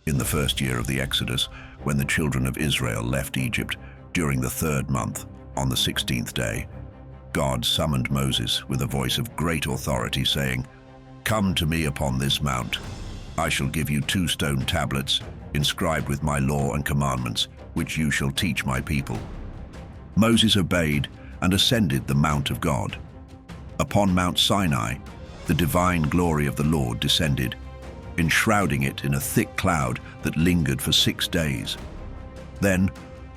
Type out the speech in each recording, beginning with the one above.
In the first year of the Exodus, when the children of Israel left Egypt, during the 3rd month, on the 16th day, God summoned Moses with a voice of great authority, saying, "Come to me upon this mount. I shall give you 2 stone tablets, inscribed with my law and commandments, which you shall teach my people." Moses obeyed and ascended the mount of God. Upon Mount Sinai, the divine glory of the Lord descended, enshrouding it in a thick cloud that lingered for 6 days. Then,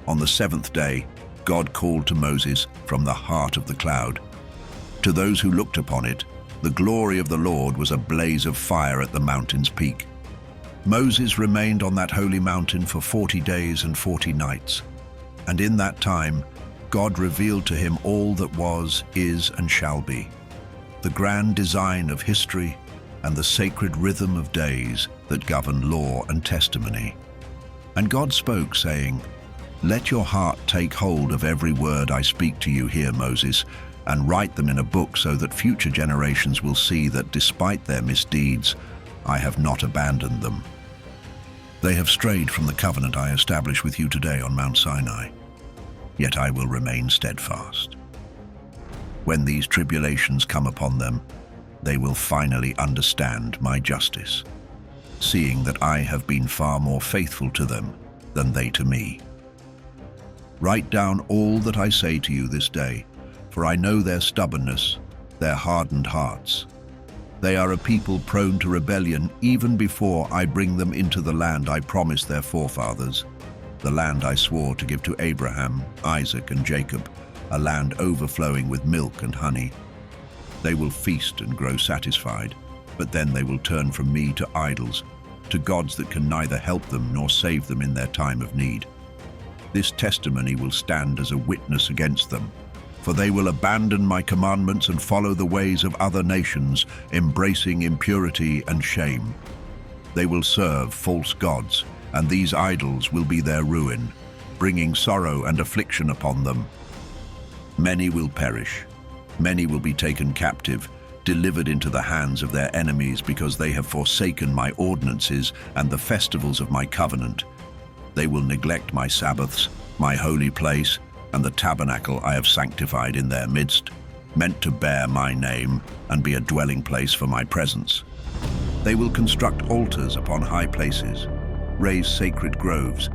on the 7th day, God called to Moses from the heart of the cloud. To those who looked upon it, the glory of the Lord was a blaze of fire at the mountain's peak. Moses remained on that holy mountain for 40 days and 40 nights, and in that time, God revealed to him all that was, is, and shall be, the grand design of history and the sacred rhythm of days that govern law and testimony. And God spoke, saying, "Let your heart take hold of every word I speak to you here, Moses, and write them in a book so that future generations will see that despite their misdeeds, I have not abandoned them. They have strayed from the covenant I established with you today on Mount Sinai, yet I will remain steadfast. When these tribulations come upon them, they will finally understand my justice, seeing that I have been far more faithful to them than they to me. Write down all that I say to you this day, for I know their stubbornness, their hardened hearts. They are a people prone to rebellion even before I bring them into the land I promised their forefathers, the land I swore to give to Abraham, Isaac, and Jacob, a land overflowing with milk and honey. They will feast and grow satisfied, but then they will turn from me to idols, to gods that can neither help them nor save them in their time of need. This testimony will stand as a witness against them, for they will abandon my commandments and follow the ways of other nations, embracing impurity and shame. They will serve false gods, and these idols will be their ruin, bringing sorrow and affliction upon them. Many will perish. Many will be taken captive, delivered into the hands of their enemies because they have forsaken my ordinances and the festivals of my covenant. They will neglect my Sabbaths, my holy place, and the tabernacle I have sanctified in their midst, meant to bear my name and be a dwelling place for my presence. They will construct altars upon high places, raise sacred groves,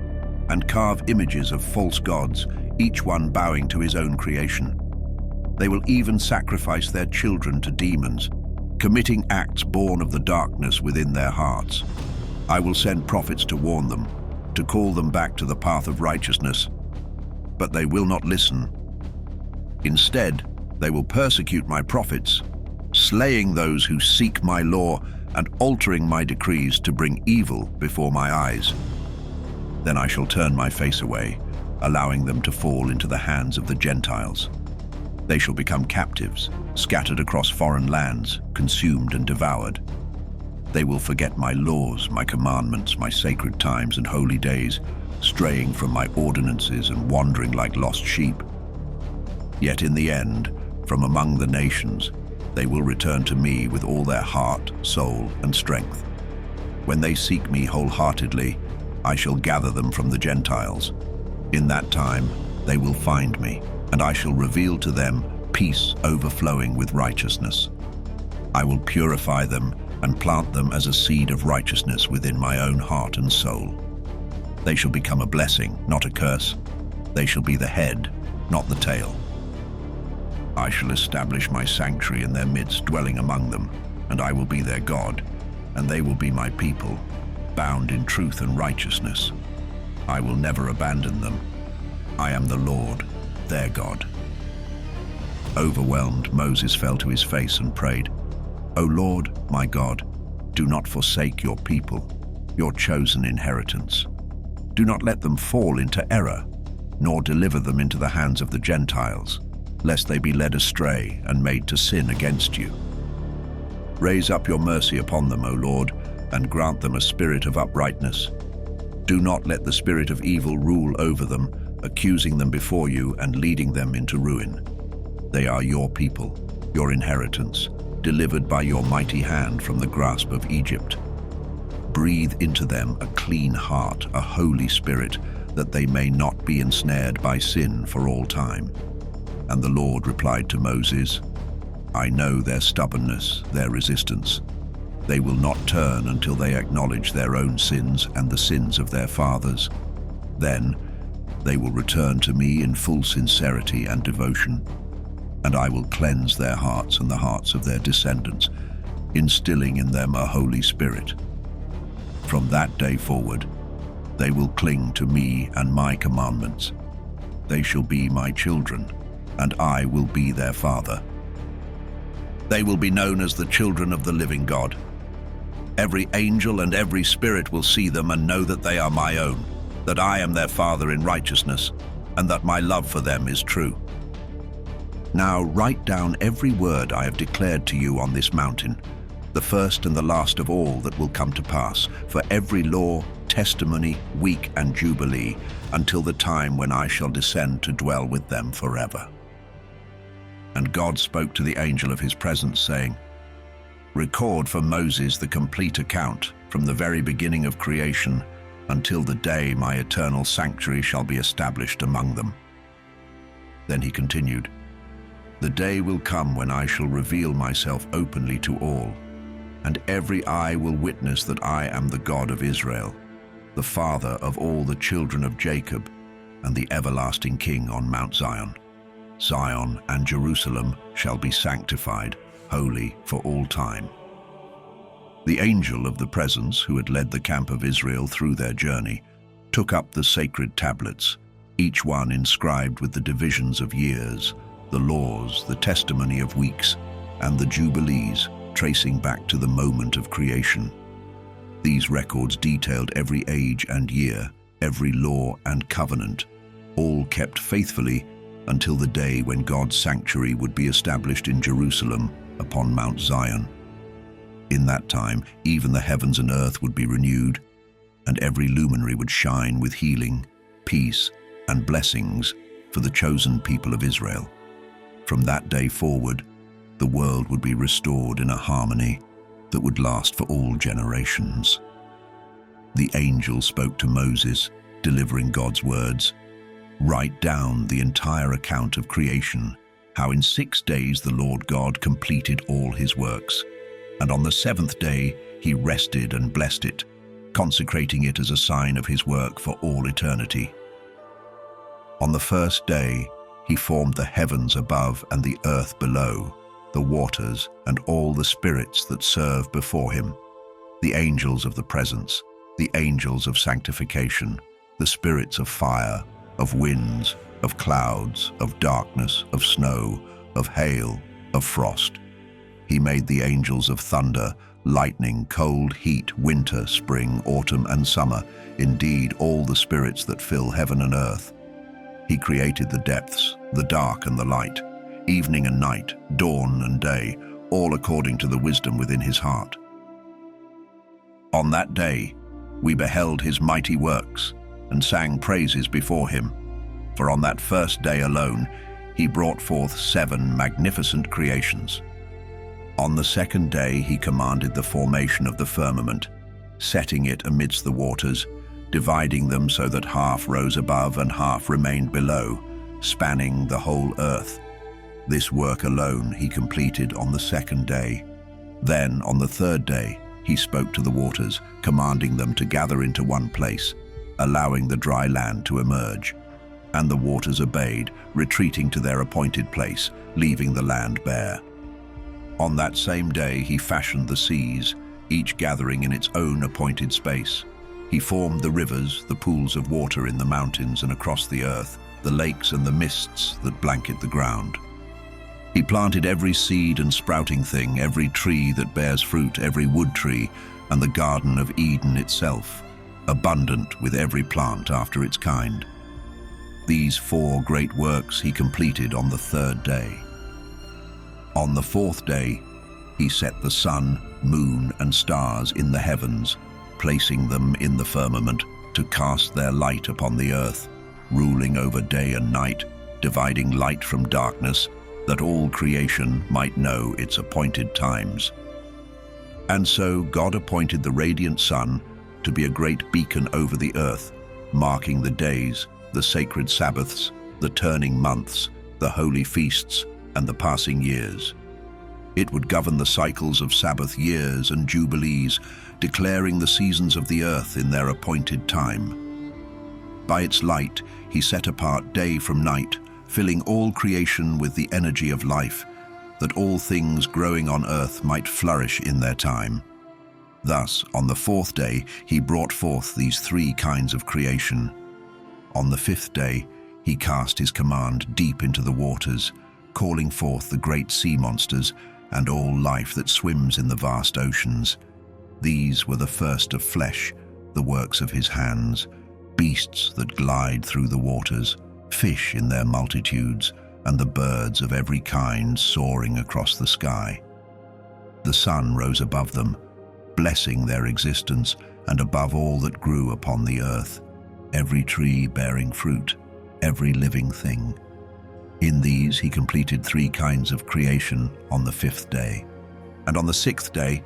and carve images of false gods, each one bowing to his own creation. They will even sacrifice their children to demons, committing acts born of the darkness within their hearts. I will send prophets to warn them, to call them back to the path of righteousness, but they will not listen. Instead, they will persecute my prophets, slaying those who seek my law and altering my decrees to bring evil before my eyes. Then I shall turn my face away, allowing them to fall into the hands of the Gentiles. They shall become captives, scattered across foreign lands, consumed and devoured. They will forget my laws, my commandments, my sacred times and holy days, straying from my ordinances and wandering like lost sheep. Yet in the end, from among the nations, they will return to me with all their heart, soul, and strength. When they seek me wholeheartedly, I shall gather them from the Gentiles. In that time, they will find me, and I shall reveal to them peace overflowing with righteousness. I will purify them and plant them as a seed of righteousness within my own heart and soul. They shall become a blessing, not a curse. They shall be the head, not the tail. I shall establish my sanctuary in their midst, dwelling among them, and I will be their God, and they will be my people, bound in truth and righteousness. I will never abandon them. I am the Lord, their God. Overwhelmed, Moses fell to his face and prayed, "O Lord, my God, do not forsake your people, your chosen inheritance. Do not let them fall into error, nor deliver them into the hands of the Gentiles, lest they be led astray and made to sin against you. Raise up your mercy upon them, O Lord, and grant them a spirit of uprightness. Do not let the spirit of evil rule over them, accusing them before you and leading them into ruin. They are your people, your inheritance, delivered by your mighty hand from the grasp of Egypt. Breathe into them a clean heart, a holy spirit, that they may not be ensnared by sin for all time." And the Lord replied to Moses, "I know their stubbornness, their resistance. They will not turn until they acknowledge their own sins and the sins of their fathers. Then they will return to me in full sincerity and devotion, and I will cleanse their hearts and the hearts of their descendants, instilling in them a holy spirit. From that day forward, they will cling to me and my commandments. They shall be my children, and I will be their father. They will be known as the children of the living God. Every angel and every spirit will see them and know that they are my own, that I am their father in righteousness, and that my love for them is true. Now write down every word I have declared to you on this mountain, the first and the last of all that will come to pass, for every law, testimony, week, and jubilee, until the time when I shall descend to dwell with them forever." And God spoke to the angel of his presence, saying, "Record for Moses the complete account from the very beginning of creation until the day my eternal sanctuary shall be established among them." Then he continued, "The day will come when I shall reveal myself openly to all, and every eye will witness that I am the God of Israel, the Father of all the children of Jacob, and the everlasting King on Mount Zion. Zion and Jerusalem shall be sanctified, holy for all time." The angel of the presence, who had led the camp of Israel through their journey, took up the sacred tablets, each one inscribed with the divisions of years, the laws, the testimony of weeks, and the jubilees, tracing back to the moment of creation. These records detailed every age and year, every law and covenant, all kept faithfully until the day when God's sanctuary would be established in Jerusalem upon Mount Zion. In that time, even the heavens and earth would be renewed, and every luminary would shine with healing, peace, and blessings for the chosen people of Israel. From that day forward, the world would be restored in a harmony that would last for all generations. The angel spoke to Moses, delivering God's words, "Write down the entire account of creation, how in 6 days the Lord God completed all his works, and on the 7th day he rested and blessed it, consecrating it as a sign of his work for all eternity. On the 1st day he formed the heavens above and the earth below, the waters and all the spirits that serve before him, the angels of the presence, the angels of sanctification, the spirits of fire, of winds, of clouds, of darkness, of snow, of hail, of frost. He made the angels of thunder, lightning, cold, heat, winter, spring, autumn, and summer, indeed all the spirits that fill heaven and earth. He created the depths, the dark and the light, evening and night, dawn and day, all according to the wisdom within his heart. On that day, we beheld his mighty works and sang praises before him. For on that first day alone, he brought forth 7 magnificent creations. On the 2nd day, he commanded the formation of the firmament, setting it amidst the waters, dividing them so that half rose above and half remained below, spanning the whole earth. This work alone he completed on the 2nd day. Then, on the 3rd day, he spoke to the waters, commanding them to gather into one place, allowing the dry land to emerge. And the waters obeyed, retreating to their appointed place, leaving the land bare. On that same day he fashioned the seas, each gathering in its own appointed space. He formed the rivers, the pools of water in the mountains and across the earth, the lakes and the mists that blanket the ground. He planted every seed and sprouting thing, every tree that bears fruit, every wood tree, and the Garden of Eden itself, abundant with every plant after its kind. These 4 great works he completed on the 3rd day. On the 4th day, he set the sun, moon, and stars in the heavens, placing them in the firmament to cast their light upon the earth, ruling over day and night, dividing light from darkness, that all creation might know its appointed times. And so God appointed the radiant sun to be a great beacon over the earth, marking the days, the sacred Sabbaths, the turning months, the holy feasts, and the passing years. It would govern the cycles of Sabbath years and jubilees, declaring the seasons of the earth in their appointed time. By its light, he set apart day from night, filling all creation with the energy of life, that all things growing on earth might flourish in their time. Thus, on the fourth day, he brought forth these three kinds of creation. On the fifth day, he cast his command deep into the waters, calling forth the great sea monsters and all life that swims in the vast oceans. These were the first of flesh, the works of his hands, beasts that glide through the waters, fish in their multitudes, and the birds of every kind soaring across the sky. The sun rose above them, blessing their existence, and above all that grew upon the earth, every tree bearing fruit, every living thing. In these he completed three kinds of creation on the fifth day. And on the sixth day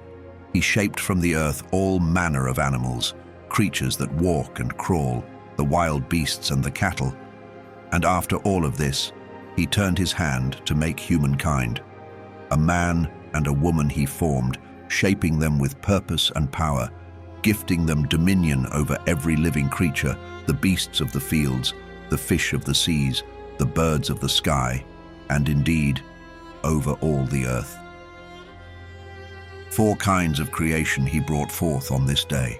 he shaped from the earth all manner of animals, creatures that walk and crawl, the wild beasts and the cattle. And after all of this, he turned his hand to make humankind. A man and a woman he formed, shaping them with purpose and power, gifting them dominion over every living creature, the beasts of the fields, the fish of the seas, the birds of the sky, and indeed, over all the earth. 4 kinds of creation he brought forth on this day.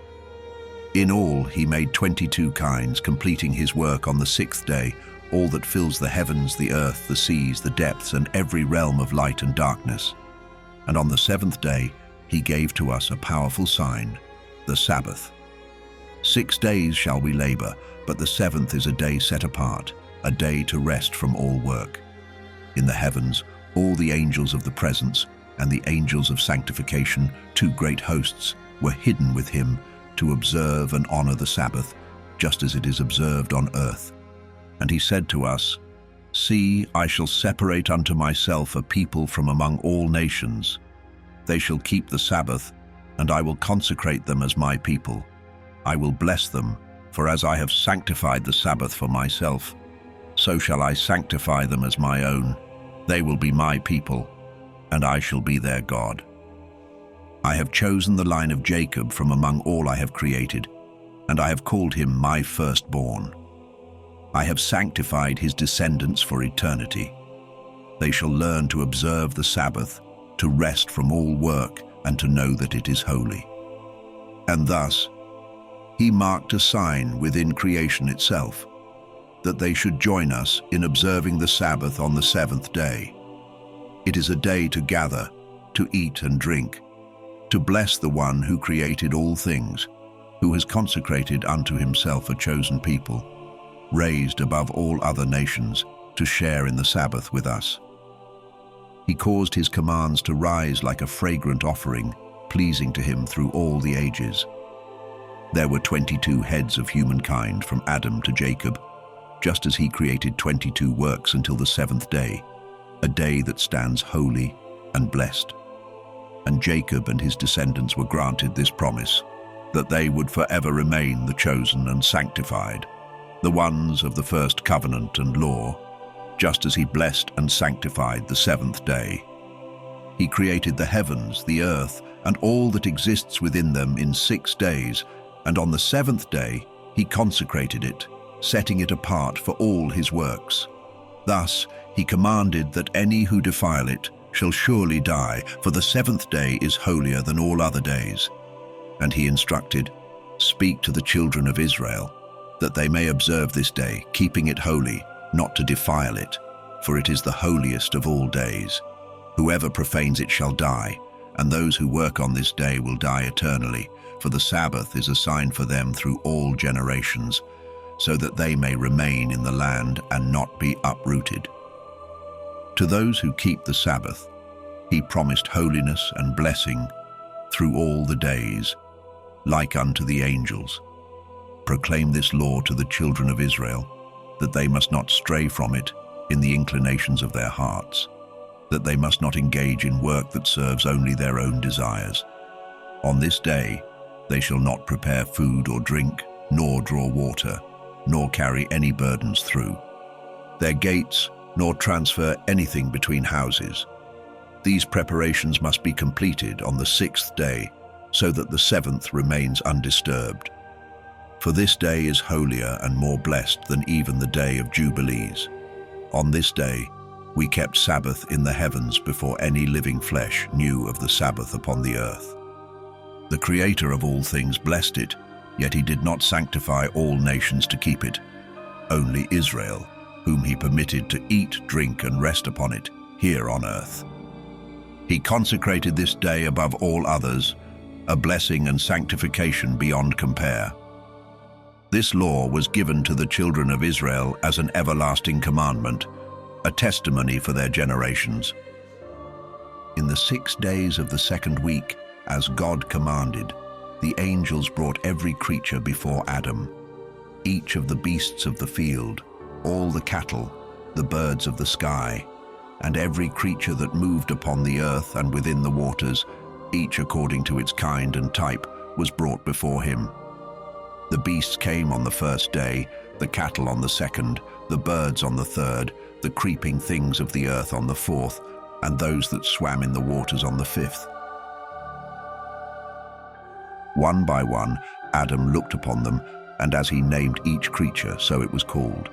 In all, he made 22 kinds, completing his work on the 6th day, all that fills the heavens, the earth, the seas, the depths, and every realm of light and darkness. And on the 7th day, he gave to us a powerful sign, the Sabbath. 6 days shall we labor, but the 7th is a day set apart, a day to rest from all work. In the heavens, all the angels of the presence and the angels of sanctification, 2 great hosts, were hidden with him to observe and honor the Sabbath, just as it is observed on earth. And he said to us, See, I shall separate unto myself a people from among all nations. They shall keep the Sabbath, and I will consecrate them as my people. I will bless them, for as I have sanctified the Sabbath for myself, so shall I sanctify them as my own. They will be my people, and I shall be their God. I have chosen the line of Jacob from among all I have created, and I have called him my firstborn. I have sanctified his descendants for eternity. They shall learn to observe the Sabbath, to rest from all work, and to know that it is holy. And thus, he marked a sign within creation itself, that they should join us in observing the Sabbath on the 7th day. It is a day to gather, to eat and drink, to bless the one who created all things, who has consecrated unto himself a chosen people, raised above all other nations, to share in the Sabbath with us. He caused his commands to rise like a fragrant offering, pleasing to him through all the ages. There were 22 heads of humankind from Adam to Jacob, just as he created 22 works until the 7th day, a day that stands holy and blessed. And Jacob and his descendants were granted this promise, that they would forever remain the chosen and sanctified, the ones of the first covenant and law, just as he blessed and sanctified the 7th day. He created the heavens, the earth, and all that exists within them in 6 days, and on the 7th day he consecrated it, setting it apart for all his works. Thus he commanded that any who defile it shall surely die, for the 7th day is holier than all other days. And he instructed, Speak to the children of Israel, that they may observe this day, keeping it holy, not to defile it, for it is the holiest of all days. Whoever profanes it shall die, and those who work on this day will die eternally, for the Sabbath is a sign for them through all generations, so that they may remain in the land and not be uprooted. To those who keep the Sabbath, he promised holiness and blessing through all the days, like unto the angels. Proclaim this law to the children of Israel, that they must not stray from it in the inclinations of their hearts, that they must not engage in work that serves only their own desires, On this day they shall not prepare food or drink, nor draw water, nor carry any burdens through their gates, nor transfer anything between houses. These preparations must be completed on the 6th day, so that the 7th remains undisturbed. For this day is holier and more blessed than even the day of Jubilees. On this day we kept Sabbath in the heavens before any living flesh knew of the Sabbath upon the earth. The Creator of all things blessed it, yet he did not sanctify all nations to keep it. Only Israel, whom he permitted to eat, drink, and rest upon it here on earth. He consecrated this day above all others, a blessing and sanctification beyond compare. This law was given to the children of Israel as an everlasting commandment, a testimony for their generations. In the 6 days of the 2nd week, as God commanded, the angels brought every creature before Adam, each of the beasts of the field, all the cattle, the birds of the sky, and every creature that moved upon the earth and within the waters, each according to its kind and type, was brought before him. The beasts came on the 1st day, the cattle on the 2nd, the birds on the 3rd, the creeping things of the earth on the 4th, and those that swam in the waters on the 5th. One by one, Adam looked upon them, and as he named each creature, so it was called.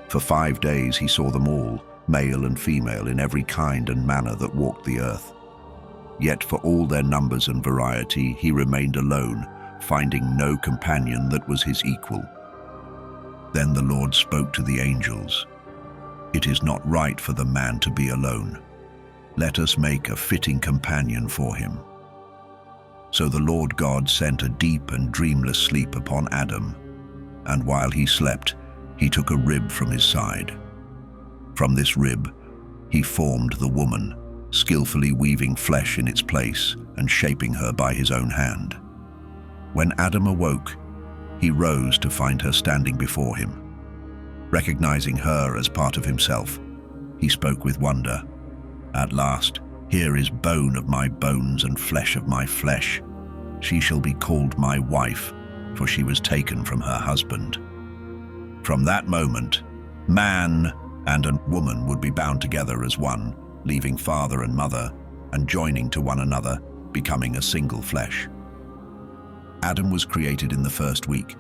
For 5 days he saw them all, male and female, in every kind and manner that walked the earth. Yet for all their numbers and variety he remained alone, finding no companion that was his equal. Then the Lord spoke to the angels, "It is not right for the man to be alone. Let us make a fitting companion for him." So the Lord God sent a deep and dreamless sleep upon Adam, and while he slept, he took a rib from his side. From this rib he formed the woman, skillfully weaving flesh in its place and shaping her by his own hand. When Adam awoke, he rose to find her standing before him. Recognizing her as part of himself, he spoke with wonder, "At last, here is bone of my bones and flesh of my flesh. She shall be called my wife, for she was taken from her husband." From that moment, man and a woman would be bound together as one, leaving father and mother and joining to one another, becoming a single flesh. Adam was created in the 1st week,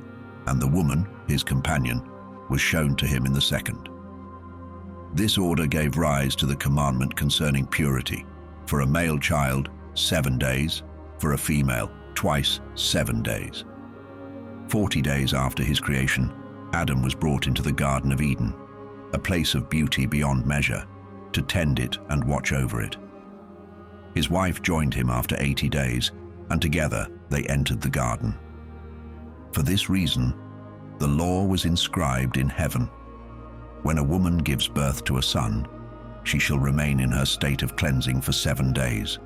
and the woman, his companion, was shown to him in the 2nd. This order gave rise to the commandment concerning purity. For a male child, 7 days, for a female, twice 7 days. 40 days after his creation, Adam was brought into the Garden of Eden, a place of beauty beyond measure, to tend it and watch over it. His wife joined him after 80 days, and together they entered the garden. For this reason, the law was inscribed in heaven. When a woman gives birth to a son, she shall remain in her state of cleansing for 7 days,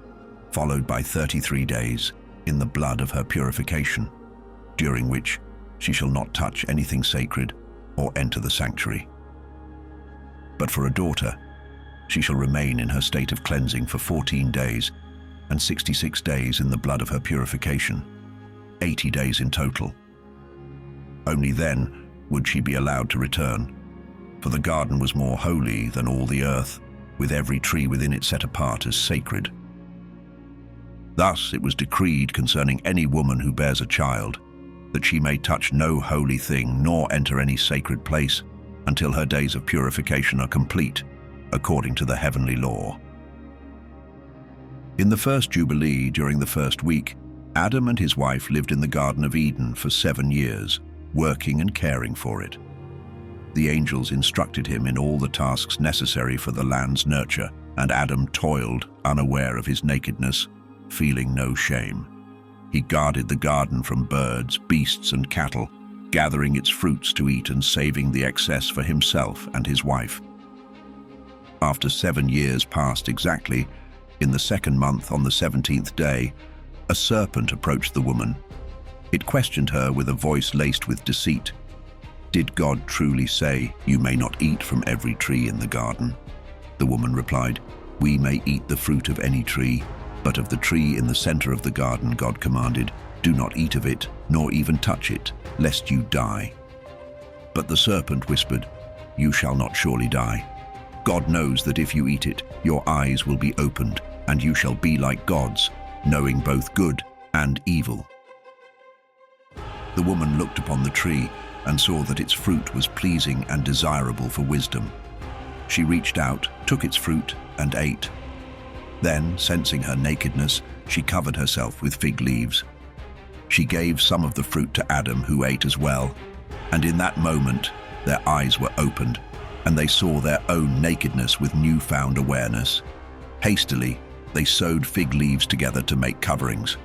followed by 33 days in the blood of her purification, during which she shall not touch anything sacred or enter the sanctuary. But for a daughter, she shall remain in her state of cleansing for 14 days and 66 days in the blood of her purification, 80 days in total. Only then would she be allowed to return, for the garden was more holy than all the earth, with every tree within it set apart as sacred. Thus it was decreed concerning any woman who bears a child, that she may touch no holy thing nor enter any sacred place until her days of purification are complete, according to the heavenly law. In the 1st Jubilee, during the 1st week, Adam and his wife lived in the Garden of Eden for 7 years, working and caring for it. The angels instructed him in all the tasks necessary for the land's nurture, and Adam toiled, unaware of his nakedness, feeling no shame. He guarded the garden from birds, beasts, and cattle, gathering its fruits to eat and saving the excess for himself and his wife. After 7 years passed exactly, in the 2nd month on the 17th day, a serpent approached the woman. It questioned her with a voice laced with deceit. "Did God truly say, 'You may not eat from every tree in the garden'?" The woman replied, "We may eat the fruit of any tree, But of the tree in the center of the garden God commanded, "Do not eat of it, nor even touch it, lest you die." But the serpent whispered, "You shall not surely die. God knows that if you eat it, your eyes will be opened, and you shall be like gods, knowing both good and evil." The woman looked upon the tree and saw that its fruit was pleasing and desirable for wisdom. She reached out, took its fruit, and ate. Then, sensing her nakedness, she covered herself with fig leaves. She gave some of the fruit to Adam, who ate as well, and in that moment their eyes were opened, and they saw their own nakedness with newfound awareness. Hastily, they sewed fig leaves together to make coverings.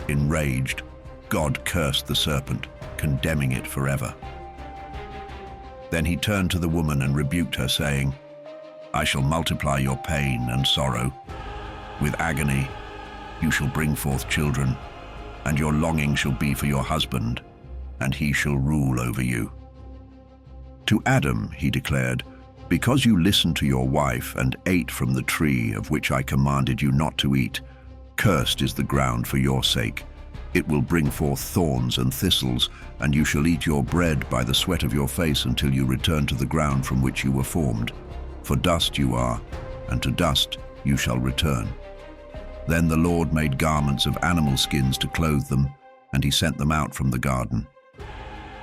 Enraged, God cursed the serpent, condemning it forever. Then he turned to the woman and rebuked her, saying, "I shall multiply your pain and sorrow. With agony you shall bring forth children, and your longing shall be for your husband, and he shall rule over you." To Adam he declared, "Because you listened to your wife and ate from the tree of which I commanded you not to eat, cursed is the ground for your sake. It will bring forth thorns and thistles, and you shall eat your bread by the sweat of your face until you return to the ground from which you were formed. For dust you are, and to dust you shall return." Then the Lord made garments of animal skins to clothe them, and he sent them out from the garden.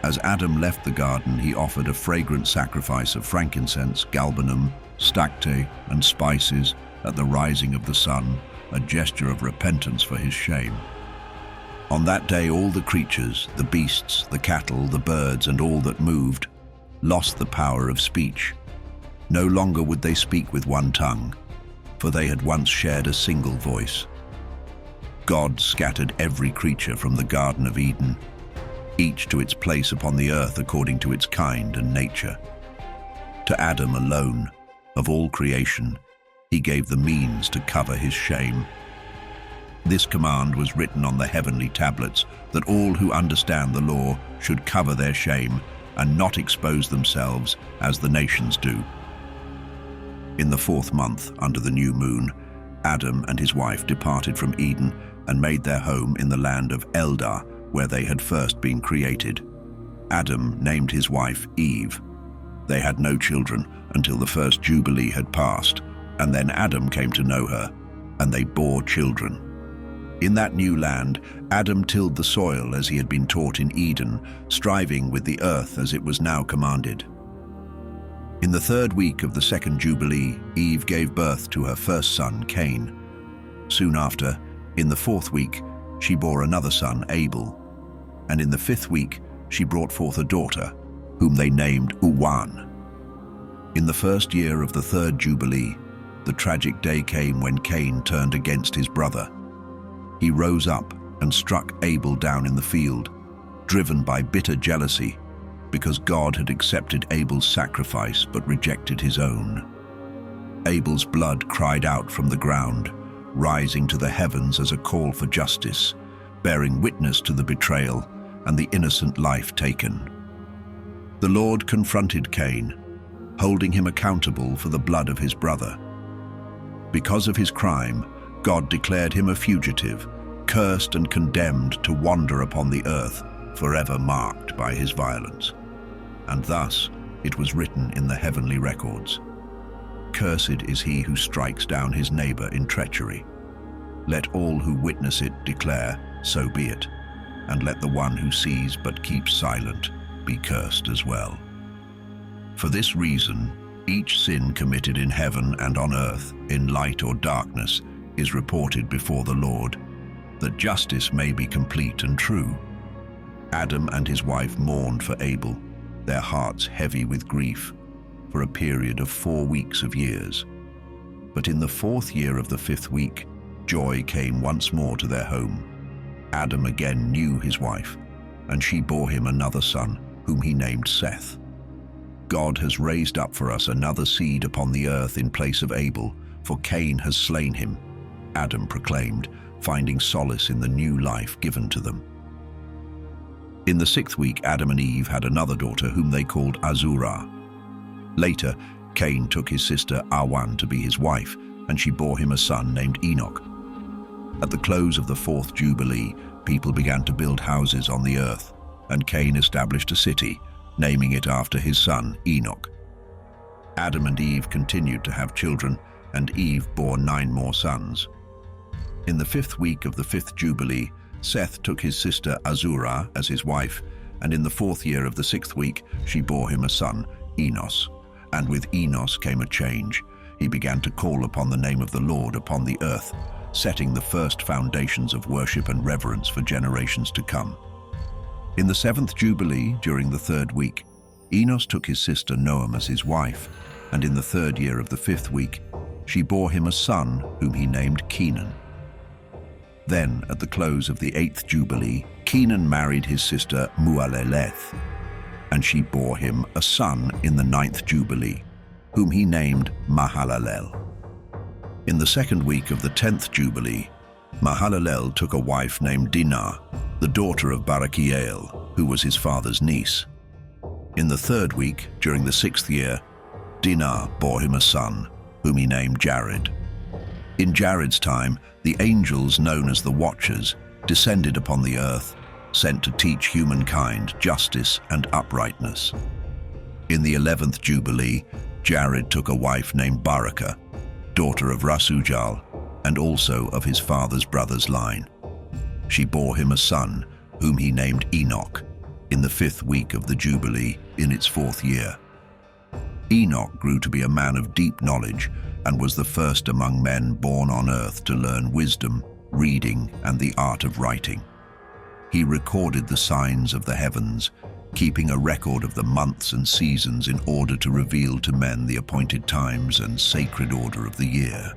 As Adam left the garden, he offered a fragrant sacrifice of frankincense, galbanum, stacte, and spices at the rising of the sun, a gesture of repentance for his shame. On that day all the creatures, the beasts, the cattle, the birds, and all that moved, lost the power of speech. No longer would they speak with one tongue, for they had once shared a single voice. God scattered every creature from the Garden of Eden, each to its place upon the earth according to its kind and nature. To Adam alone, of all creation, he gave the means to cover his shame. This command was written on the heavenly tablets, that all who understand the law should cover their shame and not expose themselves as the nations do. In the 4th month, under the new moon, Adam and his wife departed from Eden and made their home in the land of Eldar, where they had first been created. Adam named his wife Eve. They had no children until the first Jubilee had passed, and then Adam came to know her, and they bore children. In that new land, Adam tilled the soil as he had been taught in Eden, striving with the earth as it was now commanded. In the 3rd week of the 2nd Jubilee, Eve gave birth to her first son, Cain. Soon after, in the 4th week, she bore another son, Abel. And in the 5th week, she brought forth a daughter, whom they named Uwan. In the 1st year of the 3rd Jubilee, the tragic day came when Cain turned against his brother. He rose up and struck Abel down in the field, driven by bitter jealousy, because God had accepted Abel's sacrifice but rejected his own. Abel's blood cried out from the ground, rising to the heavens as a call for justice, bearing witness to the betrayal and the innocent life taken. The Lord confronted Cain, holding him accountable for the blood of his brother. Because of his crime, God declared him a fugitive, cursed and condemned to wander upon the earth, forever marked by his violence. And thus it was written in the heavenly records, "Cursed is he who strikes down his neighbor in treachery. Let all who witness it declare, so be it, and let the one who sees but keeps silent be cursed as well." For this reason, each sin committed in heaven and on earth, in light or darkness, is reported before the Lord, that justice may be complete and true. Adam and his wife mourned for Abel, their hearts heavy with grief, for a period of 4 weeks of years. But in the 4th year of the 5th week, joy came once more to their home. Adam again knew his wife, and she bore him another son, whom he named Seth. God has raised up for us another seed upon the earth in place of Abel, for Cain has slain him, Adam proclaimed, finding solace in the new life given to them. In the 6th week, Adam and Eve had another daughter whom they called Azurah. Later, Cain took his sister Awan to be his wife, and she bore him a son named Enoch. At the close of the fourth Jubilee, people began to build houses on the earth, and Cain established a city, naming it after his son Enoch. Adam and Eve continued to have children, and Eve bore 9 more sons. In the 5th week of the 5th Jubilee, Seth took his sister Azurah as his wife, and in the 4th year of the 6th week, she bore him a son, Enos. And with Enos came a change. He began to call upon the name of the Lord upon the earth, setting the first foundations of worship and reverence for generations to come. In the 7th Jubilee, during the 3rd week, Enos took his sister Noam as his wife, and in the 3rd year of the 5th week, she bore him a son whom he named Kenan. Then, at the close of the 8th Jubilee, Kenan married his sister Mualeleth, and she bore him a son in the 9th Jubilee, whom he named Mahalalel. In the 2nd week of the 10th Jubilee, Mahalalel took a wife named Dinah, the daughter of Barachiel, who was his father's niece. In the 3rd week, during the 6th year, Dinah bore him a son, whom he named Jared. In Jared's time, the angels known as the Watchers descended upon the earth, sent to teach humankind justice and uprightness. In the 11th Jubilee, Jared took a wife named Barakah, daughter of Rasujal, and also of his father's brother's line. She bore him a son, whom he named Enoch, in the 5th week of the Jubilee, in its 4th year. Enoch grew to be a man of deep knowledge and was the first among men born on earth to learn wisdom, reading, and the art of writing. He recorded the signs of the heavens, keeping a record of the months and seasons in order to reveal to men the appointed times and sacred order of the year.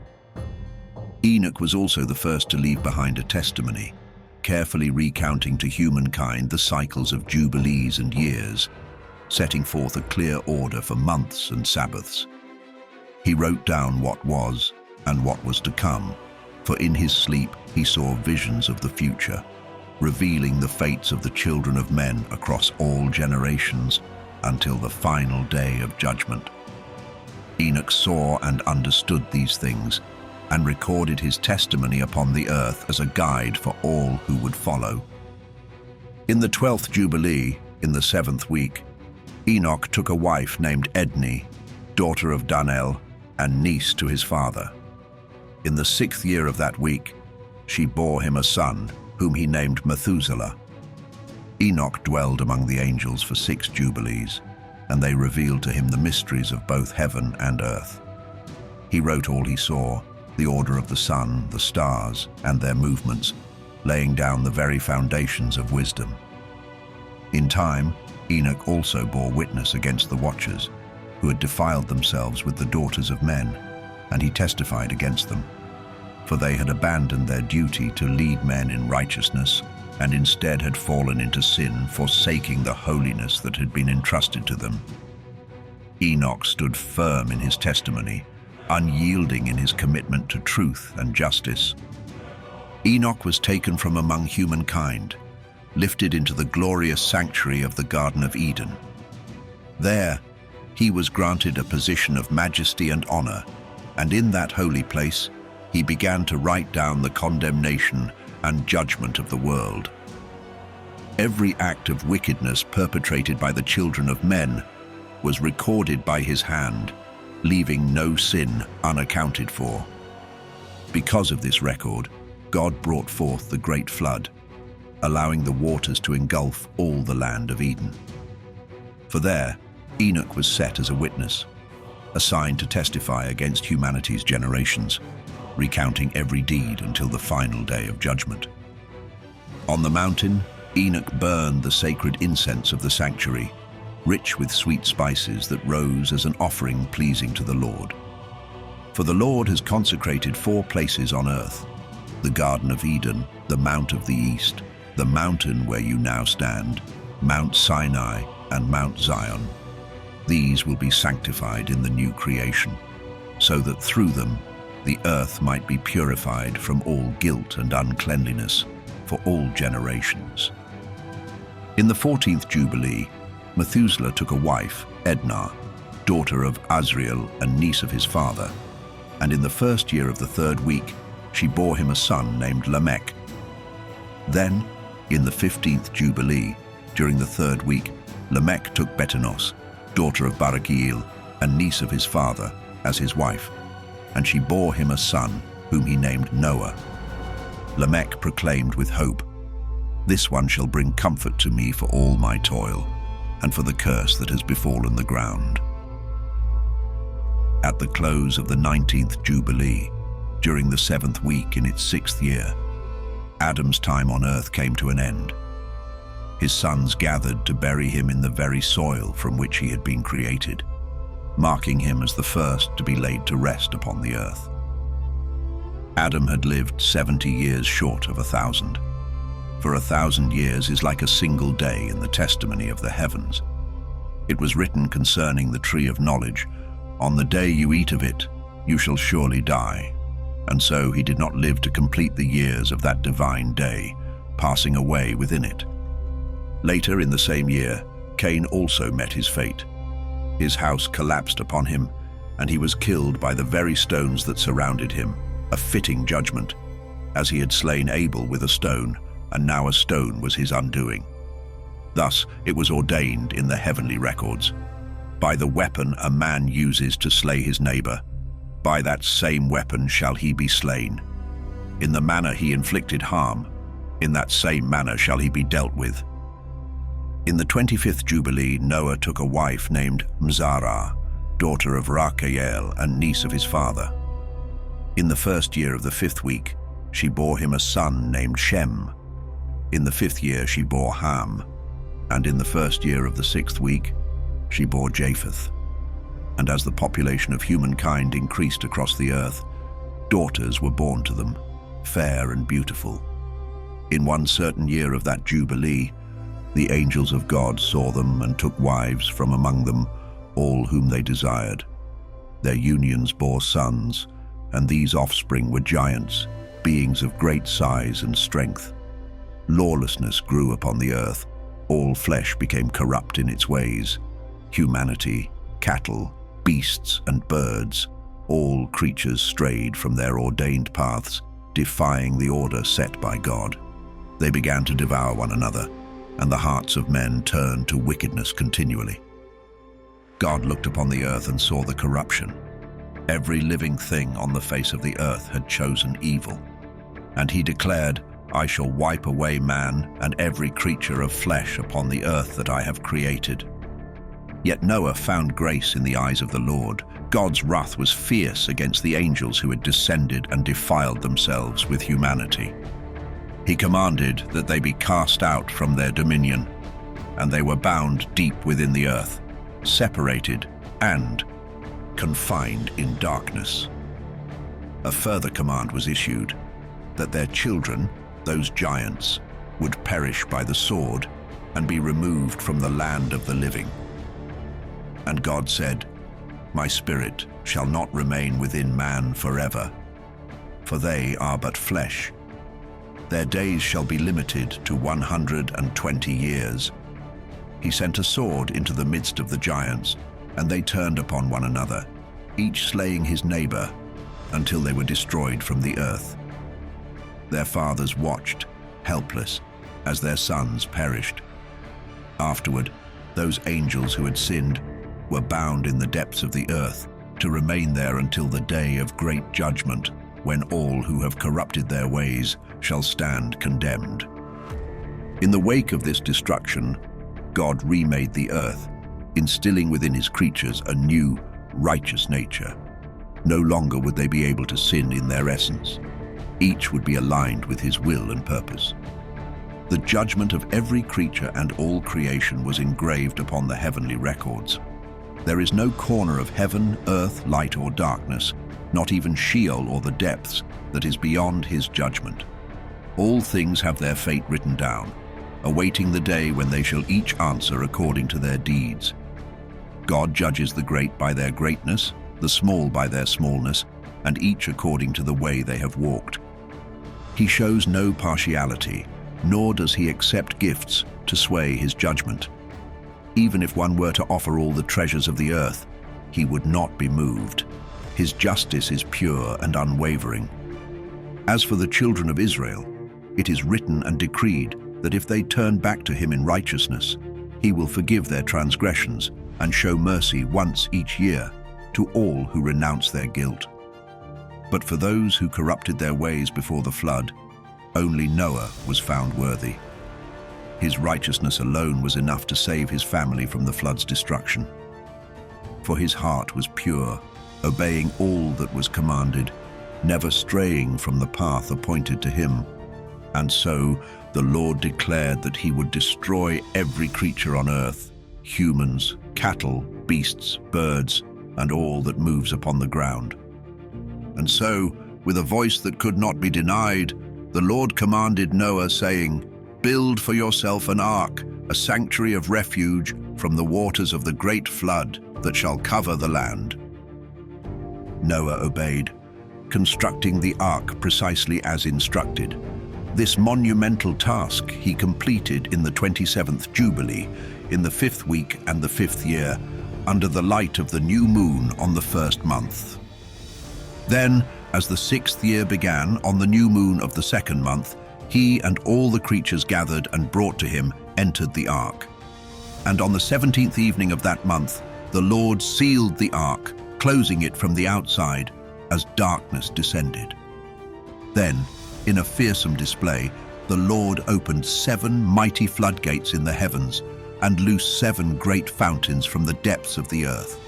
Enoch was also the first to leave behind a testimony, carefully recounting to humankind the cycles of jubilees and years, setting forth a clear order for months and Sabbaths. He wrote down what was and what was to come, for in his sleep he saw visions of the future, revealing the fates of the children of men across all generations until the final day of judgment. Enoch saw and understood these things and recorded his testimony upon the earth as a guide for all who would follow. In the 12th Jubilee, in the 7th week, Enoch took a wife named Edni, daughter of Danel and niece to his father. In the 6th year of that week, she bore him a son, whom he named Methuselah. Enoch dwelled among the angels for 6 jubilees, and they revealed to him the mysteries of both heaven and earth. He wrote all he saw, the order of the sun, the stars, and their movements, laying down the very foundations of wisdom. In time, Enoch also bore witness against the Watchers, who had defiled themselves with the daughters of men, and he testified against them. For they had abandoned their duty to lead men in righteousness, and instead had fallen into sin, forsaking the holiness that had been entrusted to them. Enoch stood firm in his testimony, unyielding in his commitment to truth and justice. Enoch was taken from among humankind, lifted into the glorious sanctuary of the Garden of Eden. There, he was granted a position of majesty and honor, and in that holy place, he began to write down the condemnation and judgment of the world. Every act of wickedness perpetrated by the children of men was recorded by his hand, leaving no sin unaccounted for. Because of this record, God brought forth the great flood, allowing the waters to engulf all the land of Eden. For there, Enoch was set as a witness, assigned to testify against humanity's generations, recounting every deed until the final day of judgment. On the mountain, Enoch burned the sacred incense of the sanctuary, rich with sweet spices that rose as an offering pleasing to the Lord. For the Lord has consecrated 4 places on earth: the Garden of Eden, the Mount of the East, the mountain where you now stand, Mount Sinai, and Mount Zion. These will be sanctified in the new creation, so that through them the earth might be purified from all guilt and uncleanliness for all generations. In the 14th Jubilee, Methuselah took a wife, Edna, daughter of Azriel and niece of his father, and in the 1st year of the 3rd week, she bore him a son named Lamech. Then, in the 15th Jubilee, during the 3rd week, Lamech took Betanos, daughter of Barachiel, and niece of his father, as his wife, and she bore him a son, whom he named Noah. Lamech proclaimed with hope, "This one shall bring comfort to me for all my toil, and for the curse that has befallen the ground." At the close of the 19th Jubilee, during the 7th week in its 6th year, Adam's time on earth came to an end. His sons gathered to bury him in the very soil from which he had been created, marking him as the first to be laid to rest upon the earth. Adam had lived 70 years short of 1,000. For 1,000 years is like a single day in the testimony of the heavens. It was written concerning the tree of knowledge, "On the day you eat of it, you shall surely die." And so he did not live to complete the years of that divine day, passing away within it. Later in the same year, Cain also met his fate. His house collapsed upon him, and he was killed by the very stones that surrounded him, a fitting judgment, as he had slain Abel with a stone, and now a stone was his undoing. Thus it was ordained in the heavenly records, "By the weapon a man uses to slay his neighbor, by that same weapon shall he be slain. In the manner he inflicted harm, in that same manner shall he be dealt with." In the 25th Jubilee, Noah took a wife named Mzarah, daughter of Rachael and niece of his father. In the 1st year of the 5th week, she bore him a son named Shem. In the 5th year she bore Ham, and in the 1st year of the 6th week, she bore Japheth. And as the population of humankind increased across the earth, daughters were born to them, fair and beautiful. In one certain year of that Jubilee, the angels of God saw them and took wives from among them, all whom they desired. Their unions bore sons, and these offspring were giants, beings of great size and strength. Lawlessness grew upon the earth, all flesh became corrupt in its ways. Humanity, cattle, beasts and birds, all creatures strayed from their ordained paths, defying the order set by God. They began to devour one another, and the hearts of men turned to wickedness continually. God looked upon the earth and saw the corruption. Every living thing on the face of the earth had chosen evil. And he declared, "I shall wipe away man and every creature of flesh upon the earth that I have created." Yet Noah found grace in the eyes of the Lord. God's wrath was fierce against the angels who had descended and defiled themselves with humanity. He commanded that they be cast out from their dominion, and they were bound deep within the earth, separated and confined in darkness. A further command was issued, that their children, those giants, would perish by the sword and be removed from the land of the living. And God said, "My spirit shall not remain within man forever, for they are but flesh. Their days shall be limited to 120 years. He sent a sword into the midst of the giants, and they turned upon one another, each slaying his neighbor, until they were destroyed from the earth. Their fathers watched, helpless, as their sons perished. Afterward, those angels who had sinned were bound in the depths of the earth, to remain there until the day of great judgment, when all who have corrupted their ways shall stand condemned." In the wake of this destruction, God remade the earth, instilling within his creatures a new, righteous nature. No longer would they be able to sin in their essence. Each would be aligned with his will and purpose. The judgment of every creature and all creation was engraved upon the heavenly records. There is no corner of heaven, earth, light or darkness, not even Sheol or the depths, that is beyond his judgment. All things have their fate written down, awaiting the day when they shall each answer according to their deeds. God judges the great by their greatness, the small by their smallness, and each according to the way they have walked. He shows no partiality, nor does he accept gifts to sway his judgment. Even if one were to offer all the treasures of the earth, he would not be moved. His justice is pure and unwavering. As for the children of Israel, it is written and decreed that if they turn back to him in righteousness, he will forgive their transgressions and show mercy once each year to all who renounce their guilt. But for those who corrupted their ways before the flood, only Noah was found worthy. His righteousness alone was enough to save his family from the flood's destruction. For his heart was pure, obeying all that was commanded, never straying from the path appointed to him. And so the Lord declared that he would destroy every creature on earth, humans, cattle, beasts, birds, and all that moves upon the ground. And so, with a voice that could not be denied, the Lord commanded Noah, saying, "Build for yourself an ark, a sanctuary of refuge from the waters of the great flood that shall cover the land." Noah obeyed, constructing the ark precisely as instructed. This monumental task he completed in the 27th Jubilee, in the 5th week and the 5th year, under the light of the new moon on the 1st month. Then, as the 6th year began, on the new moon of the 2nd month, he and all the creatures gathered and brought to him entered the ark. And on the 17th evening of that month, the Lord sealed the ark, closing it from the outside, as darkness descended. Then, in a fearsome display, the Lord opened 7 mighty floodgates in the heavens and loosed 7 great fountains from the depths of the earth.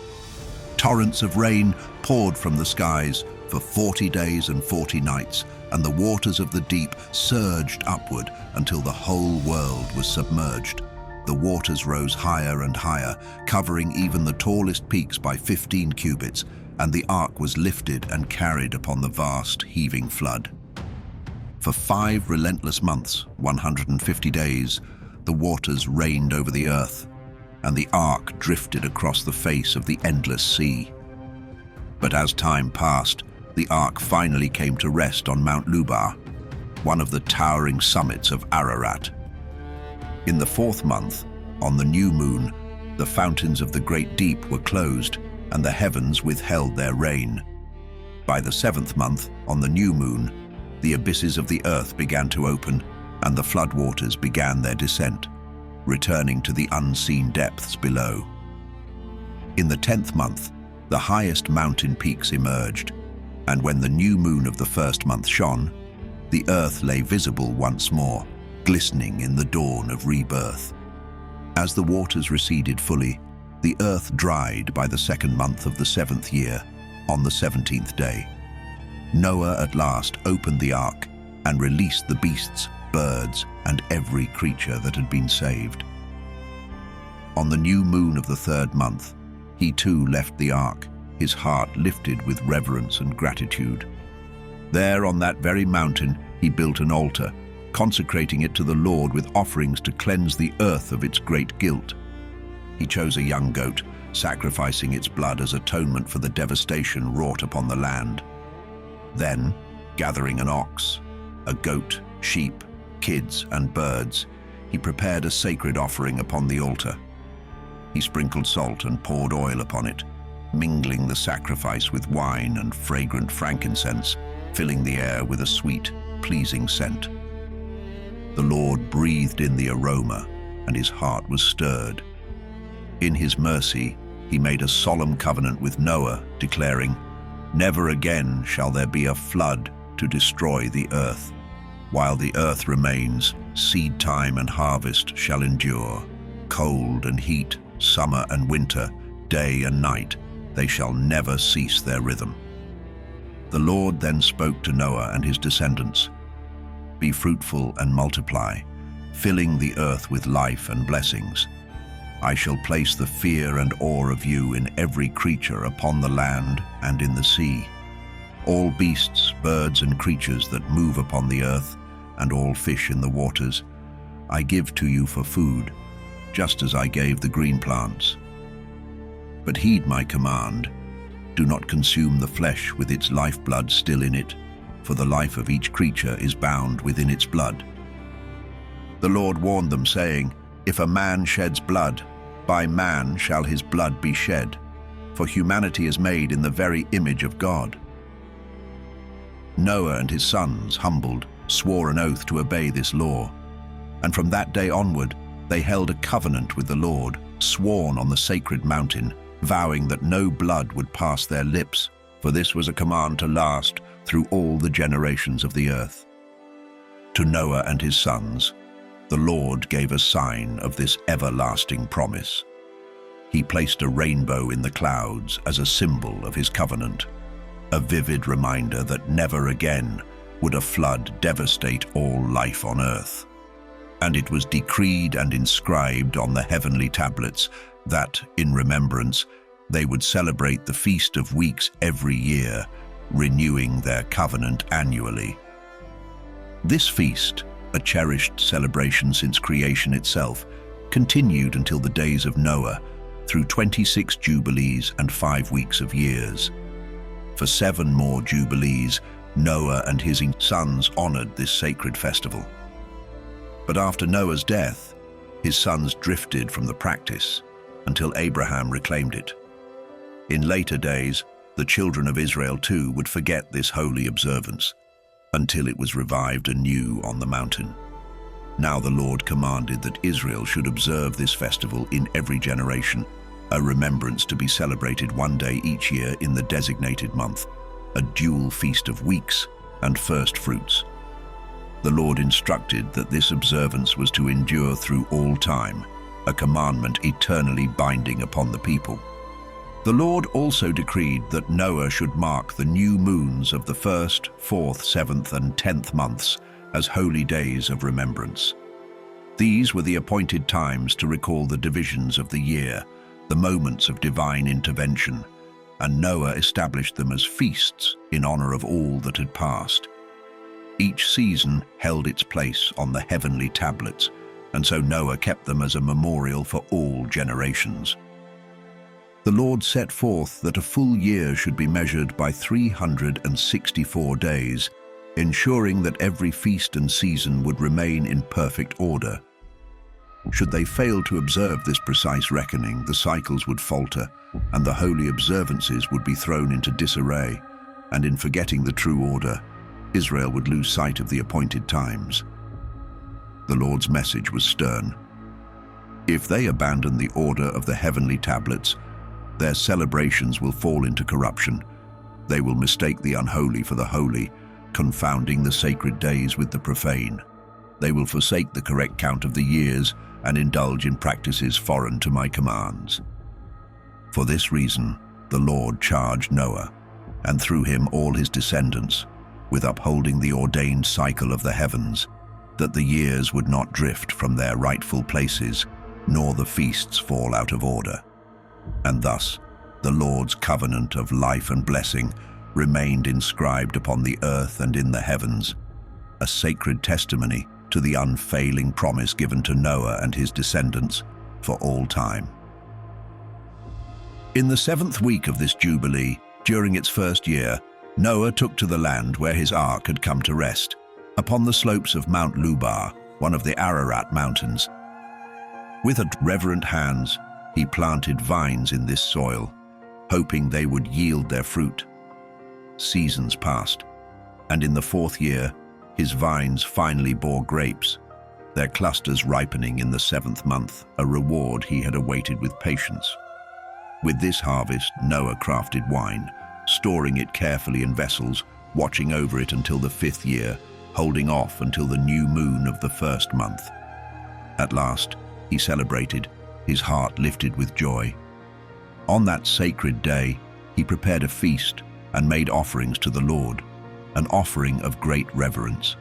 Torrents of rain poured from the skies for 40 days and 40 nights, and the waters of the deep surged upward until the whole world was submerged. The waters rose higher and higher, covering even the tallest peaks by 15 cubits, and the ark was lifted and carried upon the vast, heaving flood. For 5 relentless months, 150 days, the waters reigned over the earth, and the ark drifted across the face of the endless sea. But as time passed, the ark finally came to rest on Mount Lubar, one of the towering summits of Ararat. In the 4th month, on the new moon, the fountains of the great deep were closed, and the heavens withheld their rain. By the 7th month, on the new moon, the abysses of the earth began to open, and the floodwaters began their descent, returning to the unseen depths below. In the 10th month, the highest mountain peaks emerged, and when the new moon of the 1st month shone, the earth lay visible once more, glistening in the dawn of rebirth. As the waters receded fully, the earth dried by the 2nd month of the 7th year, on the 17th day. Noah at last opened the ark and released the beasts, birds, and every creature that had been saved. On the new moon of the 3rd month, he too left the ark, his heart lifted with reverence and gratitude. There on that very mountain he built an altar, consecrating it to the Lord with offerings to cleanse the earth of its great guilt. He chose a young goat, sacrificing its blood as atonement for the devastation wrought upon the land. Then, gathering an ox, a goat, sheep, kids, and birds, he prepared a sacred offering upon the altar. He sprinkled salt and poured oil upon it, mingling the sacrifice with wine and fragrant frankincense, filling the air with a sweet, pleasing scent. The Lord breathed in the aroma, and his heart was stirred. In his mercy, he made a solemn covenant with Noah, declaring, "Never again shall there be a flood to destroy the earth. While the earth remains, seed time and harvest shall endure. Cold and heat, summer and winter, day and night, they shall never cease their rhythm." The Lord then spoke to Noah and his descendants, "Be fruitful and multiply, filling the earth with life and blessings. I shall place the fear and awe of you in every creature upon the land and in the sea. All beasts, birds, and creatures that move upon the earth, and all fish in the waters, I give to you for food, just as I gave the green plants. But heed my command. Do not consume the flesh with its lifeblood still in it, for the life of each creature is bound within its blood." The Lord warned them, saying, "If a man sheds blood, by man shall his blood be shed, for humanity is made in the very image of God. Noah and his sons, humbled, swore an oath to obey this law. And from that day onward, they held a covenant with the Lord, sworn on the sacred mountain, vowing that no blood would pass their lips, for this was a command to last through all the generations of the earth. To Noah and his sons, the Lord gave a sign of this everlasting promise. He placed a rainbow in the clouds as a symbol of his covenant, a vivid reminder that never again would a flood devastate all life on earth. And it was decreed and inscribed on the heavenly tablets that, in remembrance, they would celebrate the Feast of Weeks every year, renewing their covenant annually. This feast, a cherished celebration since creation itself, continued until the days of Noah, through 26 Jubilees and 5 weeks of years. For 7 more Jubilees, Noah and his sons honored this sacred festival. But after Noah's death, his sons drifted from the practice until Abraham reclaimed it. In later days, the children of Israel too would forget this holy observance until it was revived anew on the mountain. Now the Lord commanded that Israel should observe this festival in every generation, a remembrance to be celebrated one day each year in the designated month, a dual feast of weeks and first fruits. The Lord instructed that this observance was to endure through all time, a commandment eternally binding upon the people. The Lord also decreed that Noah should mark the new moons of the 1st, 4th, 7th, and 10th months as holy days of remembrance. These were the appointed times to recall the divisions of the year, the moments of divine intervention, and Noah established them as feasts in honor of all that had passed. Each season held its place on the heavenly tablets, and so Noah kept them as a memorial for all generations. The Lord set forth that a full year should be measured by 364 days, ensuring that every feast and season would remain in perfect order. Should they fail to observe this precise reckoning, the cycles would falter, and the holy observances would be thrown into disarray, and in forgetting the true order, Israel would lose sight of the appointed times. The Lord's message was stern. If they abandon the order of the heavenly tablets, their celebrations will fall into corruption. They will mistake the unholy for the holy, confounding the sacred days with the profane. They will forsake the correct count of the years and indulge in practices foreign to my commands. For this reason, the Lord charged Noah, and through him all his descendants, with upholding the ordained cycle of the heavens, that the years would not drift from their rightful places, nor the feasts fall out of order. And thus, the Lord's covenant of life and blessing remained inscribed upon the earth and in the heavens, a sacred testimony to the unfailing promise given to Noah and his descendants for all time. In the 7th week of this Jubilee, during its first year, Noah took to the land where his ark had come to rest, upon the slopes of Mount Lubar, one of the Ararat mountains. With reverent hands, he planted vines in this soil, hoping they would yield their fruit. Seasons passed, and in the 4th year, his vines finally bore grapes, their clusters ripening in the 7th month, a reward he had awaited with patience. With this harvest, Noah crafted wine, storing it carefully in vessels, watching over it until the 5th year, holding off until the new moon of the 1st month. At last, he celebrated, his heart lifted with joy. On that sacred day, he prepared a feast and made offerings to the Lord, an offering of great reverence.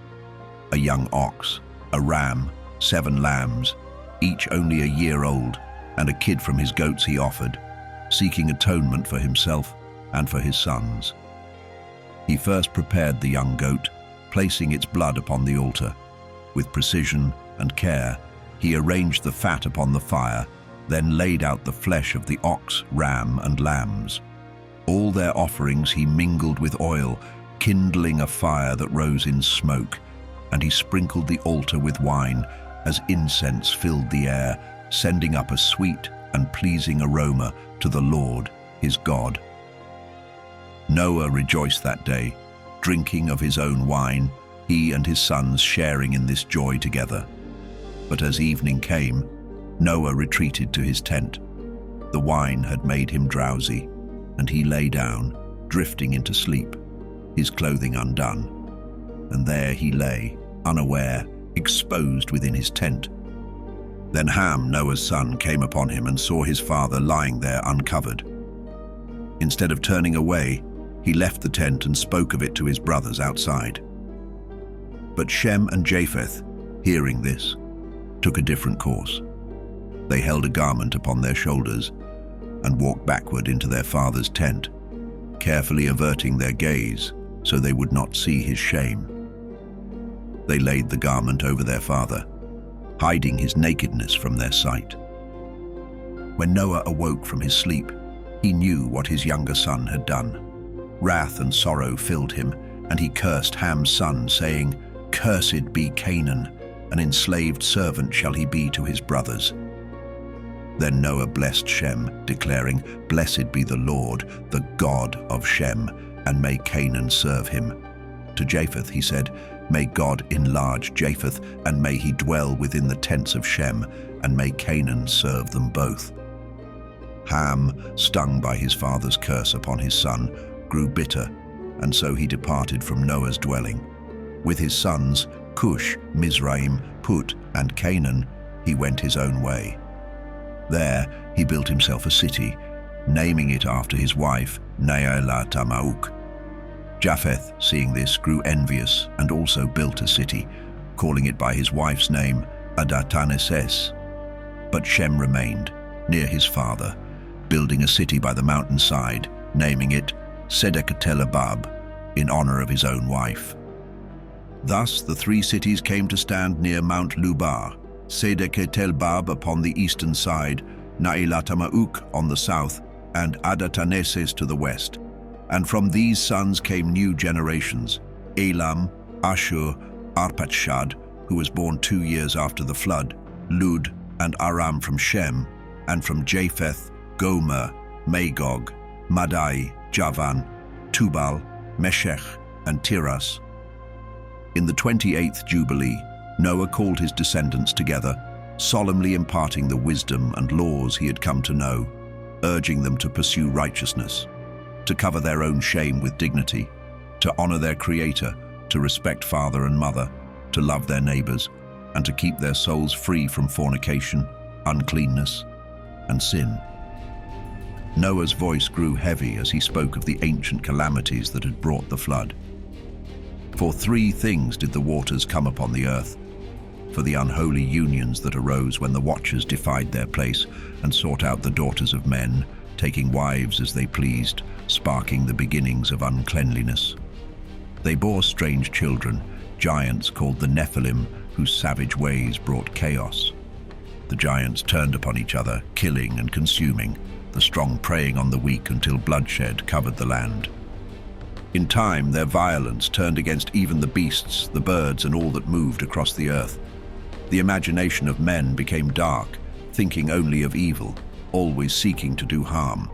A young ox, a ram, 7 lambs, each only a year old, and a kid from his goats he offered, seeking atonement for himself and for his sons. He first prepared the young goat, placing its blood upon the altar. With precision and care, he arranged the fat upon the fire, then laid out the flesh of the ox, ram, and lambs. All their offerings he mingled with oil, kindling a fire that rose in smoke, and he sprinkled the altar with wine as incense filled the air, sending up a sweet and pleasing aroma to the Lord, his God. Noah rejoiced that day, drinking of his own wine, he and his sons sharing in this joy together. But as evening came, Noah retreated to his tent. The wine had made him drowsy, and he lay down, drifting into sleep, his clothing undone. And there he lay, unaware, exposed within his tent. Then Ham, Noah's son, came upon him and saw his father lying there uncovered. Instead of turning away, he left the tent and spoke of it to his brothers outside. But Shem and Japheth, hearing this, took a different course. They held a garment upon their shoulders and walked backward into their father's tent, carefully averting their gaze so they would not see his shame. They laid the garment over their father, hiding his nakedness from their sight. When Noah awoke from his sleep, he knew what his younger son had done. Wrath and sorrow filled him, and he cursed Ham's son, saying, "Cursed be Canaan, an enslaved servant shall he be to his brothers." Then Noah blessed Shem, declaring, "Blessed be the Lord, the God of Shem, and may Canaan serve him." To Japheth he said, "May God enlarge Japheth, and may he dwell within the tents of Shem, and may Canaan serve them both." Ham, stung by his father's curse upon his son, grew bitter, and so he departed from Noah's dwelling. With his sons, Cush, Mizraim, Put, and Canaan, he went his own way. There he built himself a city, naming it after his wife, Nealatamauk. Japheth, seeing this, grew envious and also built a city, calling it by his wife's name, Adataneses. But Shem remained, near his father, building a city by the mountainside, naming it Sedekatelabab, in honor of his own wife. Thus the three cities came to stand near Mount Lubar, Sedekatelbab upon the eastern side, Nailatamauk on the south, and Adataneses to the west. And from these sons came new generations, Elam, Ashur, Arpachshad, who was born 2 years after the flood, Lud, and Aram from Shem, and from Japheth, Gomer, Magog, Madai, Javan, Tubal, Meshech, and Tiras. In the 28th Jubilee, Noah called his descendants together, solemnly imparting the wisdom and laws he had come to know, urging them to pursue righteousness, to cover their own shame with dignity, to honor their Creator, to respect father and mother, to love their neighbors, and to keep their souls free from fornication, uncleanness, and sin. Noah's voice grew heavy as he spoke of the ancient calamities that had brought the flood. For 3 things did the waters come upon the earth: for the unholy unions that arose when the watchers defied their place and sought out the daughters of men, taking wives as they pleased, sparking the beginnings of uncleanliness. They bore strange children, giants called the Nephilim, whose savage ways brought chaos. The giants turned upon each other, killing and consuming, the strong preying on the weak until bloodshed covered the land. In time, their violence turned against even the beasts, the birds, and all that moved across the earth. The imagination of men became dark, thinking only of evil, always seeking to do harm.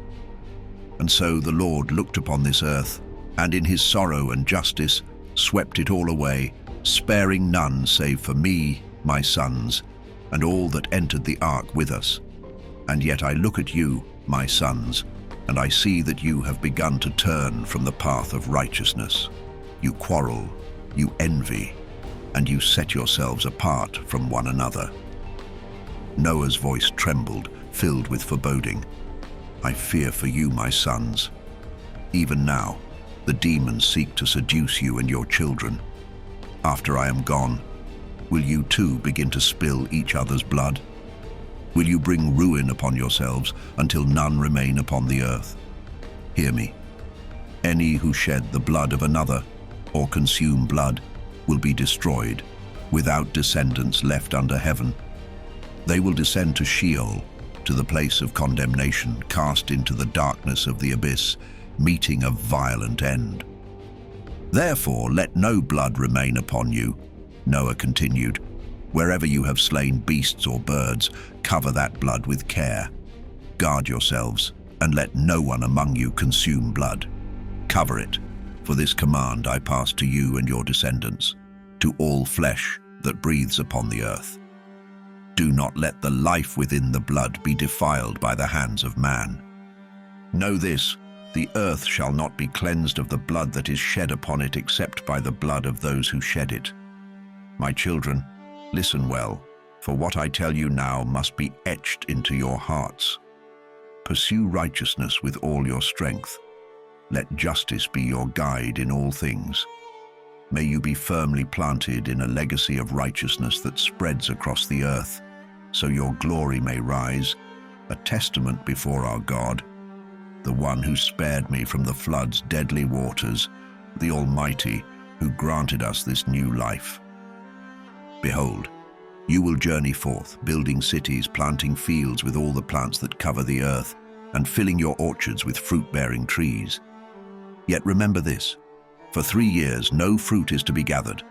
And so the Lord looked upon this earth, and in his sorrow and justice swept it all away, sparing none save for me, my sons, and all that entered the ark with us. And yet I look at you, my sons, and I see that you have begun to turn from the path of righteousness. You quarrel, you envy, and you set yourselves apart from one another. Noah's voice trembled, filled with foreboding. I fear for you, my sons. Even now, the demons seek to seduce you and your children. After I am gone, will you too begin to spill each other's blood? Will you bring ruin upon yourselves until none remain upon the earth? Hear me. Any who shed the blood of another or consume blood will be destroyed, without descendants left under heaven. They will descend to Sheol, to the place of condemnation, cast into the darkness of the abyss, meeting a violent end. Therefore let no blood remain upon you, Noah continued. Wherever you have slain beasts or birds, cover that blood with care. Guard yourselves, and let no one among you consume blood. Cover it, For this command I pass to you and your descendants, to all flesh that breathes upon the earth. Do not let the life within the blood be defiled by the hands of man. Know this, the earth shall not be cleansed of the blood that is shed upon it except by the blood of those who shed it. My children, listen well, for what I tell you now must be etched into your hearts. Pursue righteousness with all your strength. Let justice be your guide in all things. May you be firmly planted in a legacy of righteousness that spreads across the earth, so your glory may rise, a testament before our God, the one who spared me from the flood's deadly waters, the Almighty who granted us this new life. Behold, you will journey forth, building cities, planting fields with all the plants that cover the earth, and filling your orchards with fruit-bearing trees. Yet remember this, for 3 years no fruit is to be gathered.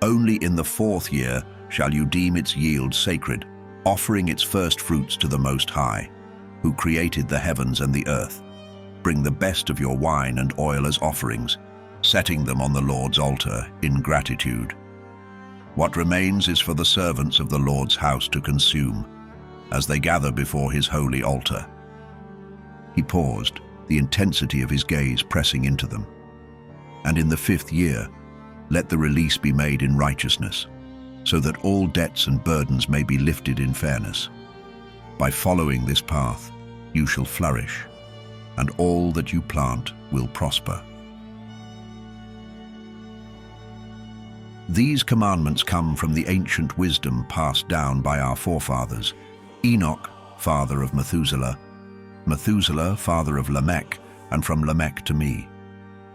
Only in the 4th year shall you deem its yield sacred, offering its first fruits to the Most High, who created the heavens and the earth. Bring the best of your wine and oil as offerings, setting them on the Lord's altar in gratitude. What remains is for the servants of the Lord's house to consume, as they gather before his holy altar. He paused, the intensity of his gaze pressing into them. And in the 5th year, let the release be made in righteousness, so that all debts and burdens may be lifted in fairness. By following this path, you shall flourish, and all that you plant will prosper. These commandments come from the ancient wisdom passed down by our forefathers. Enoch, father of Methuselah, Methuselah, father of Lamech, and from Lamech to me.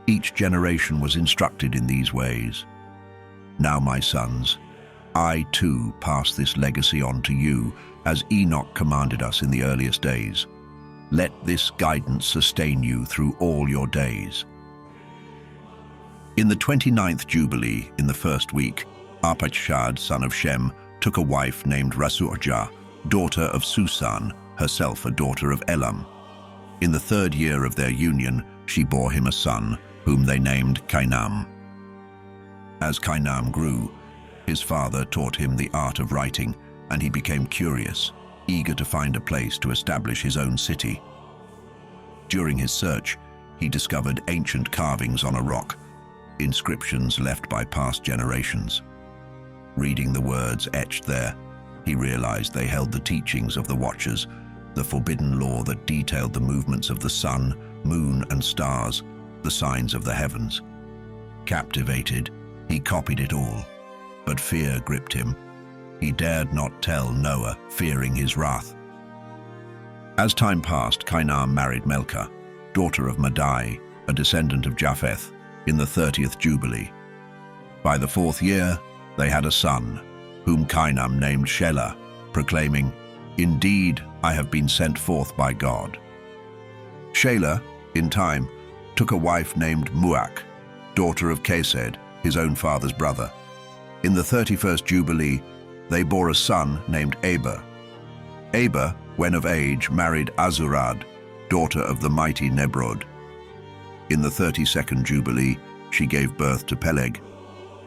Each generation was instructed in these ways. Now, my sons, I too pass this legacy on to you, as Enoch commanded us in the earliest days. Let this guidance sustain you through all your days. In the 29th Jubilee, in the 1st week, Arpachshad, son of Shem, took a wife named Rasurjah, daughter of Susan, herself a daughter of Elam. In the 3rd year of their union, she bore him a son, whom they named Cainam. As Cainam grew, his father taught him the art of writing, and he became curious, eager to find a place to establish his own city. During his search, he discovered ancient carvings on a rock, inscriptions left by past generations. Reading the words etched there, he realized they held the teachings of the Watchers, the forbidden law that detailed the movements of the sun, moon, and stars, the signs of the heavens. Captivated, he copied it all, but fear gripped him. He dared not tell Noah, fearing his wrath. As time passed, Cainam married Melchah, daughter of Madai, a descendant of Japheth, in the 30th Jubilee. By the 4th year, they had a son, whom Cainam named Shelah, proclaiming, "Indeed, I have been sent forth by God." Shelah, in time, took a wife named Muach, daughter of Kesed, his own father's brother. In the 31st Jubilee, they bore a son named Eber. Eber, when of age, married Azurad, daughter of the mighty Nebrod. In the 32nd Jubilee, she gave birth to Peleg.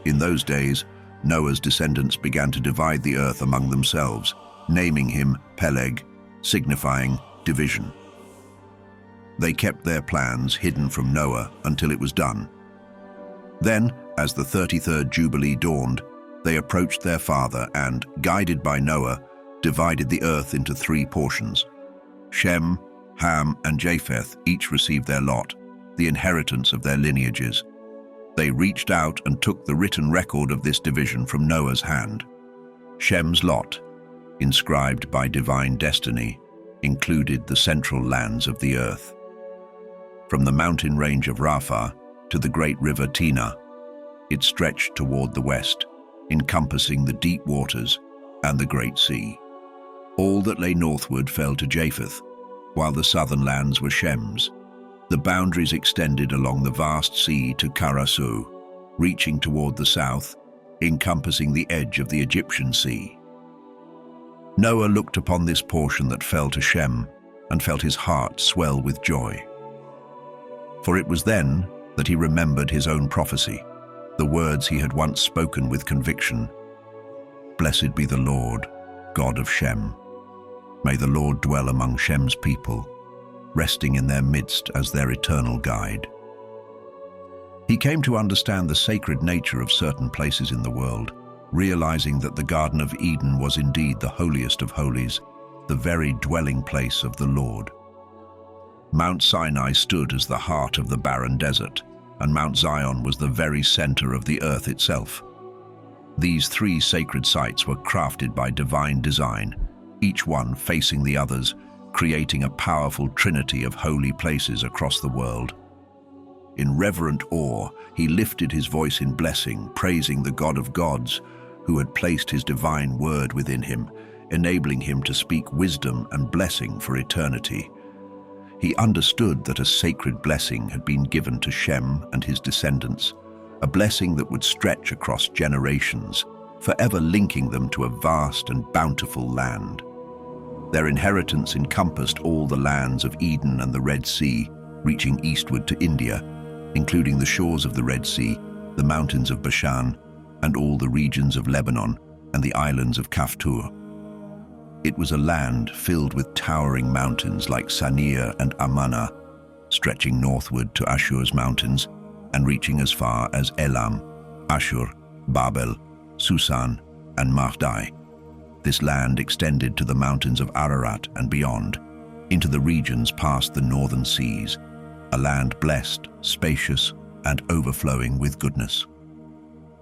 In those days, Noah's descendants began to divide the earth among themselves, naming him Peleg, signifying division. They kept their plans hidden from Noah until it was done. Then, as the 33rd Jubilee dawned, they approached their father and, guided by Noah, divided the earth into 3 portions. Shem, Ham, and Japheth each received their lot, the inheritance of their lineages. They reached out and took the written record of this division from Noah's hand. Shem's lot, inscribed by divine destiny, included the central lands of the earth. From the mountain range of Rapha to the great river Tina, it stretched toward the west, encompassing the deep waters and the great sea. All that lay northward fell to Japheth, while the southern lands were Shem's. The boundaries extended along the vast sea to Karasu, reaching toward the south, encompassing the edge of the Egyptian Sea. Noah looked upon this portion that fell to Shem and felt his heart swell with joy. For it was then that he remembered his own prophecy, the words he had once spoken with conviction. Blessed be the Lord, God of Shem. May the Lord dwell among Shem's people, resting in their midst as their eternal guide. He came to understand the sacred nature of certain places in the world, realizing that the Garden of Eden was indeed the holiest of holies, the very dwelling place of the Lord. Mount Sinai stood as the heart of the barren desert, and Mount Zion was the very center of the earth itself. These three sacred sites were crafted by divine design, each one facing the others, creating a powerful trinity of holy places across the world. In reverent awe, he lifted his voice in blessing, praising the God of gods, who had placed his divine word within him, enabling him to speak wisdom and blessing for eternity. He understood that a sacred blessing had been given to Shem and his descendants, a blessing that would stretch across generations, forever linking them to a vast and bountiful land. Their inheritance encompassed all the lands of Eden and the Red Sea, reaching eastward to India, including the shores of the Red Sea, the mountains of Bashan, and all the regions of Lebanon and the islands of Kaftur. It was a land filled with towering mountains like Sanir and Amanah, stretching northward to Ashur's mountains and reaching as far as Elam, Ashur, Babel, Susan, and Mahdai. This land extended to the mountains of Ararat and beyond, into the regions past the northern seas, a land blessed, spacious, and overflowing with goodness.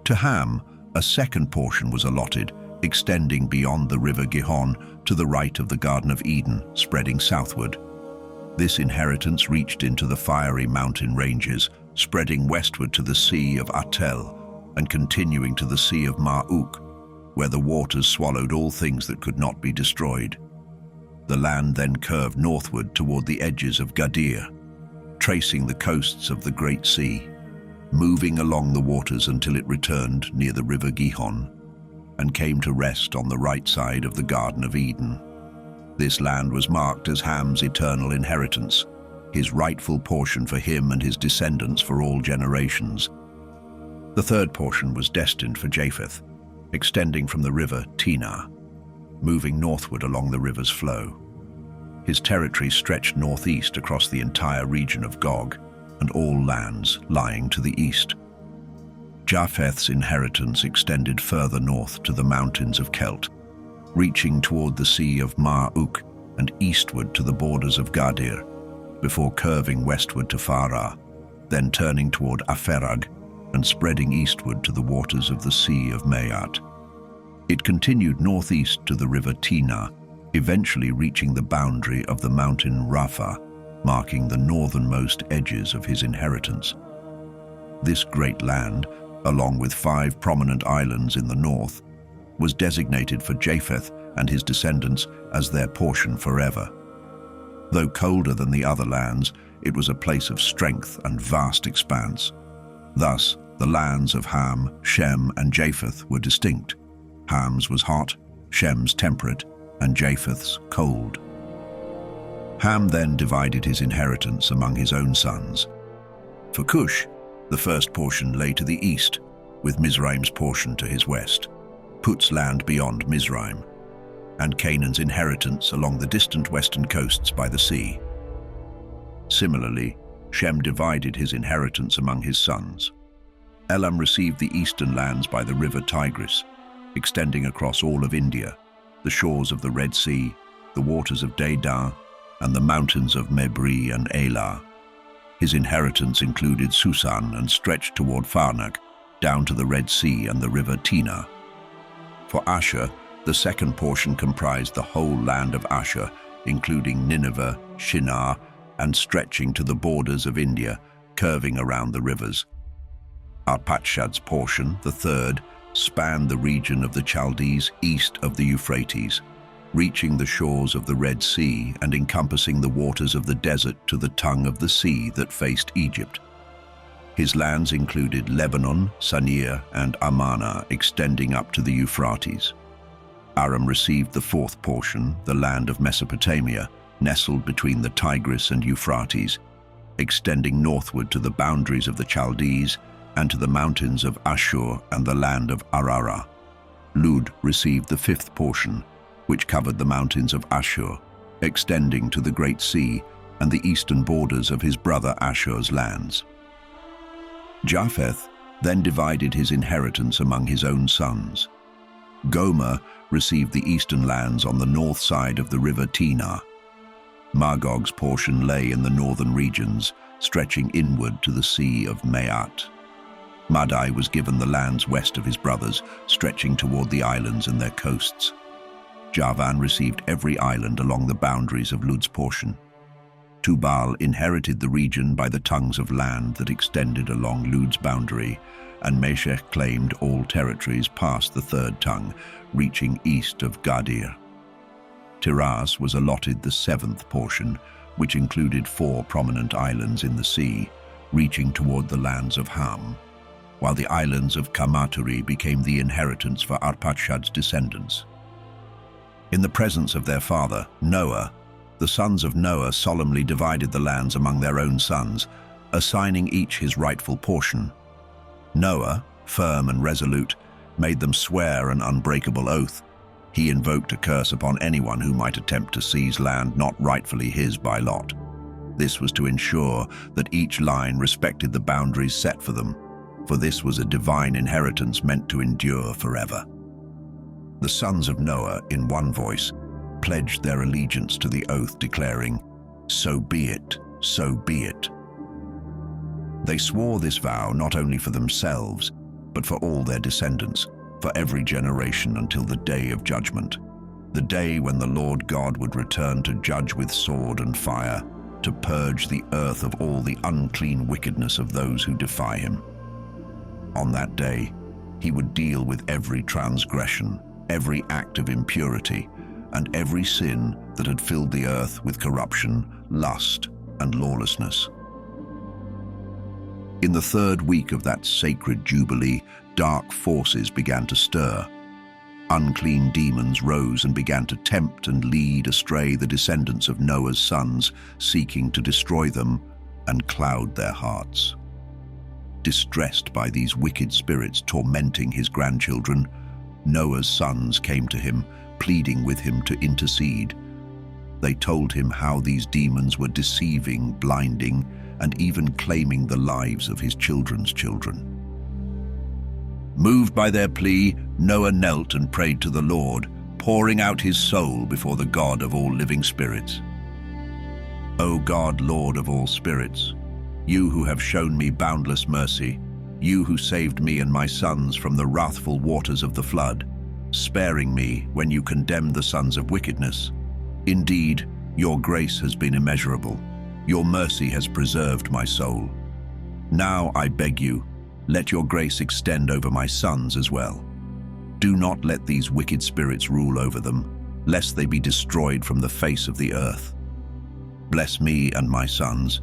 To Ham, a second portion was allotted, extending beyond the river Gihon to the right of the Garden of Eden, spreading southward. This inheritance reached into the fiery mountain ranges, spreading westward to the Sea of Atel and continuing to the Sea of Ma'uk, where the waters swallowed all things that could not be destroyed. The land then curved northward toward the edges of Gadir, tracing the coasts of the Great Sea, moving along the waters until it returned near the river Gihon and came to rest on the right side of the Garden of Eden. This land was marked as Ham's eternal inheritance, his rightful portion for him and his descendants for all generations. The third portion was destined for Japheth, extending from the river Tinah, moving northward along the river's flow. His territory stretched northeast across the entire region of Gog and all lands lying to the east. Japheth's inheritance extended further north to the mountains of Kelt, reaching toward the Sea of Ma'uk and eastward to the borders of Gadir, before curving westward to Farah, then turning toward Aferag and spreading eastward to the waters of the Sea of Mayat. It continued northeast to the river Tinah, eventually reaching the boundary of the mountain Rapha, marking the northernmost edges of his inheritance. This great land, along with 5 prominent islands in the north, was designated for Japheth and his descendants as their portion forever. Though colder than the other lands, it was a place of strength and vast expanse. Thus, the lands of Ham, Shem, and Japheth were distinct. Ham's was hot, Shem's temperate, and Japheth's cold. Ham then divided his inheritance among his own sons. For Cush, the first portion lay to the east, with Mizraim's portion to his west, Put's land beyond Mizraim, and Canaan's inheritance along the distant western coasts by the sea. Similarly, Shem divided his inheritance among his sons. Elam received the eastern lands by the river Tigris, extending across all of India, the shores of the Red Sea, the waters of Dedan, and the mountains of Mebri and Elah. His inheritance included Susan and stretched toward Farnak, down to the Red Sea and the river Tinah. For Asher, the second portion comprised the whole land of Asher, including Nineveh, Shinar, and stretching to the borders of India, curving around the rivers. Arpachshad's portion, the third, spanned the region of the Chaldees east of the Euphrates, reaching the shores of the Red Sea and encompassing the waters of the desert to the tongue of the sea that faced Egypt. His lands included Lebanon, Sanir, and Amanah, extending up to the Euphrates. Aram received the fourth portion, the land of Mesopotamia, nestled between the Tigris and Euphrates. extending northward to the boundaries of the Chaldees and to the mountains of Ashur and the land of Arara. Lud received the fifth portion, which covered the mountains of Ashur, extending to the Great Sea and the eastern borders of his brother Ashur's lands. Japheth then divided his inheritance among his own sons. Gomer received the eastern lands on the north side of the river Tinah. Magog's portion lay in the northern regions, stretching inward to the Sea of Maat. Madai was given the lands west of his brothers, stretching toward the islands and their coasts. Javan received every island along the boundaries of Lud's portion. Tubal inherited the region by the tongues of land that extended along Lud's boundary, and Meshech claimed all territories past the third tongue, reaching east of Gadir. Tiras was allotted the seventh portion, which included 4 prominent islands in the sea, reaching toward the lands of Ham, while the islands of Kamaturi became the inheritance for Arpachshad's descendants. In the presence of their father, Noah, the sons of Noah solemnly divided the lands among their own sons, assigning each his rightful portion. Noah, firm and resolute, made them swear an unbreakable oath. He invoked a curse upon anyone who might attempt to seize land not rightfully his by lot. This was to ensure that each line respected the boundaries set for them, for this was a divine inheritance meant to endure forever. The sons of Noah, in one voice, pledged their allegiance to the oath, declaring, "So be it, so be it." They swore this vow not only for themselves, but for all their descendants, for every generation until the day of judgment, the day when the Lord God would return to judge with sword and fire, to purge the earth of all the unclean wickedness of those who defy him. On that day, he would deal with every transgression, every act of impurity, and every sin that had filled the earth with corruption, lust, and lawlessness. In the third week of that sacred jubilee, dark forces began to stir. Unclean demons rose and began to tempt and lead astray the descendants of Noah's sons, seeking to destroy them and cloud their hearts. Distressed by these wicked spirits tormenting his grandchildren, Noah's sons came to him, pleading with him to intercede. They told him how these demons were deceiving, blinding, and even claiming the lives of his children's children. Moved by their plea, Noah knelt and prayed to the Lord, pouring out his soul before the God of all living spirits. O God, Lord of all spirits, you who have shown me boundless mercy, you who saved me and my sons from the wrathful waters of the flood, sparing me when you condemned the sons of wickedness. Indeed, your grace has been immeasurable. Your mercy has preserved my soul. Now I beg you, let your grace extend over my sons as well. Do not let these wicked spirits rule over them, lest they be destroyed from the face of the earth. Bless me and my sons,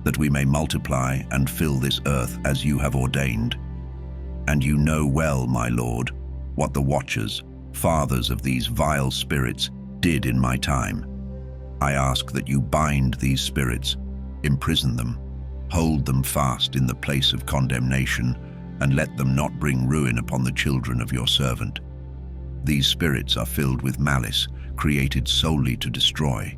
that we may multiply and fill this earth as you have ordained. And you know well, my Lord, what the watchers, fathers of these vile spirits, did in my time. I ask that you bind these spirits, imprison them, hold them fast in the place of condemnation, and let them not bring ruin upon the children of your servant. These spirits are filled with malice, created solely to destroy.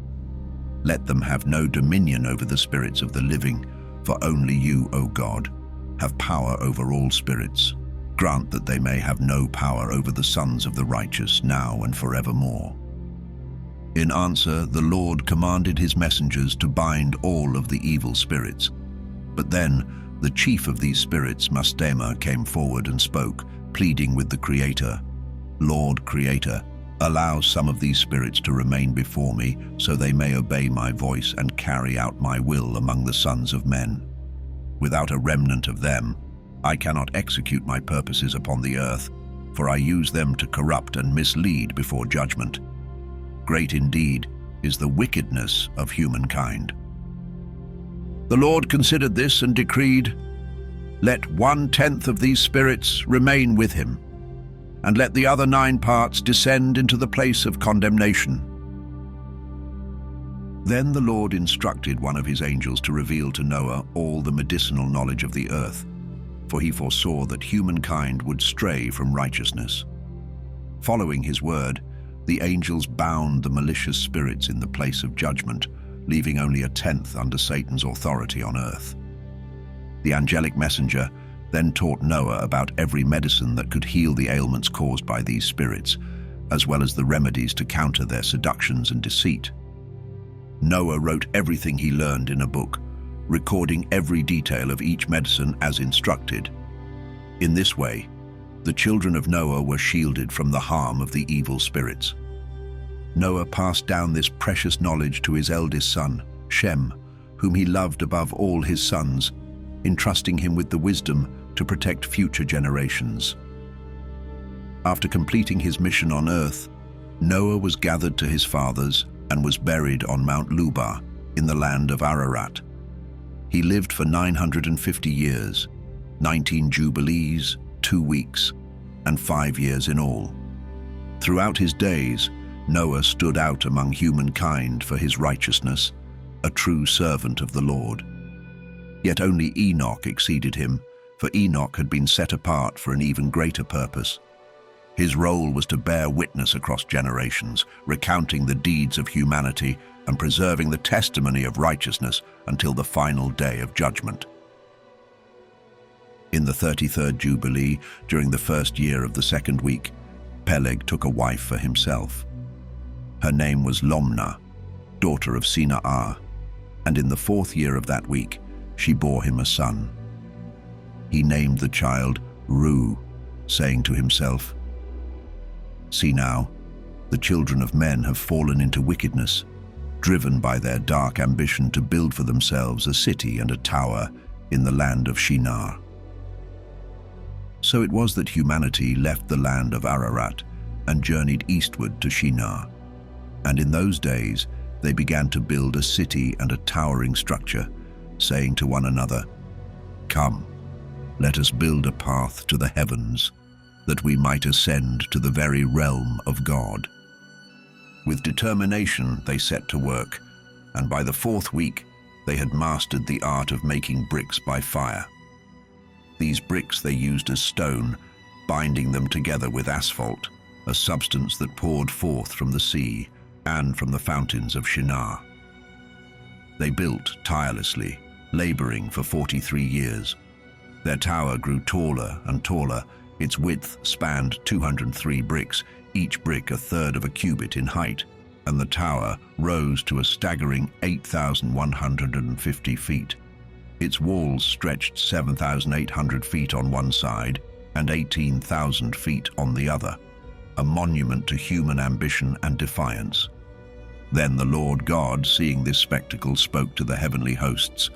Let them have no dominion over the spirits of the living, for only you, O God, have power over all spirits. Grant that they may have no power over the sons of the righteous, now and forevermore. In answer, the Lord commanded his messengers to bind all of the evil spirits. But then, the chief of these spirits, Mastema, came forward and spoke, pleading with the Creator. Lord Creator, allow some of these spirits to remain before me, so they may obey my voice and carry out my will among the sons of men. Without a remnant of them, I cannot execute my purposes upon the earth, for I use them to corrupt and mislead before judgment. Great indeed is the wickedness of humankind. The Lord considered this and decreed, "Let 1/10 of these spirits remain with him, and let the other 9 parts descend into the place of condemnation." Then the Lord instructed one of his angels to reveal to Noah all the medicinal knowledge of the earth, for he foresaw that humankind would stray from righteousness. Following his word, the angels bound the malicious spirits in the place of judgment, leaving only a tenth under Satan's authority on earth. The angelic messenger then taught Noah about every medicine that could heal the ailments caused by these spirits, as well as the remedies to counter their seductions and deceit. Noah wrote everything he learned in a book, recording every detail of each medicine as instructed. In this way, the children of Noah were shielded from the harm of the evil spirits. Noah passed down this precious knowledge to his eldest son, Shem, whom he loved above all his sons, entrusting him with the wisdom to protect future generations. After completing his mission on earth, Noah was gathered to his fathers and was buried on Mount Lubar in the land of Ararat. He lived for 950 years, 19 jubilees, 2 weeks, and 5 years in all. Throughout his days, Noah stood out among humankind for his righteousness, a true servant of the Lord. Yet only Enoch exceeded him, for Enoch had been set apart for an even greater purpose. His role was to bear witness across generations, recounting the deeds of humanity and preserving the testimony of righteousness until the final day of judgment. In the 33rd Jubilee, during the first year of the second week, Peleg took a wife for himself. Her name was Lomna, daughter of Sina'ah, and in the 4th year of that week, she bore him a son. He named the child Ru, saying to himself, "See now, the children of men have fallen into wickedness, driven by their dark ambition to build for themselves a city and a tower in the land of Shinar." So it was that humanity left the land of Ararat and journeyed eastward to Shinar. And in those days they began to build a city and a towering structure, saying to one another, "Come, let us build a path to the heavens, that we might ascend to the very realm of God." With determination they set to work, and by the 4th week they had mastered the art of making bricks by fire. These bricks they used as stone, binding them together with asphalt, a substance that poured forth from the sea and from the fountains of Shinar. They built tirelessly, laboring for 43 years. Their tower grew taller and taller. Its width spanned 203 bricks, each brick a third of a cubit in height, and the tower rose to a staggering 8,150 feet. Its walls stretched 7,800 feet on one side and 18,000 feet on the other, a monument to human ambition and defiance. Then the Lord God, seeing this spectacle, spoke to the heavenly hosts,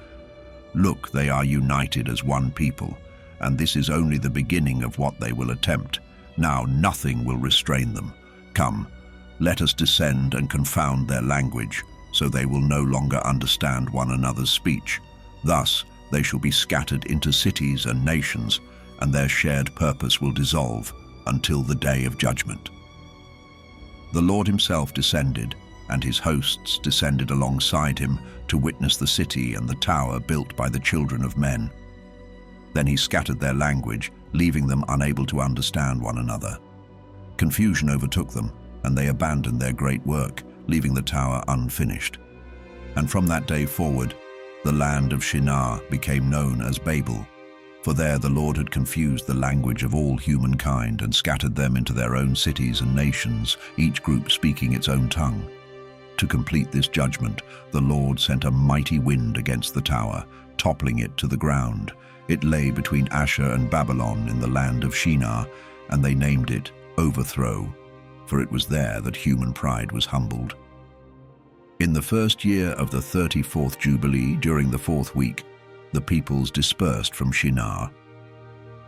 "Look, they are united as one people, and this is only the beginning of what they will attempt. Now nothing will restrain them. Come, let us descend and confound their language, so they will no longer understand one another's speech. Thus they shall be scattered into cities and nations, and their shared purpose will dissolve until the day of judgment." The Lord himself descended, and his hosts descended alongside him to witness the city and the tower built by the children of men. Then he scattered their language, leaving them unable to understand one another. Confusion overtook them, and they abandoned their great work, leaving the tower unfinished. And from that day forward, the land of Shinar became known as Babel, for there the Lord had confused the language of all humankind and scattered them into their own cities and nations, each group speaking its own tongue. To complete this judgment, the Lord sent a mighty wind against the tower, toppling it to the ground. It lay between Asher and Babylon in the land of Shinar, and they named it Overthrow, for it was there that human pride was humbled. In the 1st year of the 34th Jubilee, during the 4th week, the peoples dispersed from Shinar.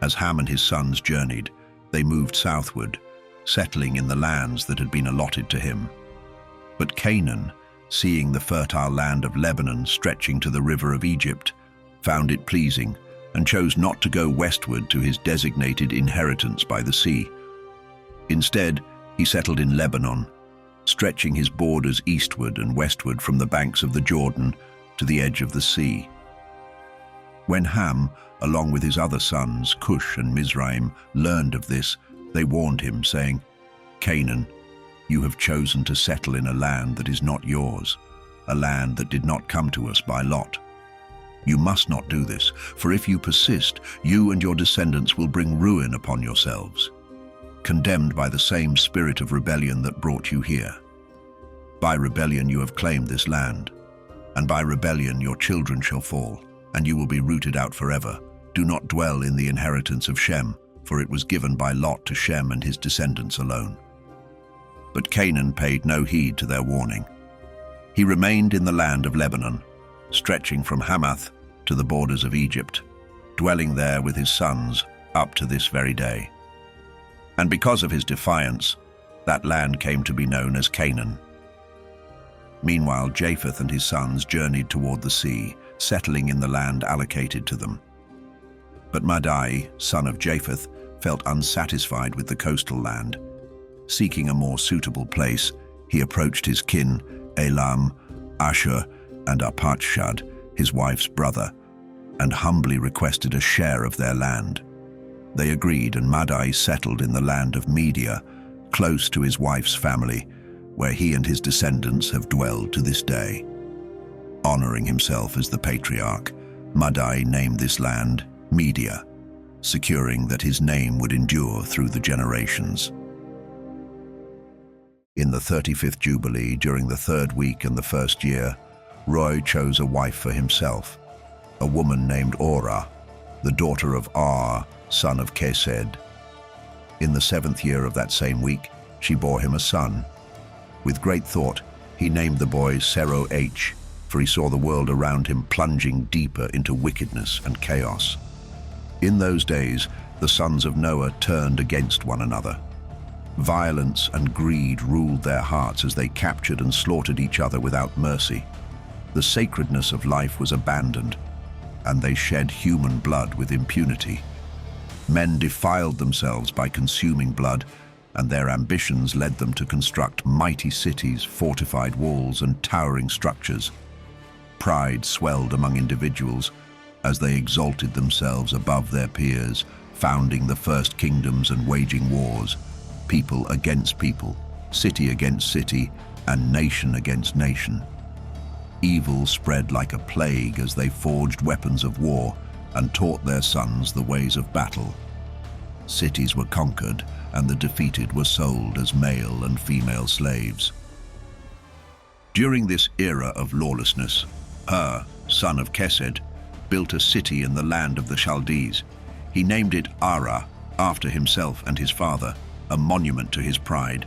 As Ham and his sons journeyed, they moved southward, settling in the lands that had been allotted to him. But Canaan, seeing the fertile land of Lebanon stretching to the river of Egypt, found it pleasing and chose not to go westward to his designated inheritance by the sea. Instead, he settled in Lebanon, stretching his borders eastward and westward from the banks of the Jordan to the edge of the sea. When Ham, along with his other sons, Cush and Mizraim, learned of this, they warned him, saying, "Canaan, you have chosen to settle in a land that is not yours, a land that did not come to us by lot. You must not do this, for if you persist, you and your descendants will bring ruin upon yourselves, condemned by the same spirit of rebellion that brought you here. By rebellion you have claimed this land, and by rebellion your children shall fall, and you will be rooted out forever. Do not dwell in the inheritance of Shem, for it was given by lot to Shem and his descendants alone." But Canaan paid no heed to their warning. He remained in the land of Lebanon, stretching from Hamath to the borders of Egypt, dwelling there with his sons up to this very day. And because of his defiance, that land came to be known as Canaan. Meanwhile, Japheth and his sons journeyed toward the sea, settling in the land allocated to them. But Madai, son of Japheth, felt unsatisfied with the coastal land. Seeking a more suitable place, he approached his kin, Elam, Ashur, and Arpachshad, his wife's brother, and humbly requested a share of their land. They agreed, and Madai settled in the land of Media, close to his wife's family, where he and his descendants have dwelled to this day. Honoring himself as the patriarch, Madai named this land Media, securing that his name would endure through the generations. In the 35th Jubilee, during the 3rd week and the 1st year, Roy chose a wife for himself, a woman named Orah, the daughter of Ar, son of Kesed. In the 7th year of that same week, she bore him a son. With great thought, he named the boy Seroh, for he saw the world around him plunging deeper into wickedness and chaos. In those days, the sons of Noah turned against one another. Violence and greed ruled their hearts as they captured and slaughtered each other without mercy. The sacredness of life was abandoned, and they shed human blood with impunity. Men defiled themselves by consuming blood, and their ambitions led them to construct mighty cities, fortified walls, and towering structures. Pride swelled among individuals as they exalted themselves above their peers, founding the first kingdoms and waging wars, people against people, city against city, and nation against nation. Evil spread like a plague as they forged weapons of war and taught their sons the ways of battle. Cities were conquered, and the defeated were sold as male and female slaves. During this era of lawlessness, son of Kesed, built a city in the land of the Chaldees. He named it Ara, after himself and his father, a monument to his pride.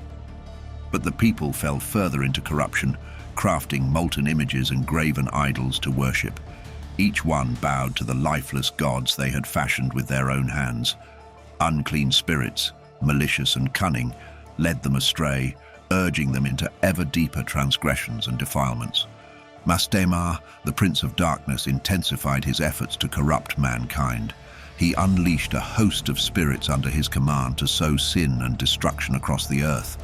But the people fell further into corruption, crafting molten images and graven idols to worship. Each one bowed to the lifeless gods they had fashioned with their own hands. Unclean spirits, malicious and cunning, led them astray, urging them into ever deeper transgressions and defilements. Mastema, the Prince of Darkness, intensified his efforts to corrupt mankind. He unleashed a host of spirits under his command to sow sin and destruction across the earth.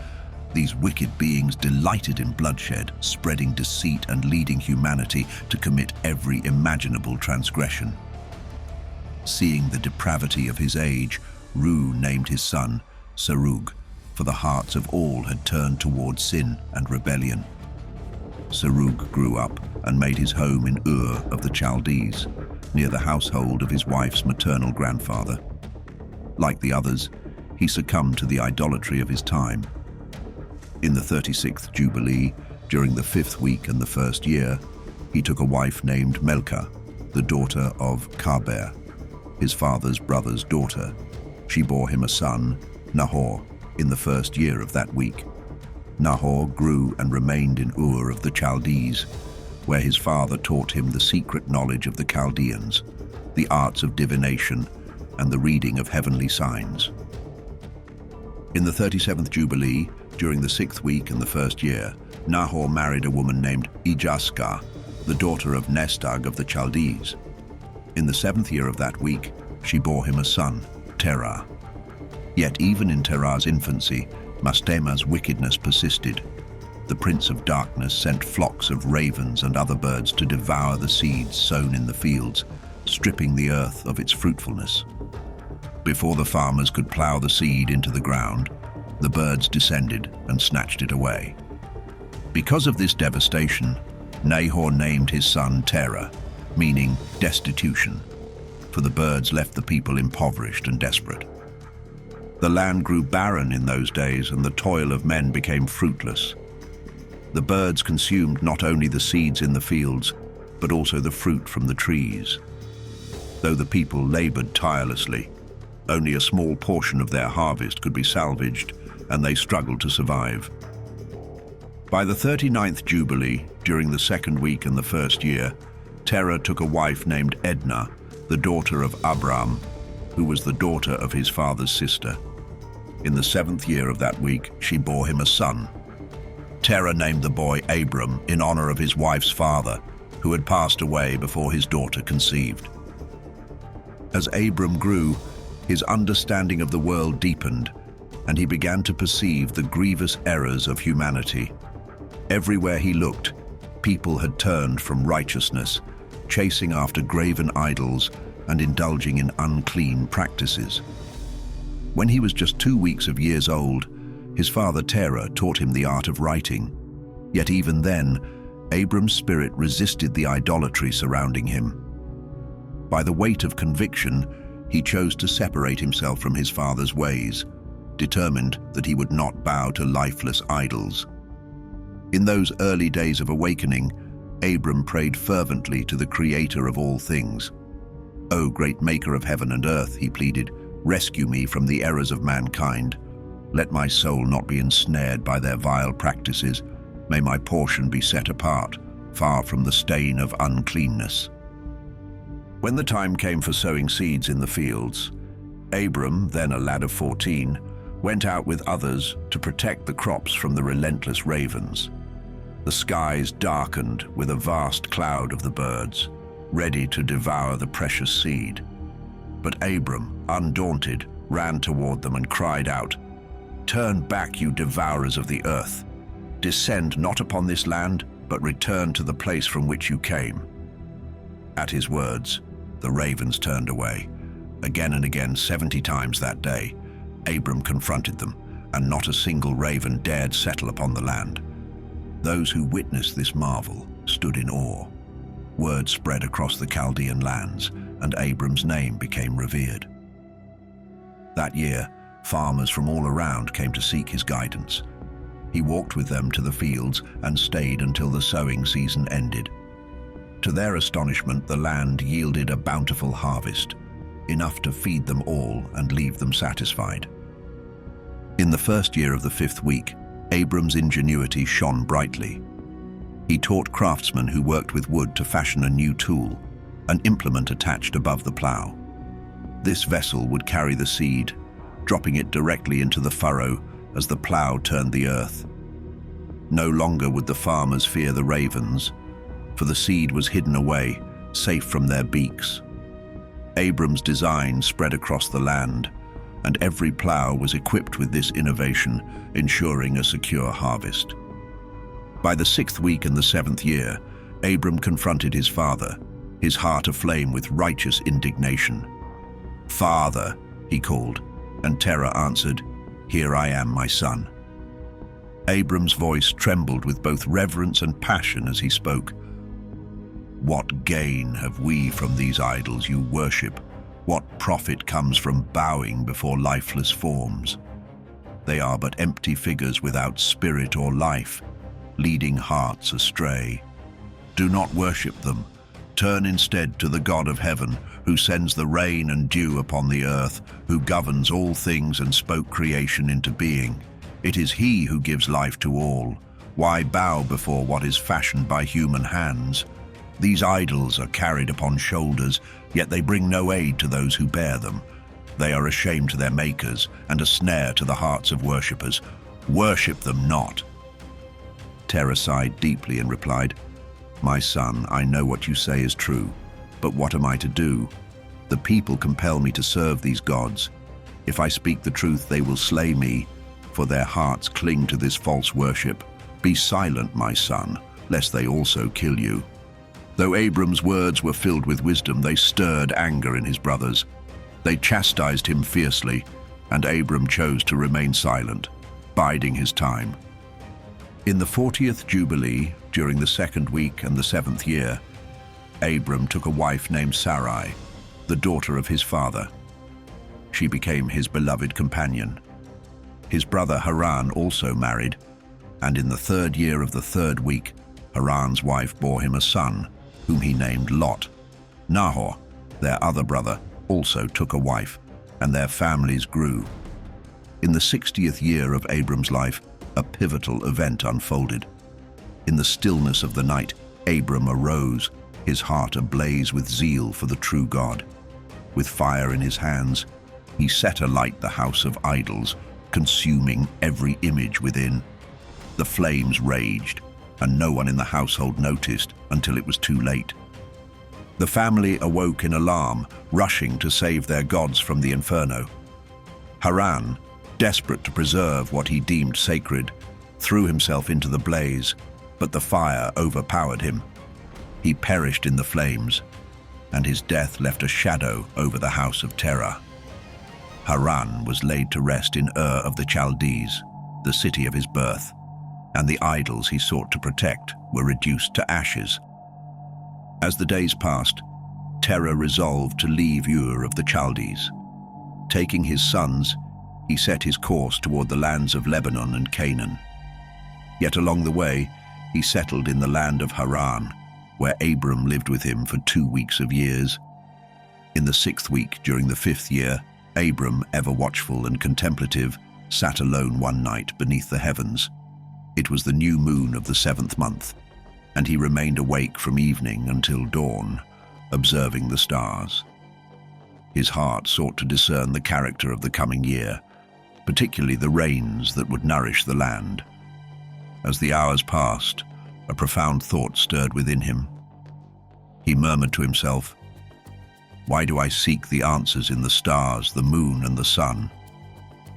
These wicked beings delighted in bloodshed, spreading deceit and leading humanity to commit every imaginable transgression. Seeing the depravity of his age, Ru named his son Serug, for the hearts of all had turned toward sin and rebellion. Serug grew up and made his home in Ur of the Chaldees, near the household of his wife's maternal grandfather. Like the others, he succumbed to the idolatry of his time. In the 36th Jubilee, during the 5th week and the 1st year, he took a wife named Melka, the daughter of Karber, his father's brother's daughter. She bore him a son, Nahor, in the 1st year of that week. Nahor grew and remained in Ur of the Chaldees, where his father taught him the secret knowledge of the Chaldeans, the arts of divination, and the reading of heavenly signs. In the 37th Jubilee, during the 6th week and the 1st year, Nahor married a woman named Ijaskar, the daughter of Nestag of the Chaldees. In the 7th year of that week, she bore him a son, Terah. Yet even in Terah's infancy, Mastema's wickedness persisted. the Prince of Darkness sent flocks of ravens and other birds to devour the seeds sown in the fields, stripping the earth of its fruitfulness. Before the farmers could plow the seed into the ground, the birds descended and snatched it away. Because of this devastation, Nahor named his son Terah, meaning destitution, for the birds left the people impoverished and desperate. The land grew barren in those days, and the toil of men became fruitless. The birds consumed not only the seeds in the fields, but also the fruit from the trees. Though the people labored tirelessly, only a small portion of their harvest could be salvaged, and they struggled to survive. By the 39th Jubilee, during the second week in the first year, Terah took a wife named Edna, the daughter of Abram, who was the daughter of his father's sister. In the 7th year of that week, she bore him a son. Terah named the boy Abram in honor of his wife's father, who had passed away before his daughter conceived. As Abram grew, his understanding of the world deepened, and he began to perceive the grievous errors of humanity. Everywhere he looked, people had turned from righteousness, chasing after graven idols and indulging in unclean practices. When he was just 2 weeks of years old, his father Terah taught him the art of writing. Yet even then, Abram's spirit resisted the idolatry surrounding him. By the weight of conviction, he chose to separate himself from his father's ways, determined that he would not bow to lifeless idols. In those early days of awakening, Abram prayed fervently to the Creator of all things. "O great Maker of heaven and earth," he pleaded, "rescue me from the errors of mankind. Let my soul not be ensnared by their vile practices. May my portion be set apart, far from the stain of uncleanness." When the time came for sowing seeds in the fields, Abram, then a lad of 14, went out with others to protect the crops from the relentless ravens. The skies darkened with a vast cloud of the birds, ready to devour the precious seed. But Abram, undaunted, ran toward them and cried out, "Turn back, you devourers of the earth. Descend not upon this land, but return to the place from which you came." At his words, the ravens turned away. Again and again, 70 times that day, Abram confronted them, and not a single raven dared settle upon the land. Those who witnessed this marvel stood in awe. Word spread across the Chaldean lands, and Abram's name became revered. That year, farmers from all around came to seek his guidance. He walked with them to the fields and stayed until the sowing season ended. To their astonishment, the land yielded a bountiful harvest, enough to feed them all and leave them satisfied. In the first year of the 5th week, Abram's ingenuity shone brightly. He taught craftsmen who worked with wood to fashion a new tool, an implement attached above the plow. This vessel would carry the seed, dropping it directly into the furrow as the plow turned the earth. No longer would the farmers fear the ravens, for the seed was hidden away, safe from their beaks. Abram's design spread across the land, and every plow was equipped with this innovation, ensuring a secure harvest. By the 6th week in the 7th year, Abram confronted his father, his heart aflame with righteous indignation. "Father," he called, and Terah answered, "Here I am, my son." Abram's voice trembled with both reverence and passion as he spoke. "What gain have we from these idols you worship? What profit comes from bowing before lifeless forms? They are but empty figures without spirit or life, leading hearts astray. Do not worship them. Turn instead to the God of heaven, who sends the rain and dew upon the earth, who governs all things and spoke creation into being. It is he who gives life to all. Why bow before what is fashioned by human hands? These idols are carried upon shoulders, yet they bring no aid to those who bear them. They are a shame to their makers and a snare to the hearts of worshippers. Worship them not." Terah sighed deeply and replied, "My son, I know what you say is true, but what am I to do? The people compel me to serve these gods. If I speak the truth, they will slay me, for their hearts cling to this false worship. "Be silent, my son, lest they also kill you." Though Abram's words were filled with wisdom, they stirred anger in his brothers. They chastised him fiercely, and Abram chose to remain silent, biding his time. In the 40th Jubilee, during the 2nd week and the 7th year, Abram took a wife named Sarai, the daughter of his father. She became his beloved companion. His brother Haran also married, and in the 3rd year of the 3rd week, Haran's wife bore him a son, whom he named Lot. Nahor, their other brother, also took a wife, and their families grew. In the 60th year of Abram's life, a pivotal event unfolded. In the stillness of the night, Abram arose, his heart ablaze with zeal for the true God. With fire in his hands, he set alight the house of idols, consuming every image within. The flames raged, and no one in the household noticed until it was too late. The family awoke in alarm, rushing to save their gods from the inferno. Haran, desperate to preserve what he deemed sacred, threw himself into the blaze, but the fire overpowered him. He perished in the flames, and his death left a shadow over the house of Terah. Haran was laid to rest in Ur of the Chaldees, the city of his birth, and the idols he sought to protect were reduced to ashes. As the days passed, Terah resolved to leave Ur of the Chaldees. Taking his sons, he set his course toward the lands of Lebanon and Canaan. Yet along the way, he settled in the land of Haran, where Abram lived with him for 2 weeks of years. In the 6th week, during the 5th year, Abram, ever watchful and contemplative, sat alone one night beneath the heavens. It was the new moon of the 7th month, and he remained awake from evening until dawn, observing the stars. His heart sought to discern the character of the coming year, particularly the rains that would nourish the land. As the hours passed, a profound thought stirred within him. He murmured to himself, "Why do I seek the answers in the stars, the moon, and the sun?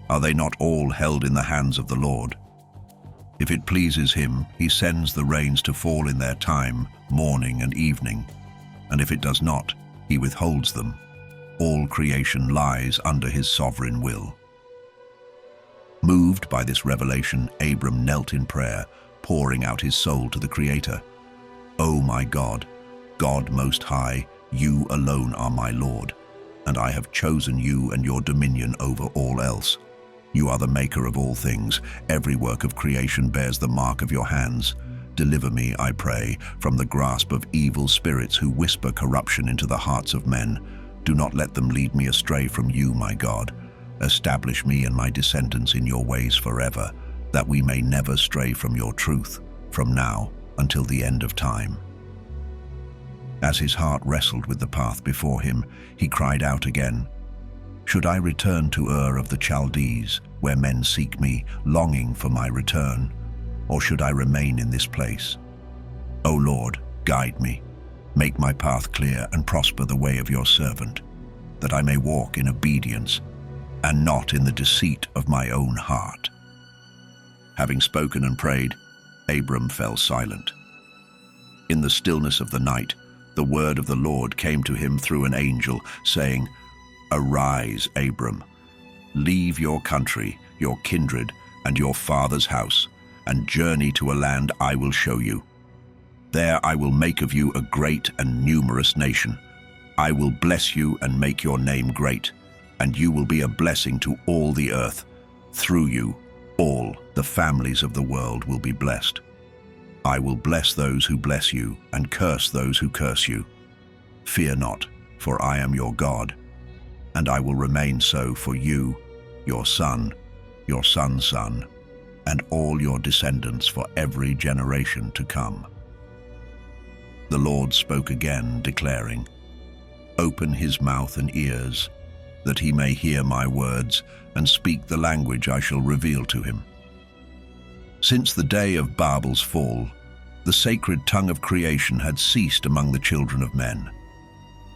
Are they not all held in the hands of the Lord? If it pleases him, he sends the rains to fall in their time, morning and evening, and if it does not, he withholds them. All creation lies under his sovereign will." Moved by this revelation, Abram knelt in prayer, pouring out his soul to the Creator. "O my God, God Most High, you alone are my Lord, and I have chosen you and your dominion over all else. You are the maker of all things. Every work of creation bears the mark of your hands. Deliver me, I pray, from the grasp of evil spirits who whisper corruption into the hearts of men. Do not let them lead me astray from you, my God. Establish me and my descendants in your ways forever, that we may never stray from your truth, from now until the end of time." As his heart wrestled with the path before him, he cried out again, "Should I return to Ur of the Chaldees, where men seek me, longing for my return? Or should I remain in this place? O Lord, guide me. Make my path clear and prosper the way of your servant, that I may walk in obedience and not in the deceit of my own heart." Having spoken and prayed, Abram fell silent. In the stillness of the night, the word of the Lord came to him through an angel, saying, "Arise, Abram, leave your country, your kindred, and your father's house, and journey to a land I will show you. There I will make of you a great and numerous nation. I will bless you and make your name great, and you will be a blessing to all the earth. Through you, all the families of the world will be blessed. I will bless those who bless you and curse those who curse you. Fear not, for I am your God, and I will remain so for you, your son, your son's son, and all your descendants for every generation to come." The Lord spoke again, declaring, "Open his mouth and ears, that he may hear my words and speak the language I shall reveal to him." Since the day of Babel's fall, the sacred tongue of creation had ceased among the children of men.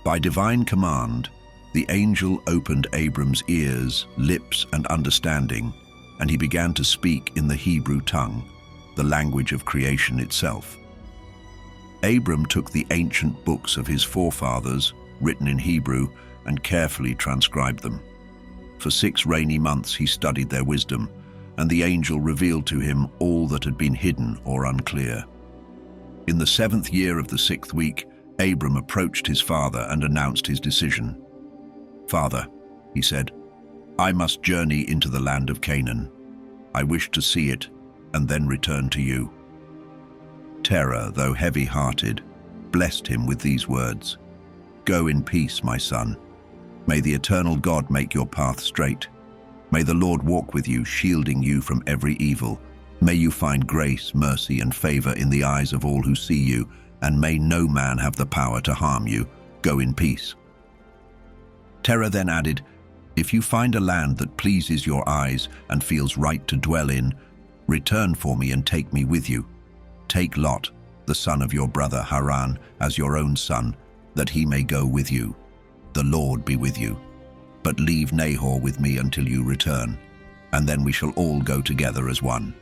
By divine command, the angel opened Abram's ears, lips, and understanding, and he began to speak in the Hebrew tongue. the language of creation itself. Abram took the ancient books of his forefathers, written in Hebrew, and carefully transcribed them. For 6 rainy months he studied their wisdom, and the angel revealed to him all that had been hidden or unclear. In the 7th year of the 6th week, Abram approached his father and announced his decision. "Father," he said, "I must journey into the land of Canaan. I wish to see it and then return to you." Terah, though heavy-hearted, blessed him with these words, "Go in peace, my son. May the eternal God make your path straight. May the Lord walk with you, shielding you from every evil. May you find grace, mercy, and favor in the eyes of all who see you, and may no man have the power to harm you. Go in peace." Terah then added, "If you find a land that pleases your eyes and feels right to dwell in, return for me and take me with you. Take Lot, the son of your brother Haran, as your own son, that he may go with you. The Lord be with you. But leave Nahor with me until you return, and then we shall all go together as one."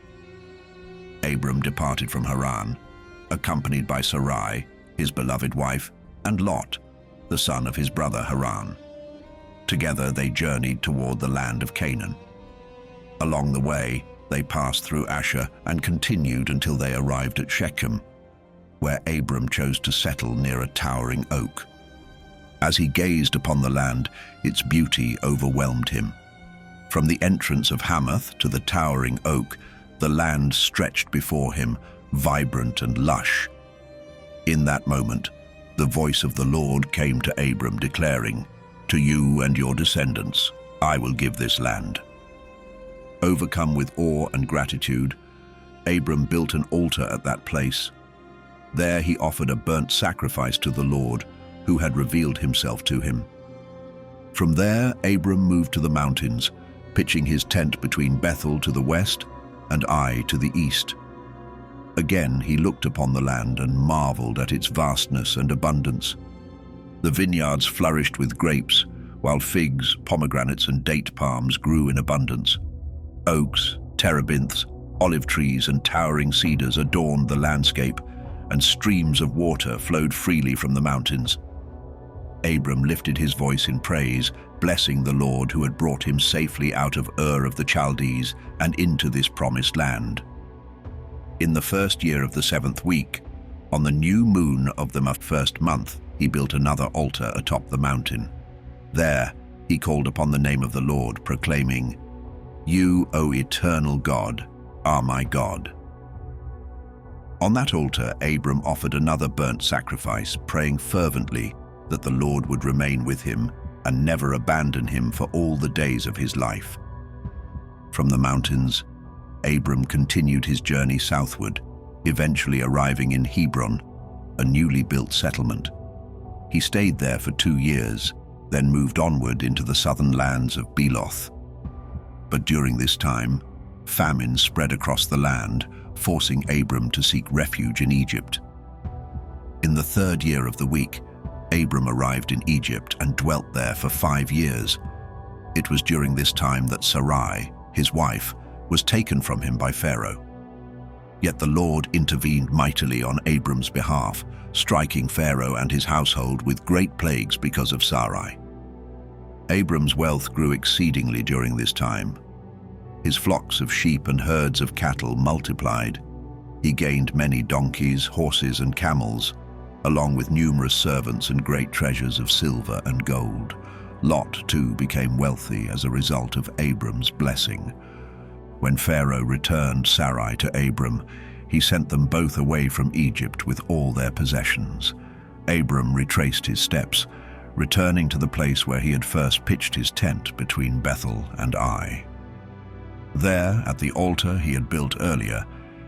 Abram departed from Haran, accompanied by Sarai, his beloved wife, and Lot, the son of his brother Haran. Together they journeyed toward the land of Canaan. Along the way, they passed through Asher and continued until they arrived at Shechem, where Abram chose to settle near a towering oak. As he gazed upon the land, its beauty overwhelmed him. From the entrance of Hamath to the towering oak, the land stretched before him, vibrant and lush. In that moment, the voice of the Lord came to Abram, declaring, "To you and your descendants, I will give this land." Overcome with awe and gratitude, Abram built an altar at that place. There he offered a burnt sacrifice to the Lord, who had revealed himself to him. From there, Abram moved to the mountains, pitching his tent between Bethel to the west and Ai to the east. Again he looked upon the land and marveled at its vastness and abundance. The vineyards flourished with grapes, while figs, pomegranates, and date palms grew in abundance. Oaks, terebinths, olive trees, and towering cedars adorned the landscape, and streams of water flowed freely from the mountains. Abram lifted his voice in praise, blessing the Lord who had brought him safely out of Ur of the Chaldees and into this promised land. In the 1st year of the 7th week, on the new moon of the 1st month, he built another altar atop the mountain. There, he called upon the name of the Lord, proclaiming, "You, O eternal God, are my God." On that altar, Abram offered another burnt sacrifice, praying fervently that the Lord would remain with him and never abandon him for all the days of his life. From the mountains, Abram continued his journey southward, eventually arriving in Hebron, a newly built settlement. He stayed there for 2 years, then moved onward into the southern lands of Beloth. But during this time, famine spread across the land, forcing Abram to seek refuge in Egypt. In the 3rd year of the week, Abram arrived in Egypt and dwelt there for 5 years. It was during this time that Sarai, his wife, was taken from him by Pharaoh. Yet the Lord intervened mightily on Abram's behalf, striking Pharaoh and his household with great plagues because of Sarai. Abram's wealth grew exceedingly during this time. His flocks of sheep and herds of cattle multiplied. He gained many donkeys, horses, and camels, along with numerous servants and great treasures of silver and gold. Lot, too, became wealthy as a result of Abram's blessing. When Pharaoh returned Sarai to Abram, he sent them both away from Egypt with all their possessions. Abram retraced his steps, returning to the place where he had first pitched his tent between Bethel and Ai. There, at the altar he had built earlier,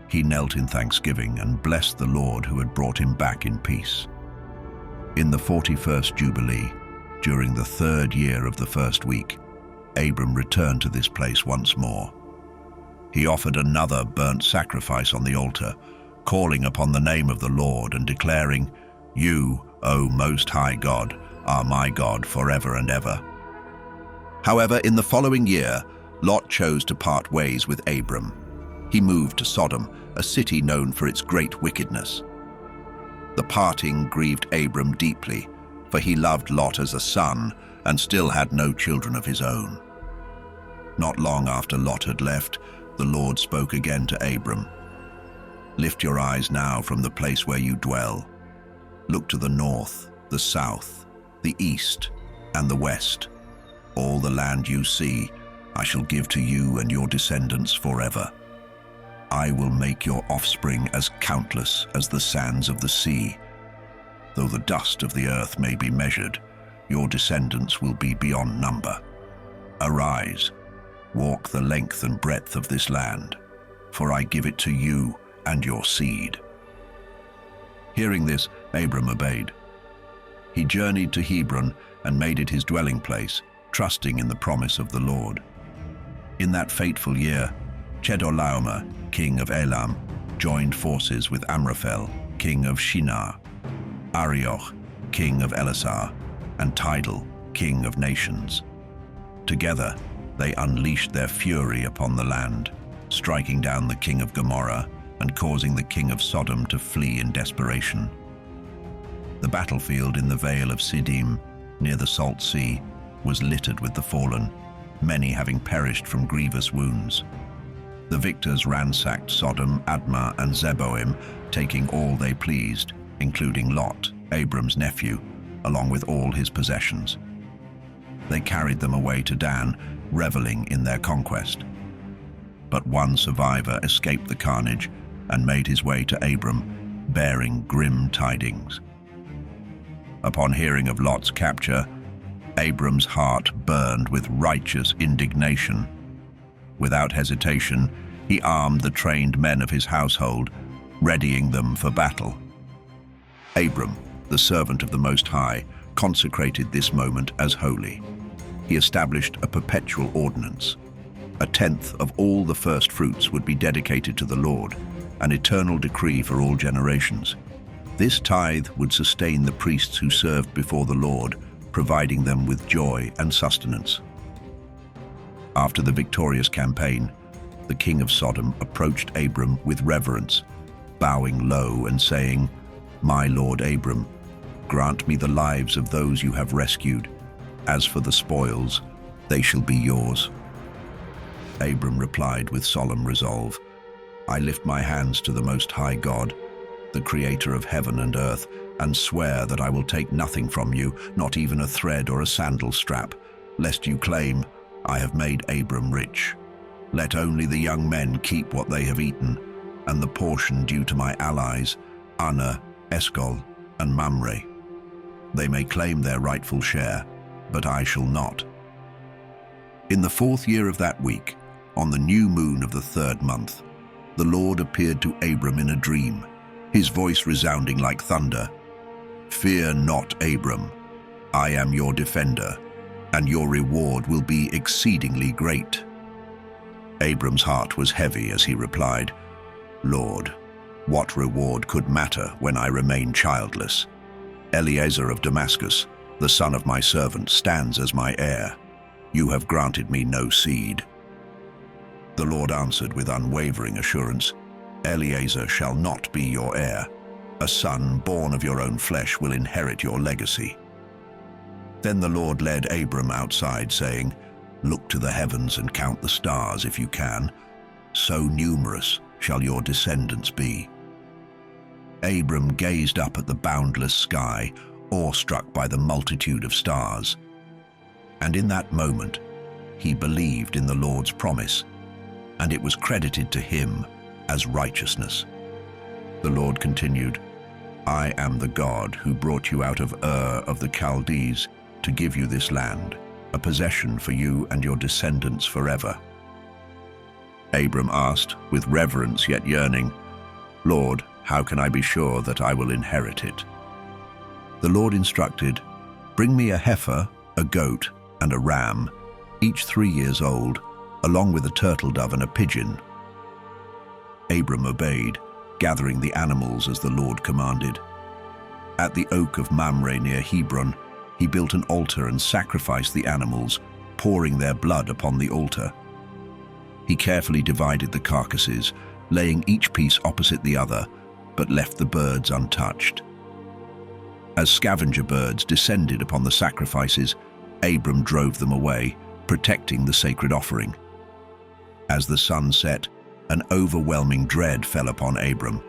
he knelt in thanksgiving and blessed the Lord who had brought him back in peace. In the 41st Jubilee, during the 3rd year of the 1st week, Abram returned to this place once more. He offered another burnt sacrifice on the altar, calling upon the name of the Lord and declaring, "You, O Most High God, are my God forever and ever." However, in the following year, Lot chose to part ways with Abram. He moved to Sodom, a city known for its great wickedness. The parting grieved Abram deeply, for he loved Lot as a son and still had no children of his own. Not long after Lot had left, the Lord spoke again to Abram. "Lift your eyes now from the place where you dwell. Look to the north, the south, the east, and the west. All the land you see, I shall give to you and your descendants forever. I will make your offspring as countless as the sands of the sea. Though the dust of the earth may be measured, your descendants will be beyond number. Arise, walk the length and breadth of this land, for I give it to you and your seed." Hearing this, Abram obeyed. He journeyed to Hebron and made it his dwelling place, trusting in the promise of the Lord. In that fateful year, Chedorlaomer, king of Elam, joined forces with Amraphel, king of Shinar, Arioch, king of Elasar, and Tidal, king of nations. Together, they unleashed their fury upon the land, striking down the king of Gomorrah and causing the king of Sodom to flee in desperation. The battlefield in the Vale of Siddim, near the Salt Sea, was littered with the fallen, many having perished from grievous wounds. The victors ransacked Sodom, Admah, and Zeboim, taking all they pleased, including Lot, Abram's nephew, along with all his possessions. They carried them away to Dan, reveling in their conquest. But one survivor escaped the carnage and made his way to Abram, bearing grim tidings. Upon hearing of Lot's capture, Abram's heart burned with righteous indignation. Without hesitation, he armed the trained men of his household, readying them for battle. Abram, the servant of the Most High, consecrated this moment as holy. He established a perpetual ordinance. 1/10 of all the first fruits would be dedicated to the Lord, an eternal decree for all generations. This tithe would sustain the priests who served before the Lord, providing them with joy and sustenance. After the victorious campaign, the king of Sodom approached Abram with reverence, bowing low and saying, "My lord Abram, grant me the lives of those you have rescued. As for the spoils, they shall be yours." Abram replied with solemn resolve, "I lift my hands to the Most High God, the creator of heaven and earth, and swear that I will take nothing from you, not even a thread or a sandal strap, lest you claim, 'I have made Abram rich.' Let only the young men keep what they have eaten, and the portion due to my allies, Anna, Eshcol, and Mamre. They may claim their rightful share, but I shall not." In the 4th year of that week, on the new moon of the 3rd month, the Lord appeared to Abram in a dream, his voice resounding like thunder. "Fear not, Abram. I am your defender, and your reward will be exceedingly great." Abram's heart was heavy as he replied, "Lord, what reward could matter when I remain childless? Eliezer of Damascus, the son of my servant, stands as my heir. You have granted me no seed." The Lord answered with unwavering assurance, "Eliezer shall not be your heir. A son born of your own flesh will inherit your legacy." Then the Lord led Abram outside, saying, "Look to the heavens and count the stars if you can. So numerous shall your descendants be." Abram gazed up at the boundless sky, awestruck by the multitude of stars. And in that moment, he believed in the Lord's promise, and it was credited to him as righteousness. The Lord continued, "I am the God who brought you out of Ur of the Chaldees to give you this land, a possession for you and your descendants forever." Abram asked, with reverence yet yearning, "Lord, how can I be sure that I will inherit it?" The Lord instructed, "Bring me a heifer, a goat, and a ram, each 3 years old, along with a turtle dove and a pigeon." Abram obeyed, gathering the animals as the Lord commanded. At the oak of Mamre near Hebron, he built an altar and sacrificed the animals, pouring their blood upon the altar. He carefully divided the carcasses, laying each piece opposite the other, but left the birds untouched. As scavenger birds descended upon the sacrifices, Abram drove them away, protecting the sacred offering. As the sun set, an overwhelming dread fell upon Abram,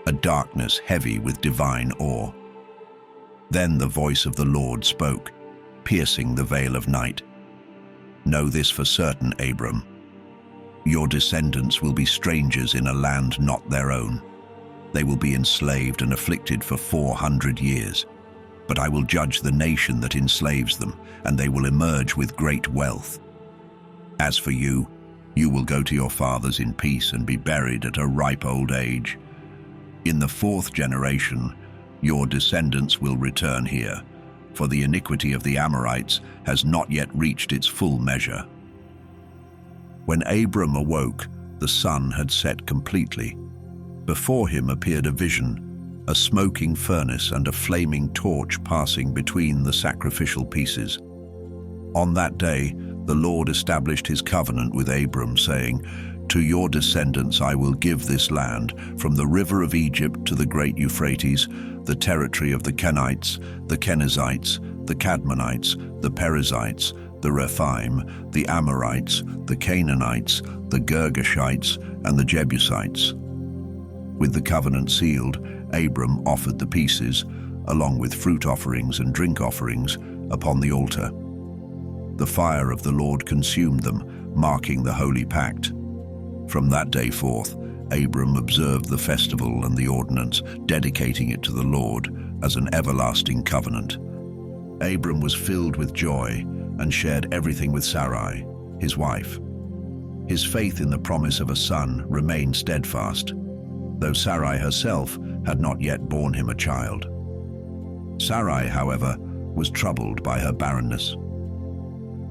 a darkness heavy with divine awe. Then the voice of the Lord spoke, piercing the veil of night. "Know this for certain, Abram. Your descendants will be strangers in a land not their own. They will be enslaved and afflicted for 400 years. But I will judge the nation that enslaves them, and they will emerge with great wealth. As for you, you will go to your fathers in peace and be buried at a ripe old age. In the 4th generation, your descendants will return here, for the iniquity of the Amorites has not yet reached its full measure." When Abram awoke, the sun had set completely. Before him appeared a vision, a smoking furnace and a flaming torch passing between the sacrificial pieces. On that day, the Lord established his covenant with Abram, saying, "To your descendants I will give this land, from the river of Egypt to the great Euphrates, the territory of the Kenites, the Kenizzites, the Cadmonites, the Perizzites, the Rephaim, the Amorites, the Canaanites, the Girgashites, and the Jebusites." With the covenant sealed, Abram offered the pieces, along with fruit offerings and drink offerings, upon the altar. The fire of the Lord consumed them, marking the holy pact. From that day forth, Abram observed the festival and the ordinance, dedicating it to the Lord as an everlasting covenant. Abram was filled with joy and shared everything with Sarai, his wife. His faith in the promise of a son remained steadfast, though Sarai herself had not yet borne him a child. Sarai, however, was troubled by her barrenness.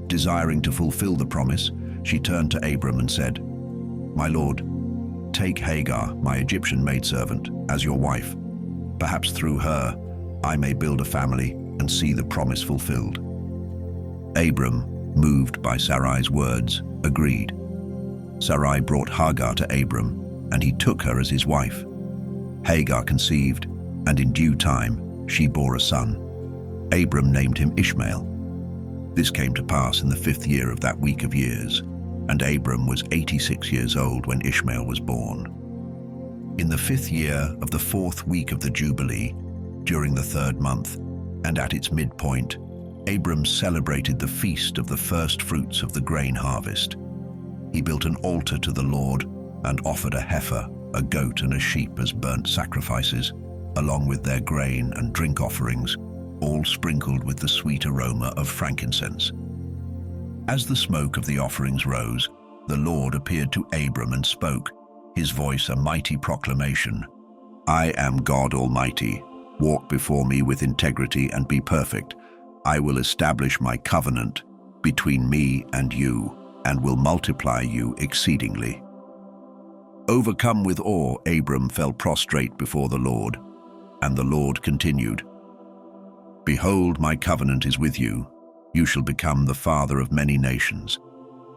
Desiring to fulfill the promise, she turned to Abram and said, "My lord, take Hagar, my Egyptian maidservant, as your wife. Perhaps through her I may build a family and see the promise fulfilled." Abram, moved by Sarai's words, agreed. Sarai brought Hagar to Abram, and he took her as his wife. Hagar conceived, and in due time she bore a son. Abram named him Ishmael. This came to pass in the 5th year of that week of years, and Abram was 86 years old when Ishmael was born. In the 5th year of the 4th week of the Jubilee, during the 3rd month, and at its midpoint, Abram celebrated the feast of the first fruits of the grain harvest. He built an altar to the Lord and offered a heifer, a goat, and a sheep as burnt sacrifices, along with their grain and drink offerings, all sprinkled with the sweet aroma of frankincense. As the smoke of the offerings rose, the Lord appeared to Abram and spoke, his voice a mighty proclamation. "I am God Almighty. Walk before me with integrity and be perfect. I will establish my covenant between me and you, and will multiply you exceedingly." Overcome with awe, Abram fell prostrate before the Lord, and the Lord continued, "Behold, my covenant is with you. You shall become the father of many nations.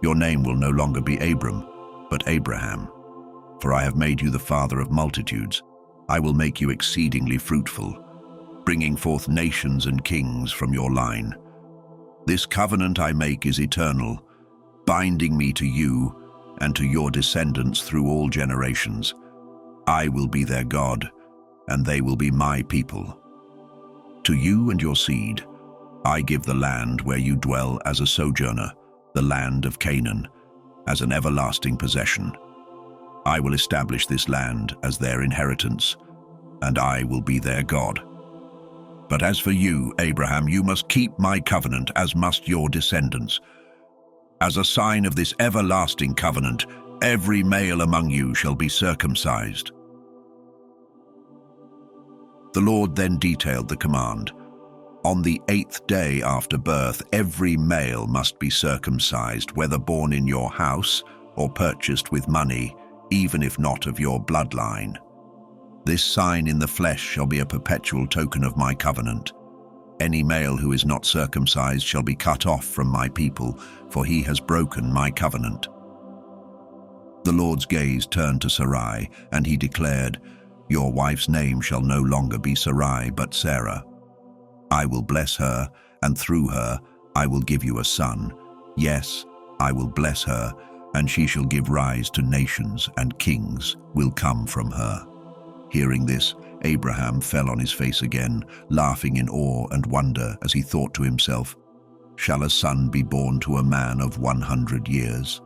Your name will no longer be Abram, but Abraham. For I have made you the father of multitudes. I will make you exceedingly fruitful, bringing forth nations and kings from your line. This covenant I make is eternal, binding me to you and to your descendants through all generations. I will be their God, and they will be my people. To you and your seed, I give the land where you dwell as a sojourner, the land of Canaan, as an everlasting possession. I will establish this land as their inheritance, and I will be their God. But as for you, Abraham, you must keep my covenant, as must your descendants. As a sign of this everlasting covenant, every male among you shall be circumcised." The Lord then detailed the command. On the 8th day after birth, every male must be circumcised, whether born in your house or purchased with money, even if not of your bloodline. This sign in the flesh shall be a perpetual token of my covenant. Any male who is not circumcised shall be cut off from my people, for he has broken my covenant. The Lord's gaze turned to Sarai, and he declared, "Your wife's name shall no longer be Sarai, but Sarah. I will bless her, and through her I will give you a son. Yes, I will bless her, and she shall give rise to nations, and kings will come from her." Hearing this, Abraham fell on his face again, laughing in awe and wonder as he thought to himself, "Shall a son be born to a man of 100 years?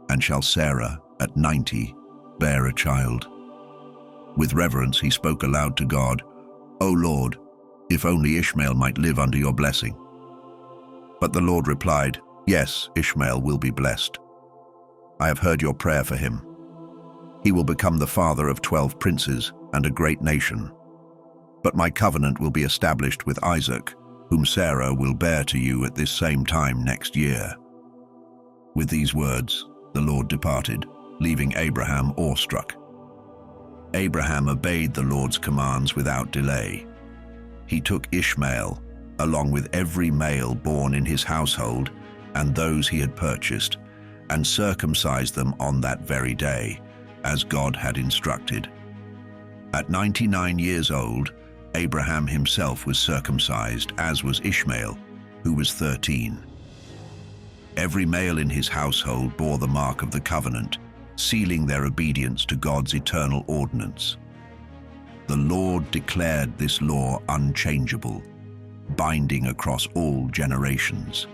And shall Sarah, at 90, bear a child?" With reverence he spoke aloud to God, "O Lord, if only Ishmael might live under your blessing." But the Lord replied, "Yes, Ishmael will be blessed. I have heard your prayer for him. He will become the father of 12 princes and a great nation. But my covenant will be established with Isaac, whom Sarah will bear to you at this same time next year." With these words, the Lord departed, leaving Abraham awestruck. Abraham obeyed the Lord's commands without delay. He took Ishmael, along with every male born in his household and those he had purchased, and circumcised them on that very day, as God had instructed. At 99 years old, Abraham himself was circumcised, as was Ishmael, who was 13. Every male in his household bore the mark of the covenant, sealing their obedience to God's eternal ordinance. The Lord declared this law unchangeable, binding across all generations.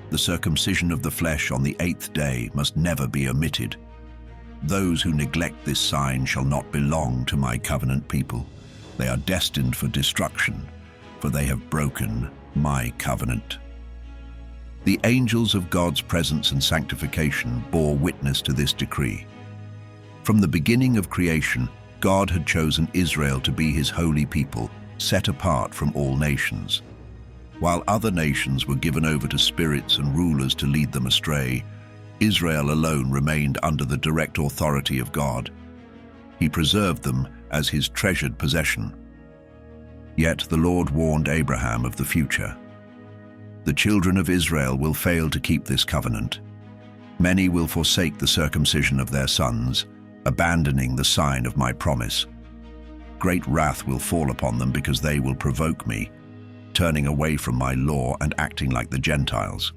The circumcision of the flesh on the 8th day must never be omitted. Those who neglect this sign shall not belong to my covenant people. They are destined for destruction, for they have broken my covenant. The angels of God's presence and sanctification bore witness to this decree. From the beginning of creation, God had chosen Israel to be his holy people, set apart from all nations. While other nations were given over to spirits and rulers to lead them astray, Israel alone remained under the direct authority of God. He preserved them as his treasured possession. Yet the Lord warned Abraham of the future. The children of Israel will fail to keep this covenant. Many will forsake the circumcision of their sons, abandoning the sign of my promise. Great wrath will fall upon them because they will provoke me, turning away from my law and acting like the Gentiles.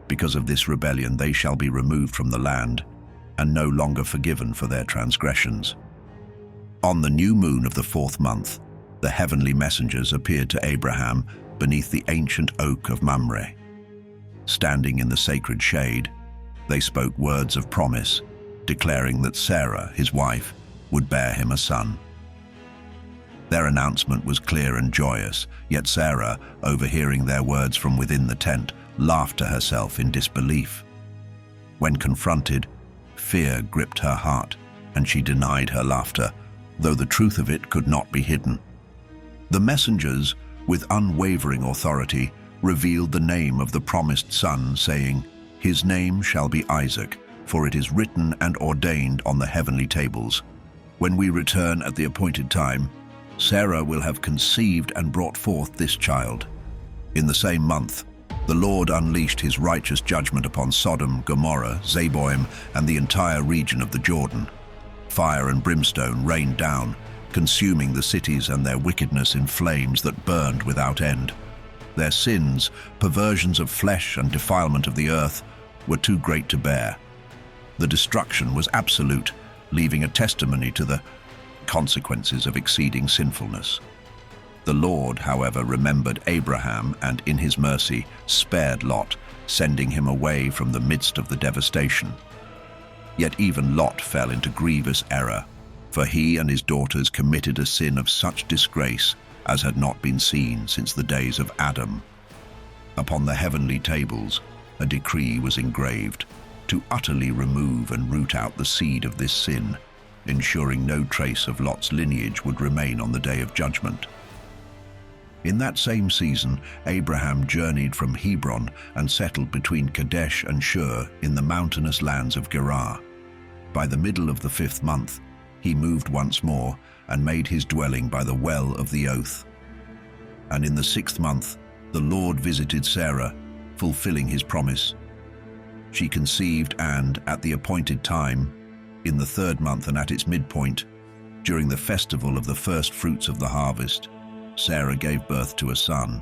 Because of this rebellion they shall be removed from the land and no longer forgiven for their transgressions. On the new moon of the 4th month, the heavenly messengers appeared to Abraham beneath the ancient oak of Mamre. Standing in the sacred shade, they spoke words of promise, declaring that Sarah, his wife, would bear him a son. Their announcement was clear and joyous, yet Sarah, overhearing their words from within the tent, laughed to herself in disbelief. When confronted, fear gripped her heart, and she denied her laughter, though the truth of it could not be hidden. The messengers, with unwavering authority, revealed the name of the promised son, saying, "His name shall be Isaac, for it is written and ordained on the heavenly tables. When we return at the appointed time, Sarah will have conceived and brought forth this child." In the same month, the Lord unleashed his righteous judgment upon Sodom, Gomorrah, Zeboim, and the entire region of the Jordan. Fire and brimstone rained down, consuming the cities and their wickedness in flames that burned without end. Their sins, perversions of flesh and defilement of the earth, were too great to bear. The destruction was absolute, leaving a testimony to the consequences of exceeding sinfulness. The Lord, however, remembered Abraham and in his mercy spared Lot, sending him away from the midst of the devastation. Yet even Lot fell into grievous error, for he and his daughters committed a sin of such disgrace as had not been seen since the days of Adam. Upon the heavenly tables, a decree was engraved to utterly remove and root out the seed of this sin, ensuring no trace of Lot's lineage would remain on the day of judgment. In that same season, Abraham journeyed from Hebron and settled between Kadesh and Shur in the mountainous lands of Gerar. By the middle of the 5th month, he moved once more and made his dwelling by the well of the oath. And in the 6th month, the Lord visited Sarah, fulfilling his promise. She conceived and, at the appointed time, in the 3rd month and at its midpoint, during the festival of the first fruits of the harvest, Sarah gave birth to a son.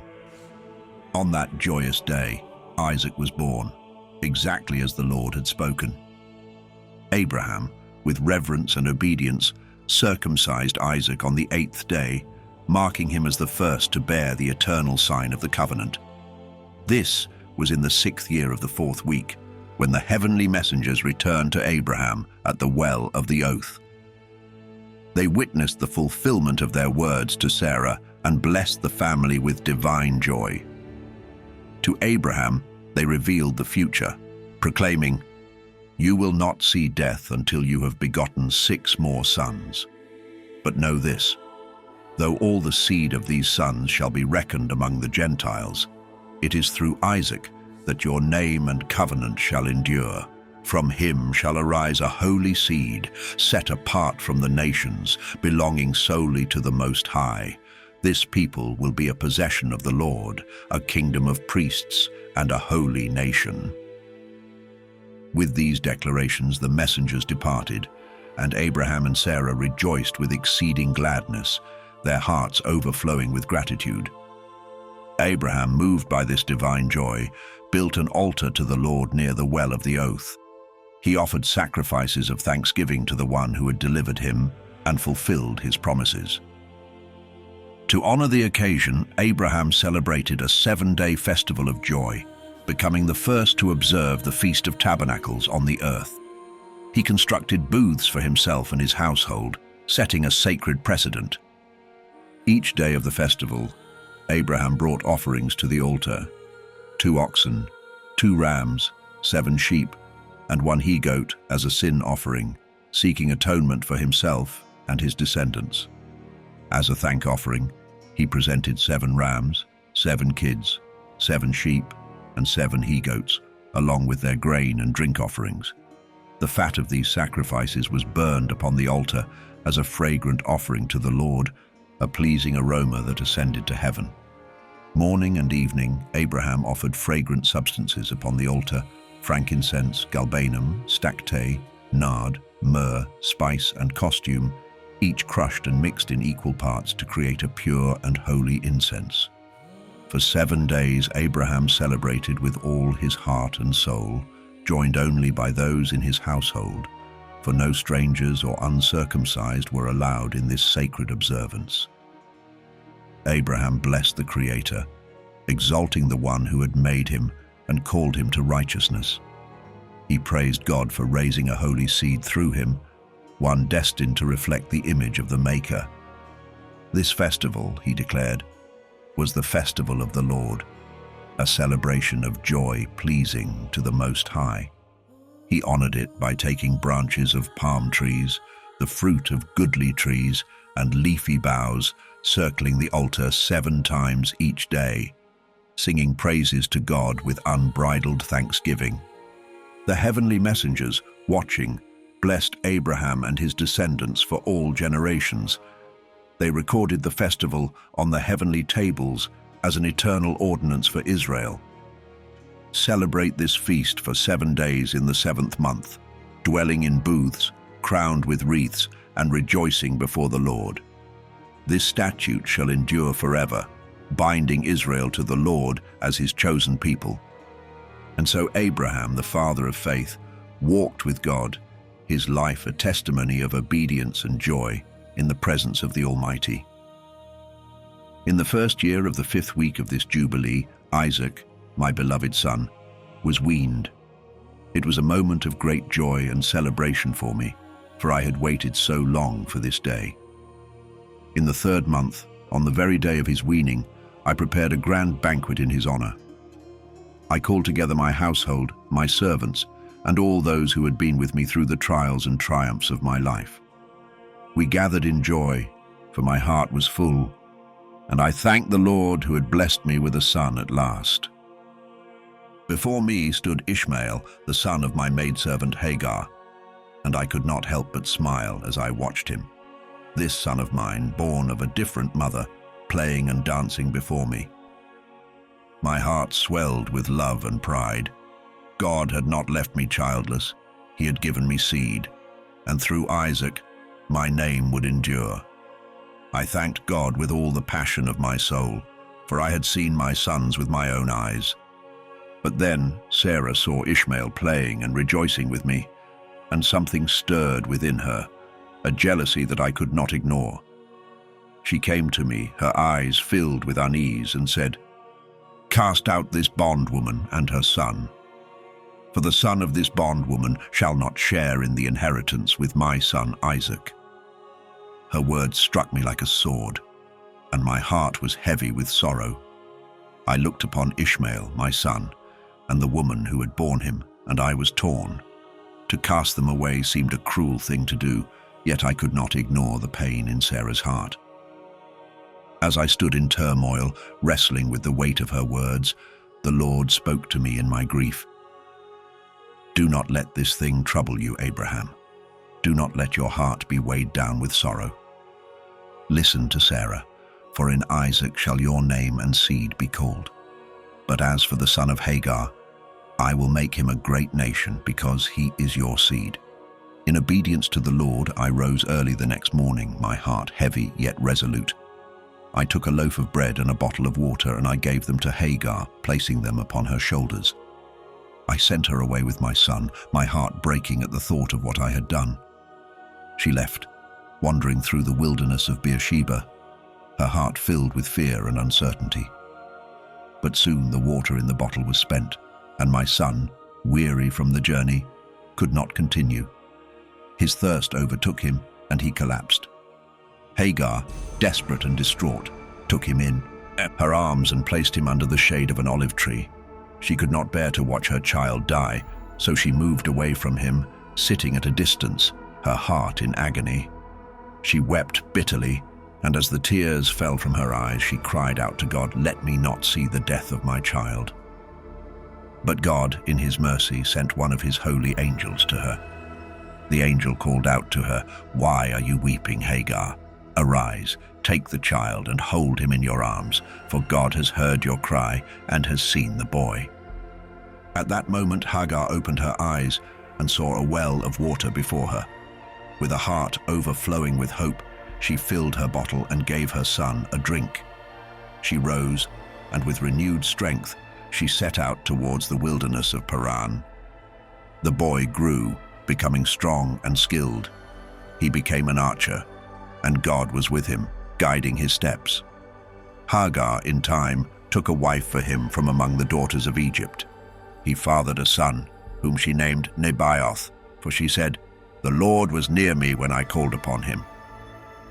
On that joyous day, Isaac was born, exactly as the Lord had spoken. Abraham, with reverence and obedience, circumcised Isaac on the 8th day, marking him as the first to bear the eternal sign of the covenant. This was in the 6th year of the 4th week, when the heavenly messengers returned to Abraham at the well of the oath. They witnessed the fulfillment of their words to Sarah and blessed the family with divine joy. To Abraham, they revealed the future, proclaiming, "You will not see death until you have begotten 6 more sons. But know this, though all the seed of these sons shall be reckoned among the Gentiles, it is through Isaac that your name and covenant shall endure. From him shall arise a holy seed, set apart from the nations, belonging solely to the Most High. This people will be a possession of the Lord, a kingdom of priests and a holy nation." With these declarations the messengers departed, and Abraham and Sarah rejoiced with exceeding gladness, their hearts overflowing with gratitude. Abraham, moved by this divine joy, built an altar to the Lord near the well of the oath. He offered sacrifices of thanksgiving to the one who had delivered him and fulfilled his promises. To honor the occasion, Abraham celebrated a 7-day festival of joy, becoming the first to observe the Feast of Tabernacles on the earth. He constructed booths for himself and his household, setting a sacred precedent. Each day of the festival, Abraham brought offerings to the altar: 2 oxen, 2 rams, 7 sheep, and 1 he-goat as a sin offering, seeking atonement for himself and his descendants. As a thank offering, he presented 7 rams, 7 kids, 7 sheep, and 7 he-goats, along with their grain and drink offerings. The fat of these sacrifices was burned upon the altar as a fragrant offering to the Lord, a pleasing aroma that ascended to heaven. Morning and evening, Abraham offered fragrant substances upon the altar: frankincense, galbanum, stacte, nard, myrrh, spice, and costume, each crushed and mixed in equal parts to create a pure and holy incense. For 7 days, Abraham celebrated with all his heart and soul, joined only by those in his household, for no strangers or uncircumcised were allowed in this sacred observance. Abraham blessed the Creator, exalting the one who had made him and called him to righteousness. He praised God for raising a holy seed through him, one destined to reflect the image of the Maker. This festival, he declared, was the festival of the Lord, a celebration of joy pleasing to the Most High. He honored it by taking branches of palm trees, the fruit of goodly trees, and leafy boughs, circling the altar 7 times each day, singing praises to God with unbridled thanksgiving. The heavenly messengers, watching, blessed Abraham and his descendants for all generations. They recorded the festival on the heavenly tables as an eternal ordinance for Israel. Celebrate this feast for 7 days in the 7th month, dwelling in booths, crowned with wreaths, and rejoicing before the Lord. This statute shall endure forever, binding Israel to the Lord as his chosen people. And so Abraham, the father of faith, walked with God, his life a testimony of obedience and joy in the presence of the Almighty. In the 1st year of the 5th week of this Jubilee, Isaac, my beloved son, was weaned. It was a moment of great joy and celebration for me, for I had waited so long for this day. In the 3rd month, on the very day of his weaning, I prepared a grand banquet in his honor. I called together my household, my servants, and all those who had been with me through the trials and triumphs of my life. We gathered in joy, for my heart was full, and I thanked the Lord who had blessed me with a son at last. Before me stood Ishmael, the son of my maidservant Hagar, and I could not help but smile as I watched him. This son of mine, born of a different mother, playing and dancing before me. My heart swelled with love and pride. God had not left me childless. He had given me seed, and through Isaac, my name would endure. I thanked God with all the passion of my soul, for I had seen my sons with my own eyes. But then Sarah saw Ishmael playing and rejoicing with me, and something stirred within her, a jealousy that I could not ignore. She came to me, her eyes filled with unease, and said, "Cast out this bondwoman and her son, for the son of this bondwoman shall not share in the inheritance with my son Isaac." Her words struck me like a sword, and my heart was heavy with sorrow. I looked upon Ishmael, my son, and the woman who had borne him, and I was torn. To cast them away seemed a cruel thing to do, yet I could not ignore the pain in Sarah's heart. As I stood in turmoil, wrestling with the weight of her words, the Lord spoke to me in my grief. "Do not let this thing trouble you, Abraham. Do not let your heart be weighed down with sorrow. Listen to Sarah, for in Isaac shall your name and seed be called. But as for the son of Hagar, I will make him a great nation, because he is your seed." In obedience to the Lord, I rose early the next morning, my heart heavy yet resolute. I took a loaf of bread and a bottle of water, and I gave them to Hagar, placing them upon her shoulders. I sent her away with my son, my heart breaking at the thought of what I had done. She left, wandering through the wilderness of Beersheba, her heart filled with fear and uncertainty. But soon the water in the bottle was spent, and my son, weary from the journey, could not continue. His thirst overtook him, and he collapsed. Hagar, desperate and distraught, took him in her arms and placed him under the shade of an olive tree. She could not bear to watch her child die, so she moved away from him, sitting at a distance, her heart in agony. She wept bitterly, and as the tears fell from her eyes, she cried out to God, "Let me not see the death of my child." But God, in his mercy, sent one of his holy angels to her. The angel called out to her, "Why are you weeping, Hagar? Arise, take the child and hold him in your arms, for God has heard your cry and has seen the boy." At that moment Hagar opened her eyes and saw a well of water before her. With a heart overflowing with hope, she filled her bottle and gave her son a drink. She rose, and with renewed strength, she set out towards the wilderness of Paran. The boy grew, becoming strong and skilled. He became an archer, and God was with him, guiding his steps. Hagar, in time, took a wife for him from among the daughters of Egypt. He fathered a son, whom she named Nebaioth, for she said, "The Lord was near me when I called upon him."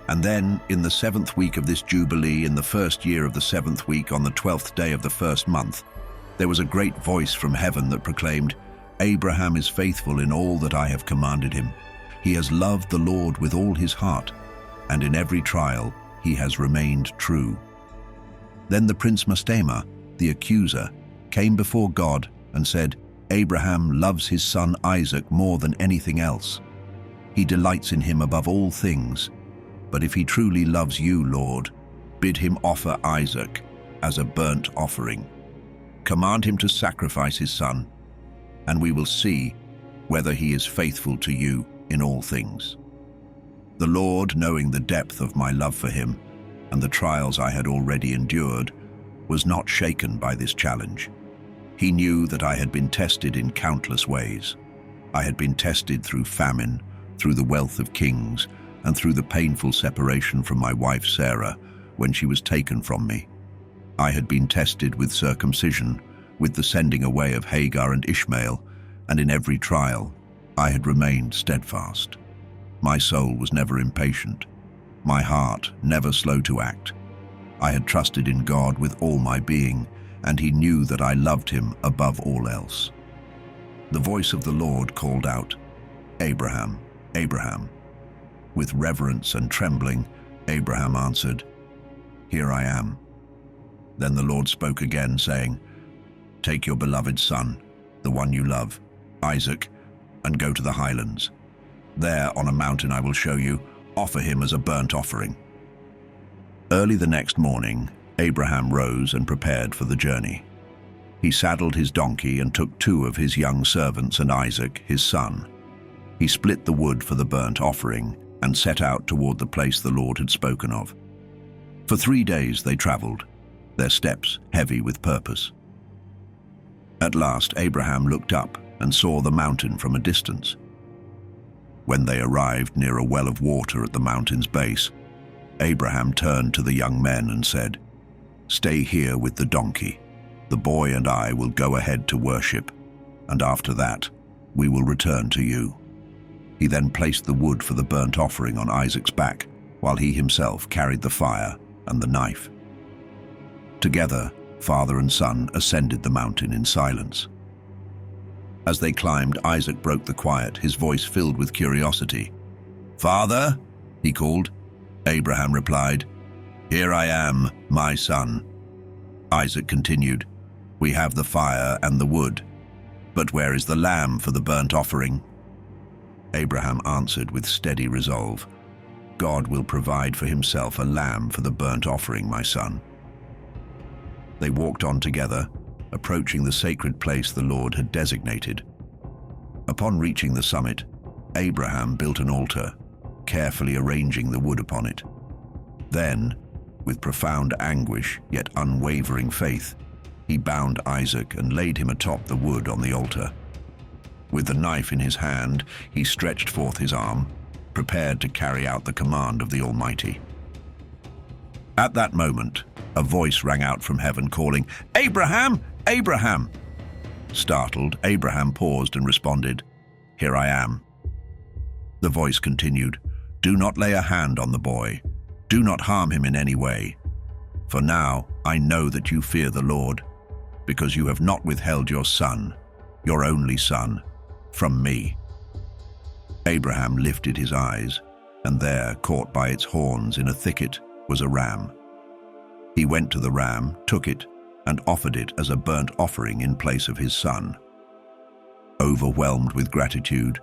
And then, in the 7th week of this Jubilee, in the 1st year of the 7th week, on the 12th day of the 1st month, there was a great voice from heaven that proclaimed, "Abraham is faithful in all that I have commanded him. He has loved the Lord with all his heart, and in every trial he has remained true." Then the prince Mastema, the accuser, came before God and said, "Abraham loves his son Isaac more than anything else. He delights in him above all things. But if he truly loves you, Lord, bid him offer Isaac as a burnt offering. Command him to sacrifice his son, and we will see whether he is faithful to you in all things." The Lord, knowing the depth of my love for him and the trials I had already endured, was not shaken by this challenge. He knew that I had been tested in countless ways. I had been tested through famine, through the wealth of kings, and through the painful separation from my wife Sarah when she was taken from me. I had been tested with circumcision, with the sending away of Hagar and Ishmael, and in every trial I had remained steadfast. My soul was never impatient, my heart never slow to act. I had trusted in God with all my being, and he knew that I loved him above all else. The voice of the Lord called out, "Abraham, Abraham." With reverence and trembling, Abraham answered, "Here I am." Then the Lord spoke again, saying, "Take your beloved son, the one you love, Isaac, and go to the highlands. There, on a mountain I will show you, offer him as a burnt offering." Early the next morning, Abraham rose and prepared for the journey. He saddled his donkey and took 2 of his young servants and Isaac, his son. He split the wood for the burnt offering and set out toward the place the Lord had spoken of. For 3 days they traveled, their steps heavy with purpose. At last Abraham looked up and saw the mountain from a distance. When they arrived near a well of water at the mountain's base, Abraham turned to the young men and said, "Stay here with the donkey. The boy and I will go ahead to worship, and after that, we will return to you." He then placed the wood for the burnt offering on Isaac's back, while he himself carried the fire and the knife. Together, father and son ascended the mountain in silence. As they climbed, Isaac broke the quiet, his voice filled with curiosity. "Father?" he called. Abraham replied, "Here I am, my son." Isaac continued, "We have the fire and the wood, but where is the lamb for the burnt offering?" Abraham answered with steady resolve, "God will provide for himself a lamb for the burnt offering, my son." They walked on together, approaching the sacred place the Lord had designated. Upon reaching the summit, Abraham built an altar, carefully arranging the wood upon it. Then, with profound anguish yet unwavering faith, he bound Isaac and laid him atop the wood on the altar. With the knife in his hand, he stretched forth his arm, prepared to carry out the command of the Almighty. At that moment, a voice rang out from heaven calling, "Abraham! Abraham!" Startled, Abraham paused and responded, "Here I am." The voice continued, "Do not lay a hand on the boy. Do not harm him in any way. For now I know that you fear the Lord, because you have not withheld your son, your only son, from me." Abraham lifted his eyes, and there, caught by its horns in a thicket, was a ram. He went to the ram, took it, and offered it as a burnt offering in place of his son. Overwhelmed with gratitude,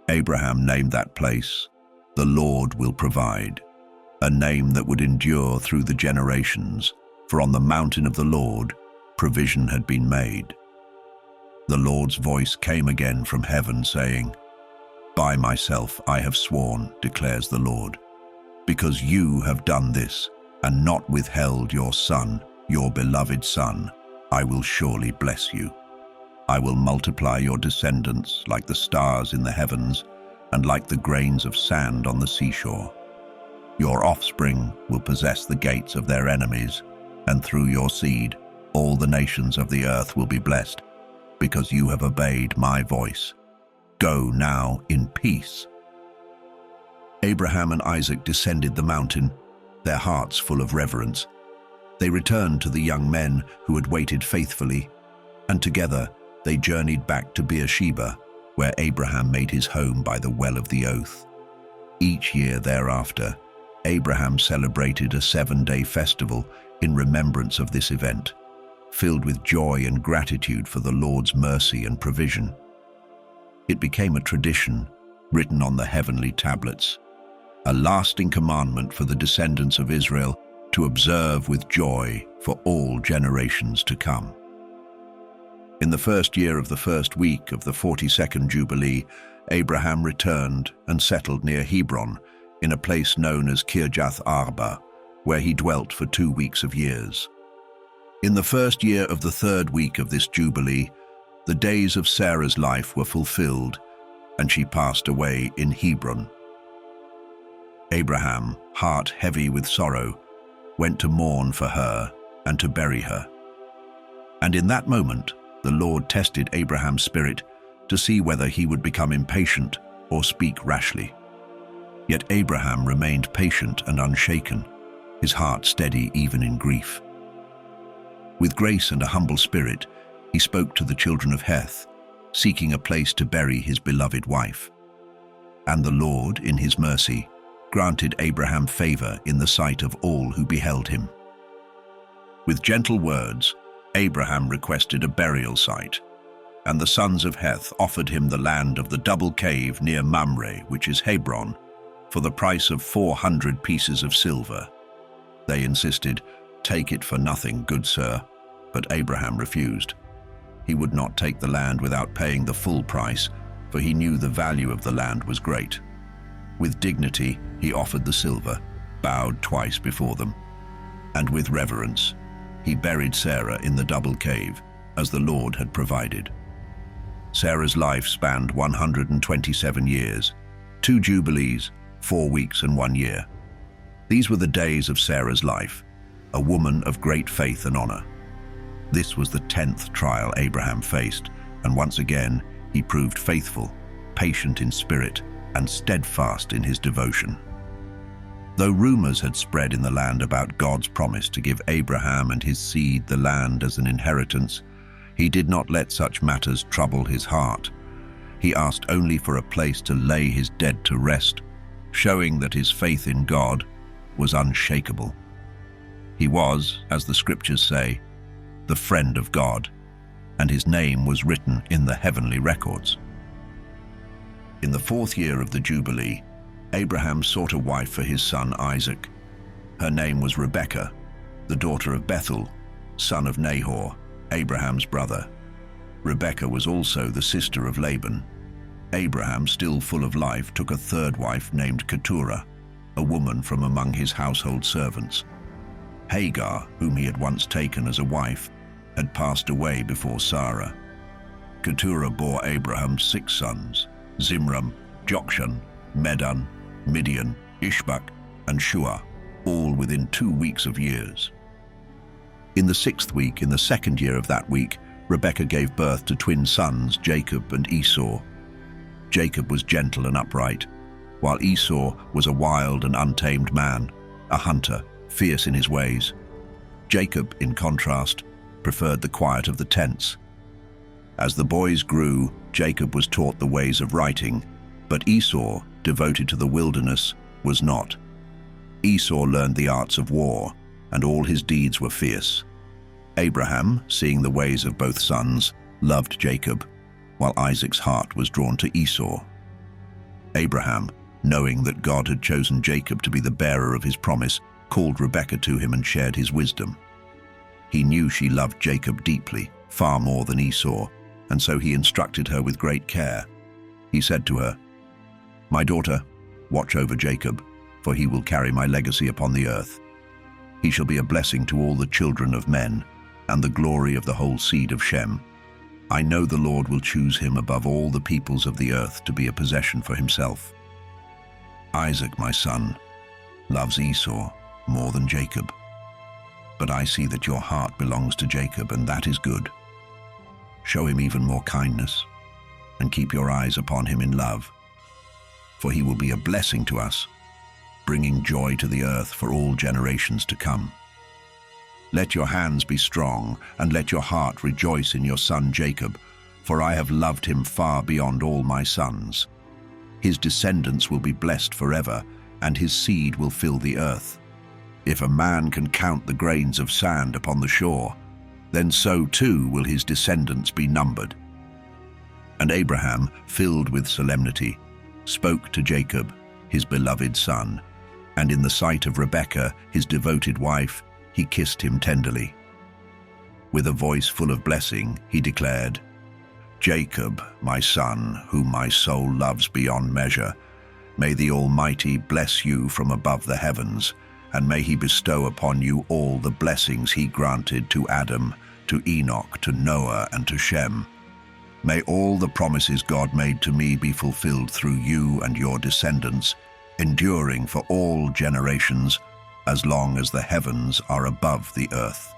Abraham named that place, "The Lord will provide," a name that would endure through the generations, for on the mountain of the Lord, provision had been made. The Lord's voice came again from heaven, saying, "By myself I have sworn, declares the Lord, because you have done this, and not withheld your son, your beloved son, I will surely bless you. I will multiply your descendants like the stars in the heavens, and like the grains of sand on the seashore. Your offspring will possess the gates of their enemies, and through your seed, all the nations of the earth will be blessed, because you have obeyed my voice. Go now in peace." Abraham and Isaac descended the mountain, their hearts full of reverence. They returned to the young men who had waited faithfully, and together they journeyed back to Beersheba, where Abraham made his home by the well of the oath. Each year thereafter, Abraham celebrated a 7-day festival in remembrance of this event, filled with joy and gratitude for the Lord's mercy and provision. It became a tradition written on the heavenly tablets, a lasting commandment for the descendants of Israel to observe with joy for all generations to come. In the first year of the first week of the 42nd Jubilee, Abraham returned and settled near Hebron, in a place known as Kirjath Arba, where he dwelt for 2 weeks of years. In the first year of the third week of this Jubilee, the days of Sarah's life were fulfilled, and she passed away in Hebron. Abraham, heart heavy with sorrow, went to mourn for her and to bury her. And in that moment, the Lord tested Abraham's spirit to see whether he would become impatient or speak rashly. Yet Abraham remained patient and unshaken, his heart steady even in grief. With grace and a humble spirit, he spoke to the children of Heth, seeking a place to bury his beloved wife. And the Lord, in his mercy, granted Abraham favor in the sight of all who beheld him. With gentle words, Abraham requested a burial site, and the sons of Heth offered him the land of the double cave near Mamre, which is Hebron, for the price of 400 pieces of silver. They insisted, "Take it for nothing, good sir," but Abraham refused. He would not take the land without paying the full price, for he knew the value of the land was great. With dignity, he offered the silver, bowed twice before them, and with reverence, he buried Sarah in the double cave, as the Lord had provided. Sarah's life spanned 127 years, 2 jubilees, 4 weeks and 1 year. These were the days of Sarah's life, a woman of great faith and honor. This was the 10th trial Abraham faced, and once again he proved faithful, patient in spirit, and steadfast in his devotion. Though rumors had spread in the land about God's promise to give Abraham and his seed the land as an inheritance, he did not let such matters trouble his heart. He asked only for a place to lay his dead to rest, showing that his faith in God was unshakable. He was, as the scriptures say, the friend of God, and his name was written in the heavenly records. In the 4th year of the Jubilee, Abraham sought a wife for his son Isaac. Her name was Rebekah, the daughter of Bethuel, son of Nahor, Abraham's brother. Rebekah was also the sister of Laban. Abraham, still full of life, took a third wife named Keturah, a woman from among his household servants. Hagar, whom he had once taken as a wife, had passed away before Sarah. Keturah bore Abraham 6 sons, Zimram, Jokshan, Medan, Midian, Ishbak, and Shua, all within 2 weeks of years. In the 6th week, in the 2nd year of that week, Rebekah gave birth to twin sons, Jacob and Esau. Jacob was gentle and upright, while Esau was a wild and untamed man, a hunter, fierce in his ways. Jacob, in contrast, preferred the quiet of the tents. As the boys grew, Jacob was taught the ways of writing, but Esau, devoted to the wilderness, was not. Esau learned the arts of war, and all his deeds were fierce. Abraham, seeing the ways of both sons, loved Jacob, while Isaac's heart was drawn to Esau. Abraham, knowing that God had chosen Jacob to be the bearer of his promise, called Rebekah to him and shared his wisdom. He knew she loved Jacob deeply, far more than Esau, and so he instructed her with great care. He said to her, "My daughter, watch over Jacob, for he will carry my legacy upon the earth. He shall be a blessing to all the children of men, and the glory of the whole seed of Shem. I know the Lord will choose him above all the peoples of the earth to be a possession for himself. Isaac, my son, loves Esau more than Jacob. But I see that your heart belongs to Jacob, and that is good. Show him even more kindness, and keep your eyes upon him in love, for he will be a blessing to us, bringing joy to the earth for all generations to come. Let your hands be strong, and let your heart rejoice in your son Jacob, for I have loved him far beyond all my sons. His descendants will be blessed forever, and his seed will fill the earth. If a man can count the grains of sand upon the shore, then so too will his descendants be numbered." And Abraham, filled with solemnity, spoke to Jacob, his beloved son, and in the sight of Rebekah, his devoted wife, he kissed him tenderly. With a voice full of blessing, he declared, "Jacob, my son, whom my soul loves beyond measure, may the Almighty bless you from above the heavens, and may he bestow upon you all the blessings he granted to Adam, to Enoch, to Noah, and to Shem. May all the promises God made to me be fulfilled through you and your descendants, enduring for all generations, as long as the heavens are above the earth.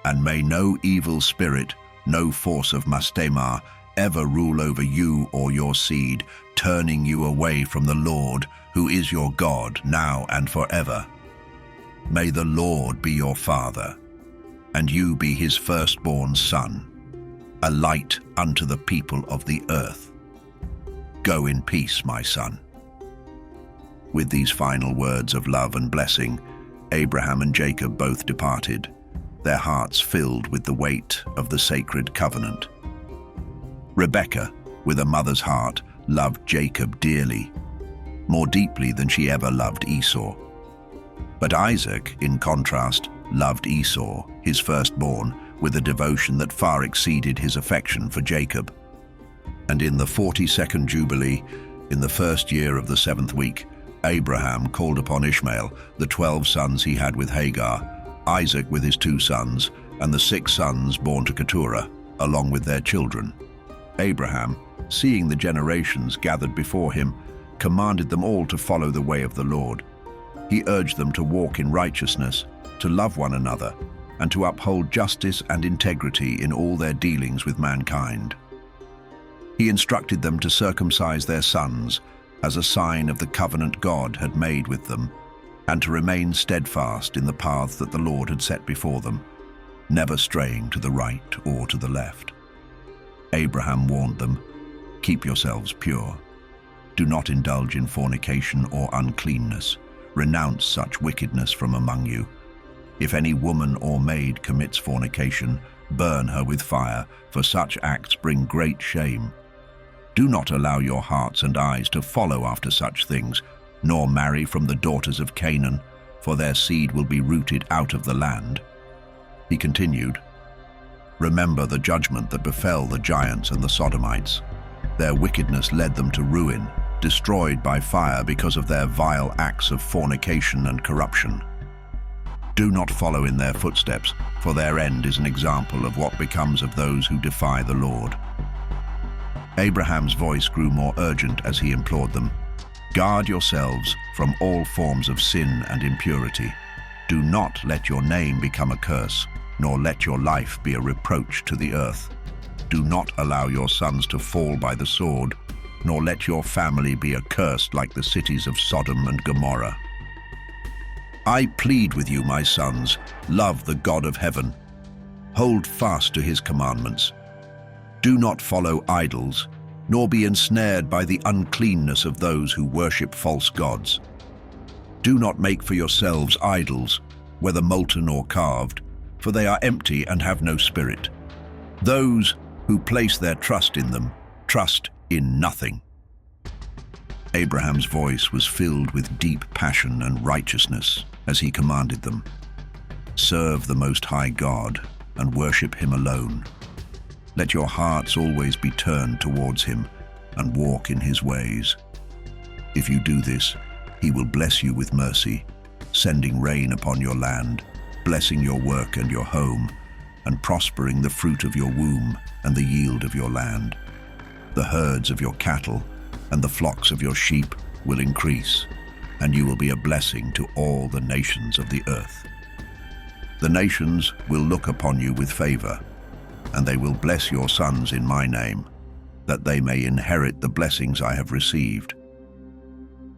And may no evil spirit, no force of Mastemah, ever rule over you or your seed, turning you away from the Lord, who is your God, now and forever. May the Lord be your father, and you be his firstborn son, a light unto the people of the earth. Go in peace, my son." With these final words of love and blessing, Abraham and Jacob both departed, their hearts filled with the weight of the sacred covenant. Rebekah, with a mother's heart, loved Jacob dearly, more deeply than she ever loved Esau. But Isaac, in contrast, loved Esau, his firstborn, with a devotion that far exceeded his affection for Jacob. And in the 42nd Jubilee, in the first year of the 7th week, Abraham called upon Ishmael, the 12 sons he had with Hagar, Isaac with his 2 sons, and the 6 sons born to Keturah, along with their children. Abraham, seeing the generations gathered before him, commanded them all to follow the way of the Lord. He urged them to walk in righteousness, to love one another, and to uphold justice and integrity in all their dealings with mankind. He instructed them to circumcise their sons as a sign of the covenant God had made with them, and to remain steadfast in the path that the Lord had set before them, never straying to the right or to the left. Abraham warned them, "Keep yourselves pure. Do not indulge in fornication or uncleanness. Renounce such wickedness from among you. If any woman or maid commits fornication, burn her with fire, for such acts bring great shame. Do not allow your hearts and eyes to follow after such things, nor marry from the daughters of Canaan, for their seed will be rooted out of the land." He continued, "Remember the judgment that befell the giants and the Sodomites. Their wickedness led them to ruin, destroyed by fire because of their vile acts of fornication and corruption. Do not follow in their footsteps, for their end is an example of what becomes of those who defy the Lord." Abraham's voice grew more urgent as he implored them, "Guard yourselves from all forms of sin and impurity. Do not let your name become a curse, nor let your life be a reproach to the earth. Do not allow your sons to fall by the sword, nor let your family be accursed like the cities of Sodom and Gomorrah. I plead with you, my sons, love the God of heaven. Hold fast to his commandments. Do not follow idols, nor be ensnared by the uncleanness of those who worship false gods. Do not make for yourselves idols, whether molten or carved, for they are empty and have no spirit. Those who place their trust in them trust in nothing." Abraham's voice was filled with deep passion and righteousness as he commanded them, "Serve the Most High God and worship him alone. Let your hearts always be turned towards him and walk in his ways. If you do this, he will bless you with mercy, sending rain upon your land, blessing your work and your home, and prospering the fruit of your womb and the yield of your land. The herds of your cattle and the flocks of your sheep will increase, and you will be a blessing to all the nations of the earth. The nations will look upon you with favor, and they will bless your sons in my name, that they may inherit the blessings I have received."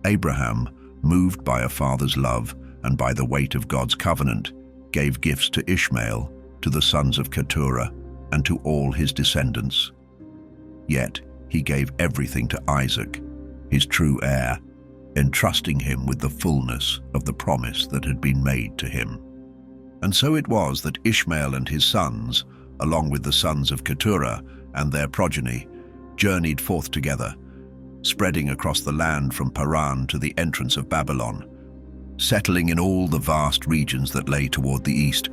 Abraham, moved by a father's love and by the weight of God's covenant, gave gifts to Ishmael, to the sons of Keturah, and to all his descendants. Yet he gave everything to Isaac, his true heir, entrusting him with the fullness of the promise that had been made to him. And so it was that Ishmael and his sons, along with the sons of Keturah and their progeny, journeyed forth together, spreading across the land from Paran to the entrance of Babylon, settling in all the vast regions that lay toward the east,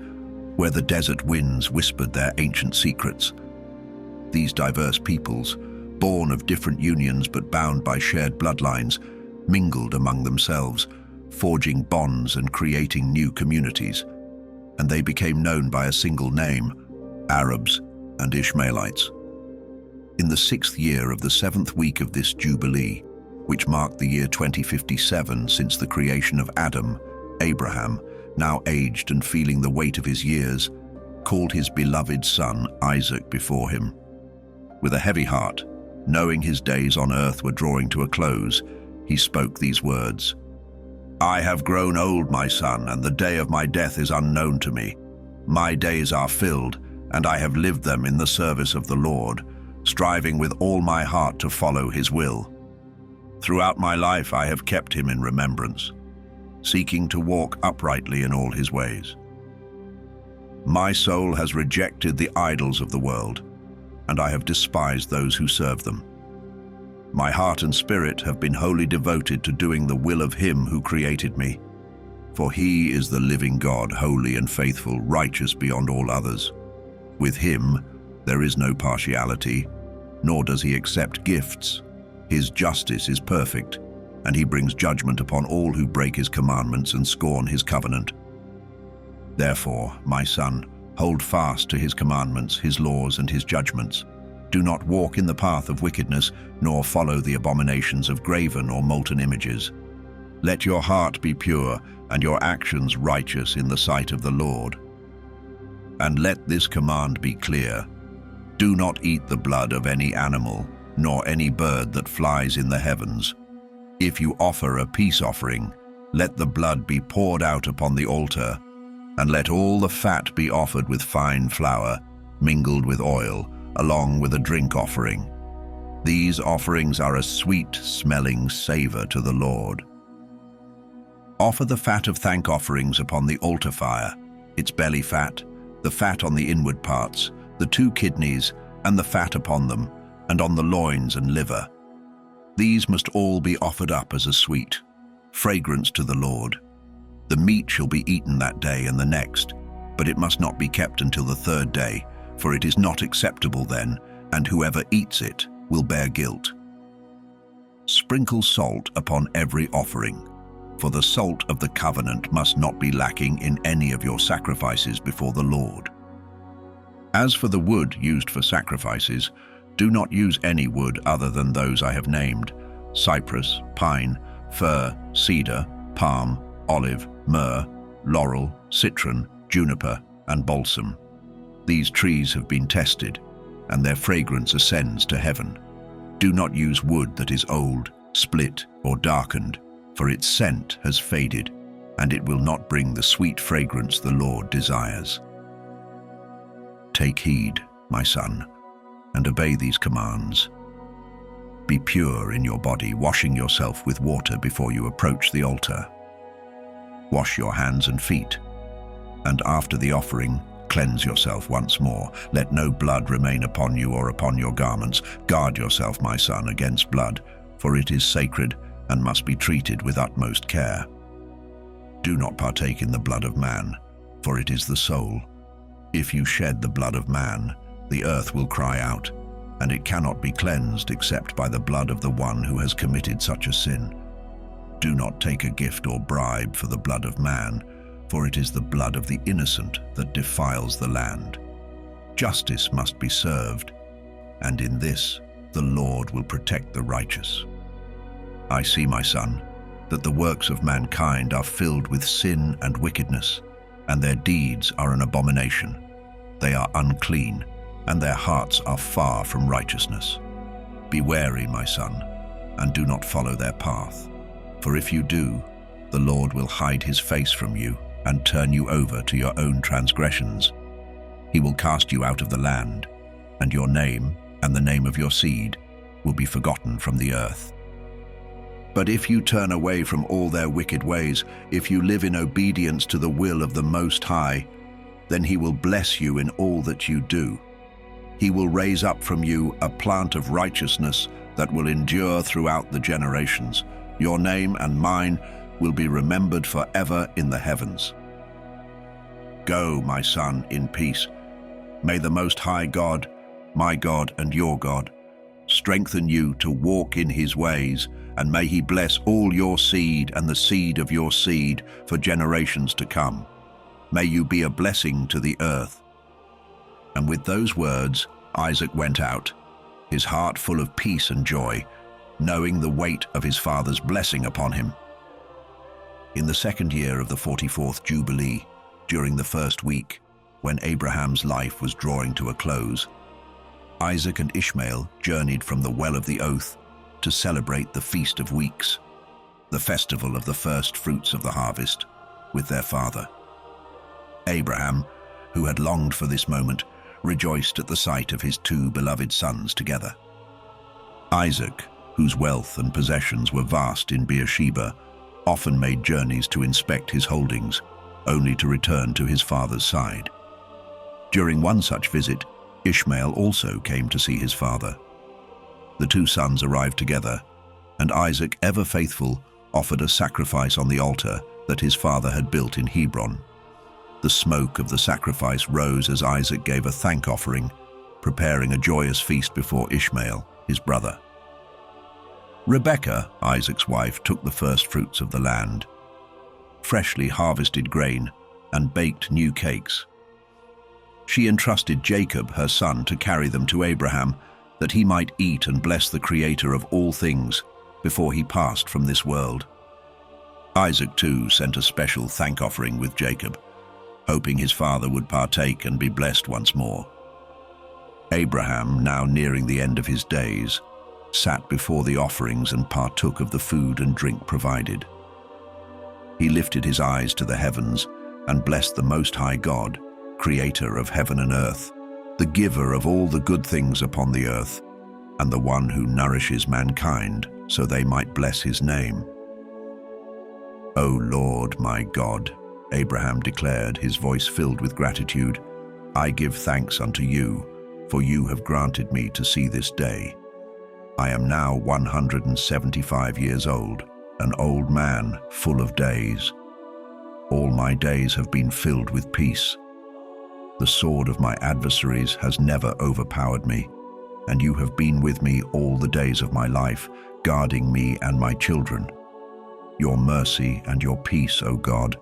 where the desert winds whispered their ancient secrets. These diverse peoples, born of different unions but bound by shared bloodlines, mingled among themselves, forging bonds and creating new communities, and they became known by a single name: Arabs and Ishmaelites. In the 6th year of the 7th week of this Jubilee, which marked the year 2057 since the creation of Adam, Abraham, now aged and feeling the weight of his years, called his beloved son Isaac before him. With a heavy heart, knowing his days on earth were drawing to a close, he spoke these words: "I have grown old, my son, and the day of my death is unknown to me. My days are filled, and I have lived them in the service of the Lord, striving with all my heart to follow his will. Throughout my life I have kept him in remembrance, seeking to walk uprightly in all his ways. My soul has rejected the idols of the world, and I have despised those who serve them. My heart and spirit have been wholly devoted to doing the will of him who created me, for he is the living God, holy and faithful, righteous beyond all others. With him, there is no partiality, nor does he accept gifts. His justice is perfect, and he brings judgment upon all who break his commandments and scorn his covenant. Therefore, my son, hold fast to his commandments, his laws, and his judgments. Do not walk in the path of wickedness, nor follow the abominations of graven or molten images. Let your heart be pure, and your actions righteous in the sight of the Lord. And let this command be clear: do not eat the blood of any animal, nor any bird that flies in the heavens. If you offer a peace offering, let the blood be poured out upon the altar, and let all the fat be offered with fine flour, mingled with oil, along with a drink offering. These offerings are a sweet-smelling savor to the Lord. Offer the fat of thank offerings upon the altar fire, its belly fat, the fat on the inward parts, the 2 kidneys, and the fat upon them, and on the loins and liver. These must all be offered up as a sweet fragrance to the Lord. The meat shall be eaten that day and the next, but it must not be kept until the 3rd day, for it is not acceptable then, and whoever eats it will bear guilt. Sprinkle salt upon every offering, for the salt of the covenant must not be lacking in any of your sacrifices before the Lord. As for the wood used for sacrifices, do not use any wood other than those I have named: cypress, pine, fir, cedar, palm, olive, myrrh, laurel, citron, juniper, and balsam. These trees have been tested, and their fragrance ascends to heaven. Do not use wood that is old, split, or darkened, for its scent has faded, and it will not bring the sweet fragrance the Lord desires. Take heed, my son, and obey these commands. Be pure in your body, washing yourself with water before you approach the altar. Wash your hands and feet, and after the offering, cleanse yourself once more. Let no blood remain upon you or upon your garments. Guard yourself, my son, against blood, for it is sacred and must be treated with utmost care. Do not partake in the blood of man, for it is the soul. If you shed the blood of man, the earth will cry out, and it cannot be cleansed except by the blood of the one who has committed such a sin. Do not take a gift or bribe for the blood of man, for it is the blood of the innocent that defiles the land. Justice must be served, and in this the Lord will protect the righteous. I see, my son, that the works of mankind are filled with sin and wickedness, and their deeds are an abomination. They are unclean, and their hearts are far from righteousness. Be wary, my son, and do not follow their path, for if you do, the Lord will hide his face from you and turn you over to your own transgressions. He will cast you out of the land, and your name and the name of your seed will be forgotten from the earth. But if you turn away from all their wicked ways, if you live in obedience to the will of the Most High, then he will bless you in all that you do. He will raise up from you a plant of righteousness that will endure throughout the generations. Your name and mine will be remembered forever in the heavens. Go, my son, in peace. May the Most High God, my God and your God, strengthen you to walk in his ways, and may he bless all your seed and the seed of your seed for generations to come. May you be a blessing to the earth. And with those words, Isaac went out, his heart full of peace and joy, knowing the weight of his father's blessing upon him. In the 2nd year of the 44th Jubilee, during the 1st week, when Abraham's life was drawing to a close, Isaac and Ishmael journeyed from the well of the oath to celebrate the Feast of Weeks, the festival of the first fruits of the harvest, with their father. Abraham, who had longed for this moment, rejoiced at the sight of his 2 beloved sons together. Isaac, whose wealth and possessions were vast in Beersheba, often made journeys to inspect his holdings, only to return to his father's side. During one such visit, Ishmael also came to see his father. The 2 sons arrived together, and Isaac, ever faithful, offered a sacrifice on the altar that his father had built in Hebron. The smoke of the sacrifice rose as Isaac gave a thank offering, preparing a joyous feast before Ishmael, his brother. Rebekah, Isaac's wife, took the first fruits of the land, freshly harvested grain, and baked new cakes. She entrusted Jacob, her son, to carry them to Abraham, that he might eat and bless the Creator of all things before he passed from this world. Isaac, too, sent a special thank offering with Jacob, hoping his father would partake and be blessed once more. Abraham, now nearing the end of his days, sat before the offerings and partook of the food and drink provided. He lifted his eyes to the heavens and blessed the Most High God, Creator of heaven and earth, the giver of all the good things upon the earth, and the one who nourishes mankind so they might bless his name. "O Lord, my God," Abraham declared, his voice filled with gratitude, "I give thanks unto you, for you have granted me to see this day. I am now 175 years old, an old man full of days. All my days have been filled with peace. The sword of my adversaries has never overpowered me, and you have been with me all the days of my life, guarding me and my children. Your mercy and your peace, O God,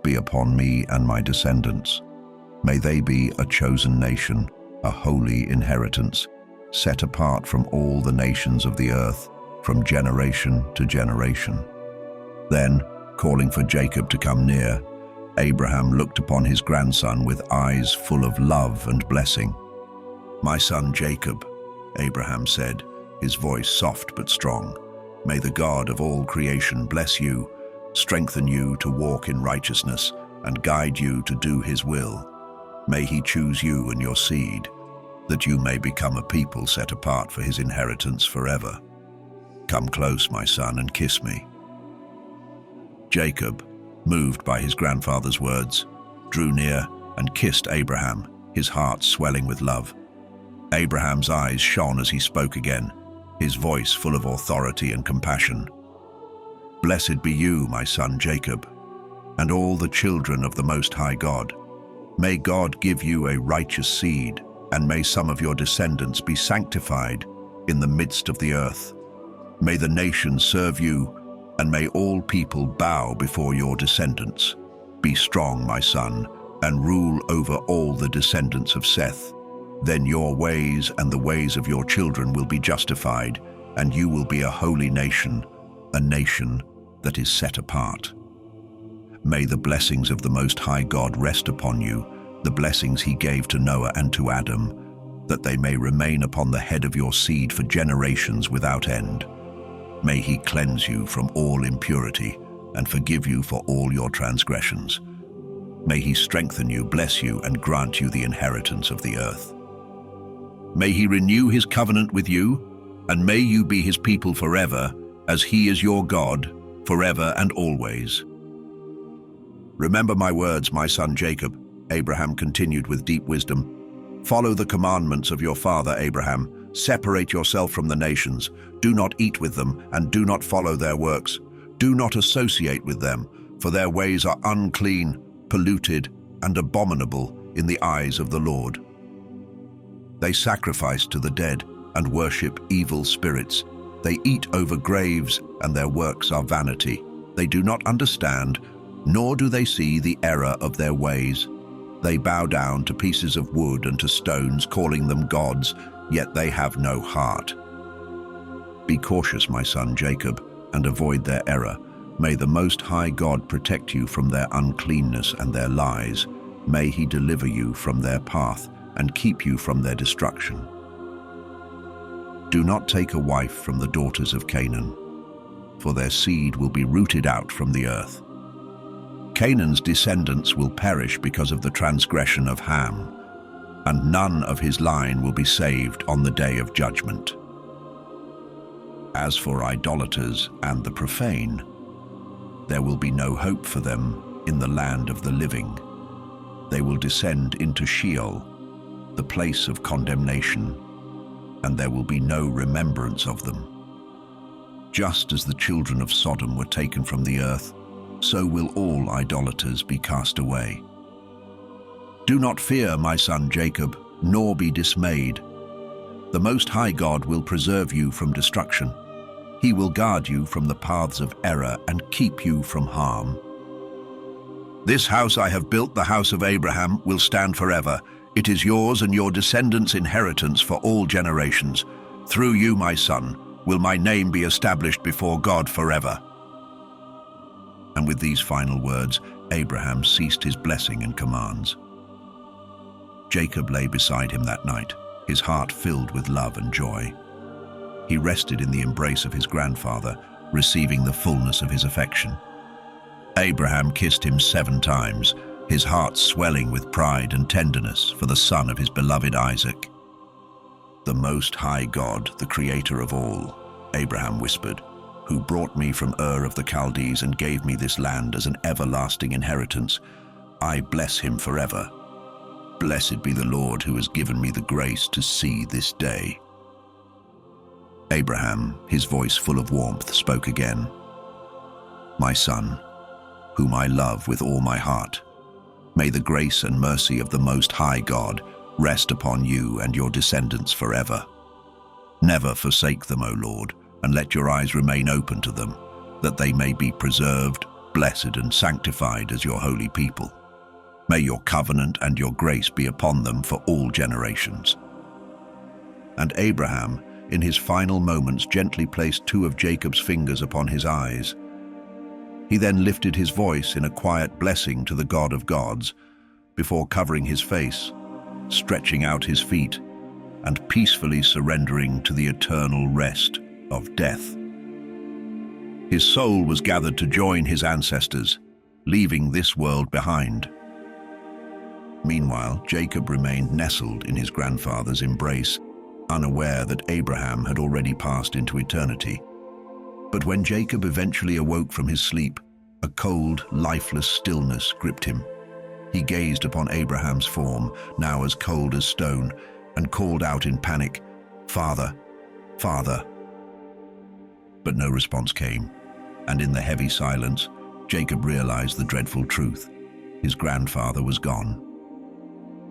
be upon me and my descendants. May they be a chosen nation, a holy inheritance, set apart from all the nations of the earth, from generation to generation." Then, calling for Jacob to come near, Abraham looked upon his grandson with eyes full of love and blessing. "My son Jacob," Abraham said, his voice soft but strong, "may the God of all creation bless you, strengthen you to walk in righteousness, and guide you to do his will. May he choose you and your seed, that you may become a people set apart for his inheritance forever. Come close, my son, and kiss me." Jacob, moved by his grandfather's words, drew near and kissed Abraham, his heart swelling with love. Abraham's eyes shone as he spoke again, his voice full of authority and compassion. "Blessed be you, my son Jacob, and all the children of the Most High God. May God give you a righteous seed, and may some of your descendants be sanctified in the midst of the earth. May the nations serve you, and may all people bow before your descendants. Be strong, my son, and rule over all the descendants of Seth. Then your ways and the ways of your children will be justified, and you will be a holy nation, a nation that is set apart. May the blessings of the Most High God rest upon you, the blessings he gave to Noah and to Adam, that they may remain upon the head of your seed for generations without end. May he cleanse you from all impurity and forgive you for all your transgressions. May he strengthen you, bless you, and grant you the inheritance of the earth. May he renew his covenant with you, and may you be his people forever, as he is your God, forever and always. Remember my words, my son Jacob," Abraham continued with deep wisdom. "Follow the commandments of your father Abraham. Separate yourself from the nations. Do not eat with them, and do not follow their works. Do not associate with them, for their ways are unclean, polluted, and abominable in the eyes of the Lord. They sacrifice to the dead and worship evil spirits. They eat over graves, and their works are vanity. They do not understand, nor do they see the error of their ways. They bow down to pieces of wood and to stones, calling them gods, yet they have no heart. Be cautious, my son Jacob, and avoid their error. May the Most High God protect you from their uncleanness and their lies. May he deliver you from their path and keep you from their destruction. Do not take a wife from the daughters of Canaan, for their seed will be rooted out from the earth. Canaan's descendants will perish because of the transgression of Ham, and none of his line will be saved on the day of judgment. As for idolaters and the profane, there will be no hope for them in the land of the living. They will descend into Sheol, the place of condemnation, and there will be no remembrance of them. Just as the children of Sodom were taken from the earth, so will all idolaters be cast away. Do not fear, my son Jacob, nor be dismayed. The Most High God will preserve you from destruction. He will guard you from the paths of error and keep you from harm. This house I have built, the house of Abraham, will stand forever. It is yours and your descendants' inheritance for all generations. Through you, my son, will my name be established before God forever." And with these final words, Abraham ceased his blessing and commands. Jacob lay beside him that night, his heart filled with love and joy. He rested in the embrace of his grandfather, receiving the fullness of his affection. Abraham kissed him 7 times, his heart swelling with pride and tenderness for the son of his beloved Isaac. "The Most High God, the Creator of all," Abraham whispered, "who brought me from Ur of the Chaldees and gave me this land as an everlasting inheritance, I bless him forever. Blessed be the Lord who has given me the grace to see this day." Abraham, his voice full of warmth, spoke again. "My son, whom I love with all my heart, may the grace and mercy of the Most High God rest upon you and your descendants forever. Never forsake them, O Lord, and let your eyes remain open to them, that they may be preserved, blessed and sanctified as your holy people. May your covenant and your grace be upon them for all generations." And Abraham, in his final moments, gently placed 2 of Jacob's fingers upon his eyes. He then lifted his voice in a quiet blessing to the God of gods, before covering his face, stretching out his feet, and peacefully surrendering to the eternal rest of death. His soul was gathered to join his ancestors, leaving this world behind. Meanwhile, Jacob remained nestled in his grandfather's embrace, unaware that Abraham had already passed into eternity. But when Jacob eventually awoke from his sleep, a cold, lifeless stillness gripped him. He gazed upon Abraham's form, now as cold as stone, and called out in panic, "Father, Father." But no response came, and in the heavy silence, Jacob realized the dreadful truth. His grandfather was gone.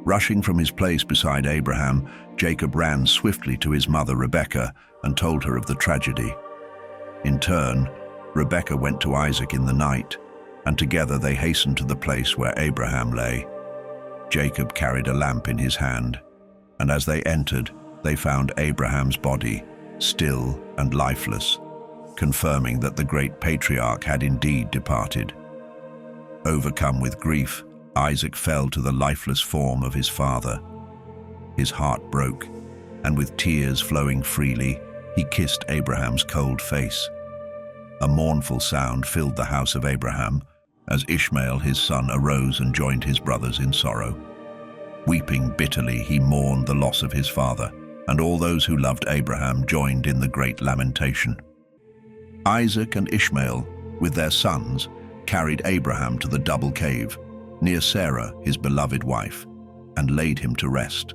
Rushing from his place beside Abraham, Jacob ran swiftly to his mother Rebekah and told her of the tragedy. In turn, Rebekah went to Isaac in the night, and together they hastened to the place where Abraham lay. Jacob carried a lamp in his hand, and as they entered, they found Abraham's body, still and lifeless, confirming that the great patriarch had indeed departed. Overcome with grief, Isaac fell to the lifeless form of his father. His heart broke, and with tears flowing freely, he kissed Abraham's cold face. A mournful sound filled the house of Abraham, as Ishmael, his son, arose and joined his brothers in sorrow. Weeping bitterly, he mourned the loss of his father, and all those who loved Abraham joined in the great lamentation. Isaac and Ishmael, with their sons, carried Abraham to the double cave, near Sarah, his beloved wife, and laid him to rest.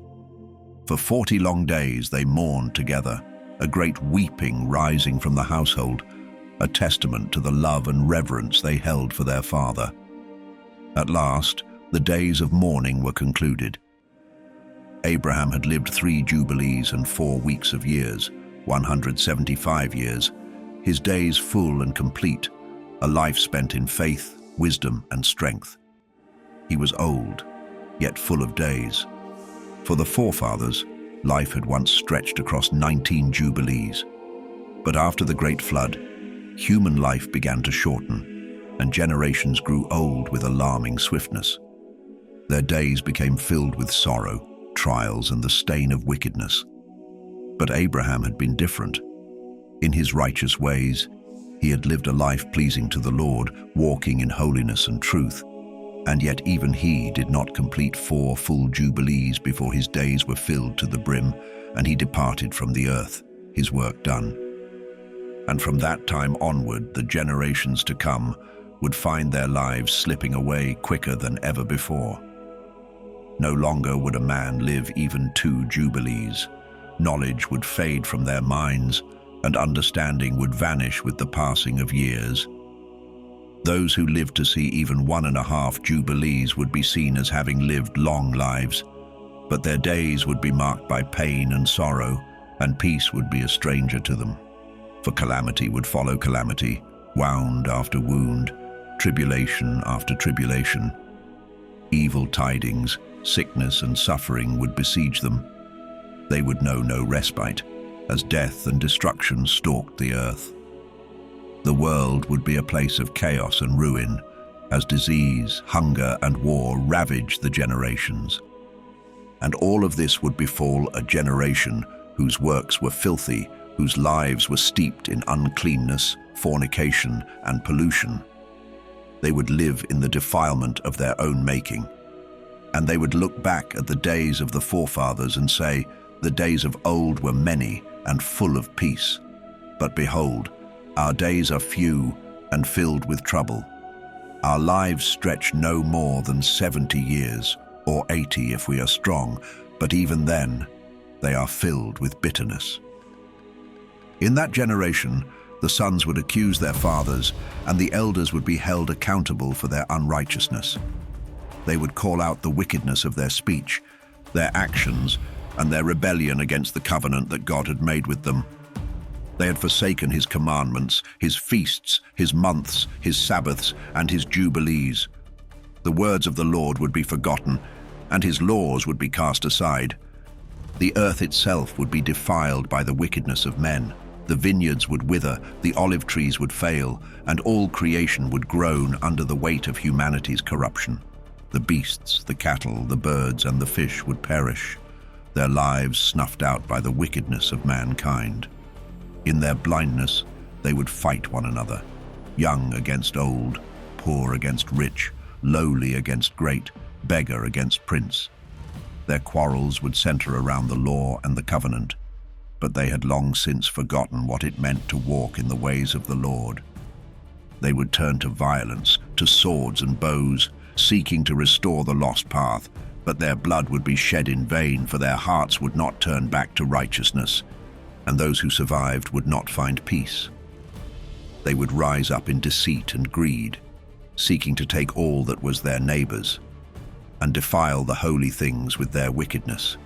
For 40 long days they mourned together, a great weeping rising from the household, a testament to the love and reverence they held for their father. At last, the days of mourning were concluded. Abraham had lived 3 jubilees and 4 weeks of years, 175 years, his days full and complete, a life spent in faith, wisdom, and strength. He was old, yet full of days. For the forefathers, life had once stretched across 19 jubilees. But after the great flood, human life began to shorten, and generations grew old with alarming swiftness. Their days became filled with sorrow, trials, and the stain of wickedness. But Abraham had been different. In his righteous ways, he had lived a life pleasing to the Lord, walking in holiness and truth. And yet even he did not complete 4 full jubilees before his days were filled to the brim, and he departed from the earth, his work done. And from that time onward, the generations to come would find their lives slipping away quicker than ever before. No longer would a man live even 2 jubilees. Knowledge would fade from their minds, and understanding would vanish with the passing of years. Those who lived to see even 1.5 Jubilees would be seen as having lived long lives, but their days would be marked by pain and sorrow, and peace would be a stranger to them. For calamity would follow calamity, wound after wound, tribulation after tribulation. Evil tidings, sickness and suffering would besiege them. They would know no respite, as death and destruction stalked the earth. The world would be a place of chaos and ruin, as disease, hunger and war ravaged the generations. And all of this would befall a generation whose works were filthy, whose lives were steeped in uncleanness, fornication and pollution. They would live in the defilement of their own making. And they would look back at the days of the forefathers and say, "The days of old were many and full of peace. But behold, our days are few and filled with trouble. Our lives stretch no more than 70 years, or 80 if we are strong, but even then, they are filled with bitterness." In that generation, the sons would accuse their fathers, and the elders would be held accountable for their unrighteousness. They would call out the wickedness of their speech, their actions, and their rebellion against the covenant that God had made with them. They had forsaken his commandments, his feasts, his months, his Sabbaths, and his Jubilees. The words of the Lord would be forgotten, and his laws would be cast aside. The earth itself would be defiled by the wickedness of men. The vineyards would wither, the olive trees would fail, and all creation would groan under the weight of humanity's corruption. The beasts, the cattle, the birds, and the fish would perish, their lives snuffed out by the wickedness of mankind. In their blindness, they would fight one another, young against old, poor against rich, lowly against great, beggar against prince. Their quarrels would center around the law and the covenant, but they had long since forgotten what it meant to walk in the ways of the Lord. They would turn to violence, to swords and bows, seeking to restore the lost path, but their blood would be shed in vain, for their hearts would not turn back to righteousness, and those who survived would not find peace. They would rise up in deceit and greed, seeking to take all that was their neighbor's, and defile the holy things with their wickedness.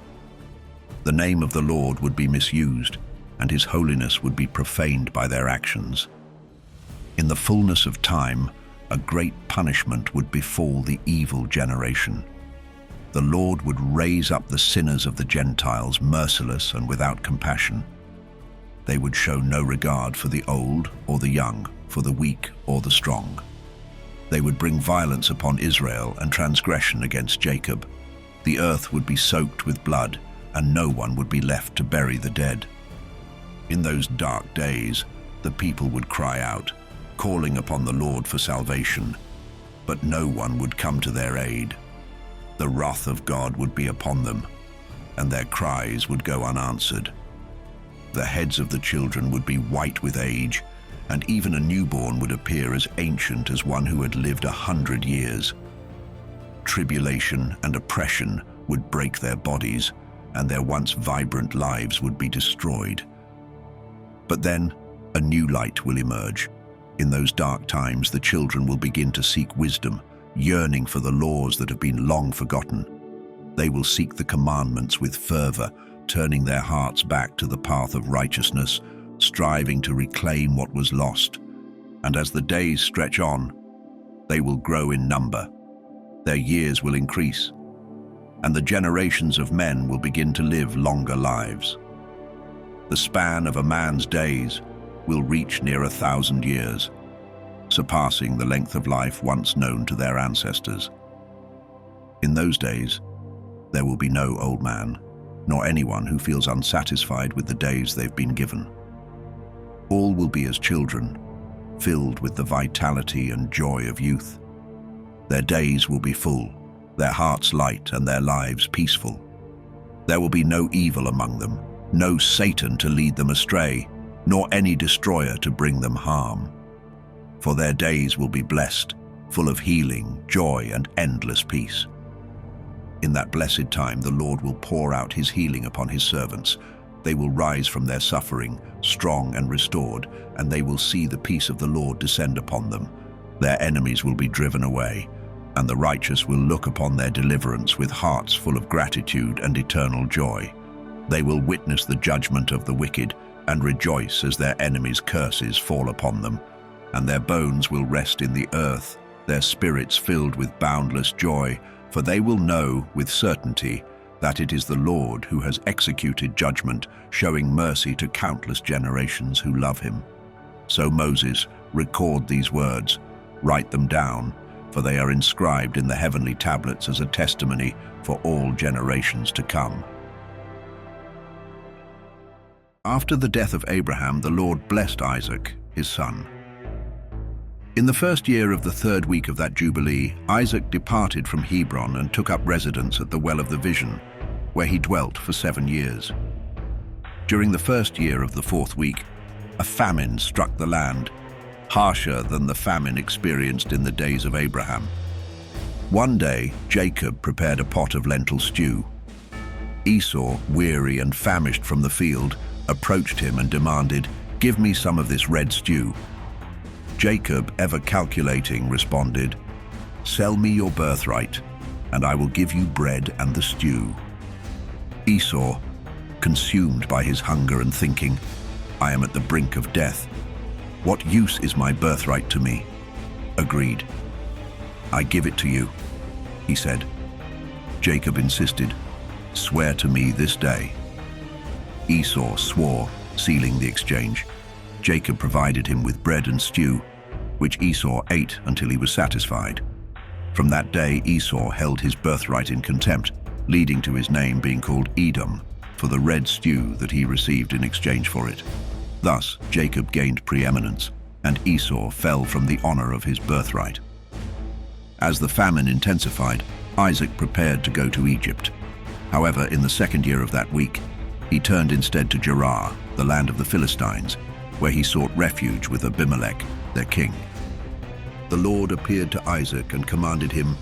The name of the Lord would be misused, and his holiness would be profaned by their actions. In the fullness of time, a great punishment would befall the evil generation. The Lord would raise up the sinners of the Gentiles, merciless and without compassion. They would show no regard for the old or the young, for the weak or the strong. They would bring violence upon Israel and transgression against Jacob. The earth would be soaked with blood, and no one would be left to bury the dead. In those dark days, the people would cry out, calling upon the Lord for salvation, but no one would come to their aid. The wrath of God would be upon them, and their cries would go unanswered. The heads of the children would be white with age, and even a newborn would appear as ancient as one who had lived 100 years. Tribulation and oppression would break their bodies, and their once vibrant lives would be destroyed. But then, a new light will emerge. In those dark times, the children will begin to seek wisdom, yearning for the laws that have been long forgotten. They will seek the commandments with fervor, turning their hearts back to the path of righteousness, striving to reclaim what was lost. And as the days stretch on, they will grow in number. Their years will increase, and the generations of men will begin to live longer lives. The span of a man's days will reach near 1,000 years, surpassing the length of life once known to their ancestors. In those days, there will be no old man, nor anyone who feels unsatisfied with the days they've been given. All will be as children, filled with the vitality and joy of youth. Their days will be full, their hearts light, and their lives peaceful. There will be no evil among them, no Satan to lead them astray, nor any destroyer to bring them harm. For their days will be blessed, full of healing, joy, and endless peace. In that blessed time, the Lord will pour out his healing upon his servants. They will rise from their suffering, strong and restored, and they will see the peace of the Lord descend upon them. Their enemies will be driven away, and the righteous will look upon their deliverance with hearts full of gratitude and eternal joy. They will witness the judgment of the wicked and rejoice as their enemies' curses fall upon them, and their bones will rest in the earth, their spirits filled with boundless joy, for they will know with certainty that it is the Lord who has executed judgment, showing mercy to countless generations who love him. So Moses, record these words, write them down, for they are inscribed in the heavenly tablets as a testimony for all generations to come. After the death of Abraham, the Lord blessed Isaac, his son. In the first year of the third week of that Jubilee, Isaac departed from Hebron and took up residence at the Well of the Vision, where he dwelt for 7 years. During the first year of the fourth week, a famine struck the land, harsher than the famine experienced in the days of Abraham. One day, Jacob prepared a pot of lentil stew. Esau, weary and famished from the field, approached him and demanded, "Give me some of this red stew." Jacob, ever calculating, responded, "Sell me your birthright, and I will give you bread and the stew." Esau, consumed by his hunger and thinking, "I am at the brink of death. What use is my birthright to me?" agreed. "I give it to you," he said. Jacob insisted, "Swear to me this day." Esau swore, sealing the exchange. Jacob provided him with bread and stew, which Esau ate until he was satisfied. From that day, Esau held his birthright in contempt, leading to his name being called Edom, for the red stew that he received in exchange for it. Thus, Jacob gained preeminence, and Esau fell from the honor of his birthright. As the famine intensified, Isaac prepared to go to Egypt. However, in the second year of that week, he turned instead to Gerar, the land of the Philistines, where he sought refuge with Abimelech, their king. The Lord appeared to Isaac and commanded him,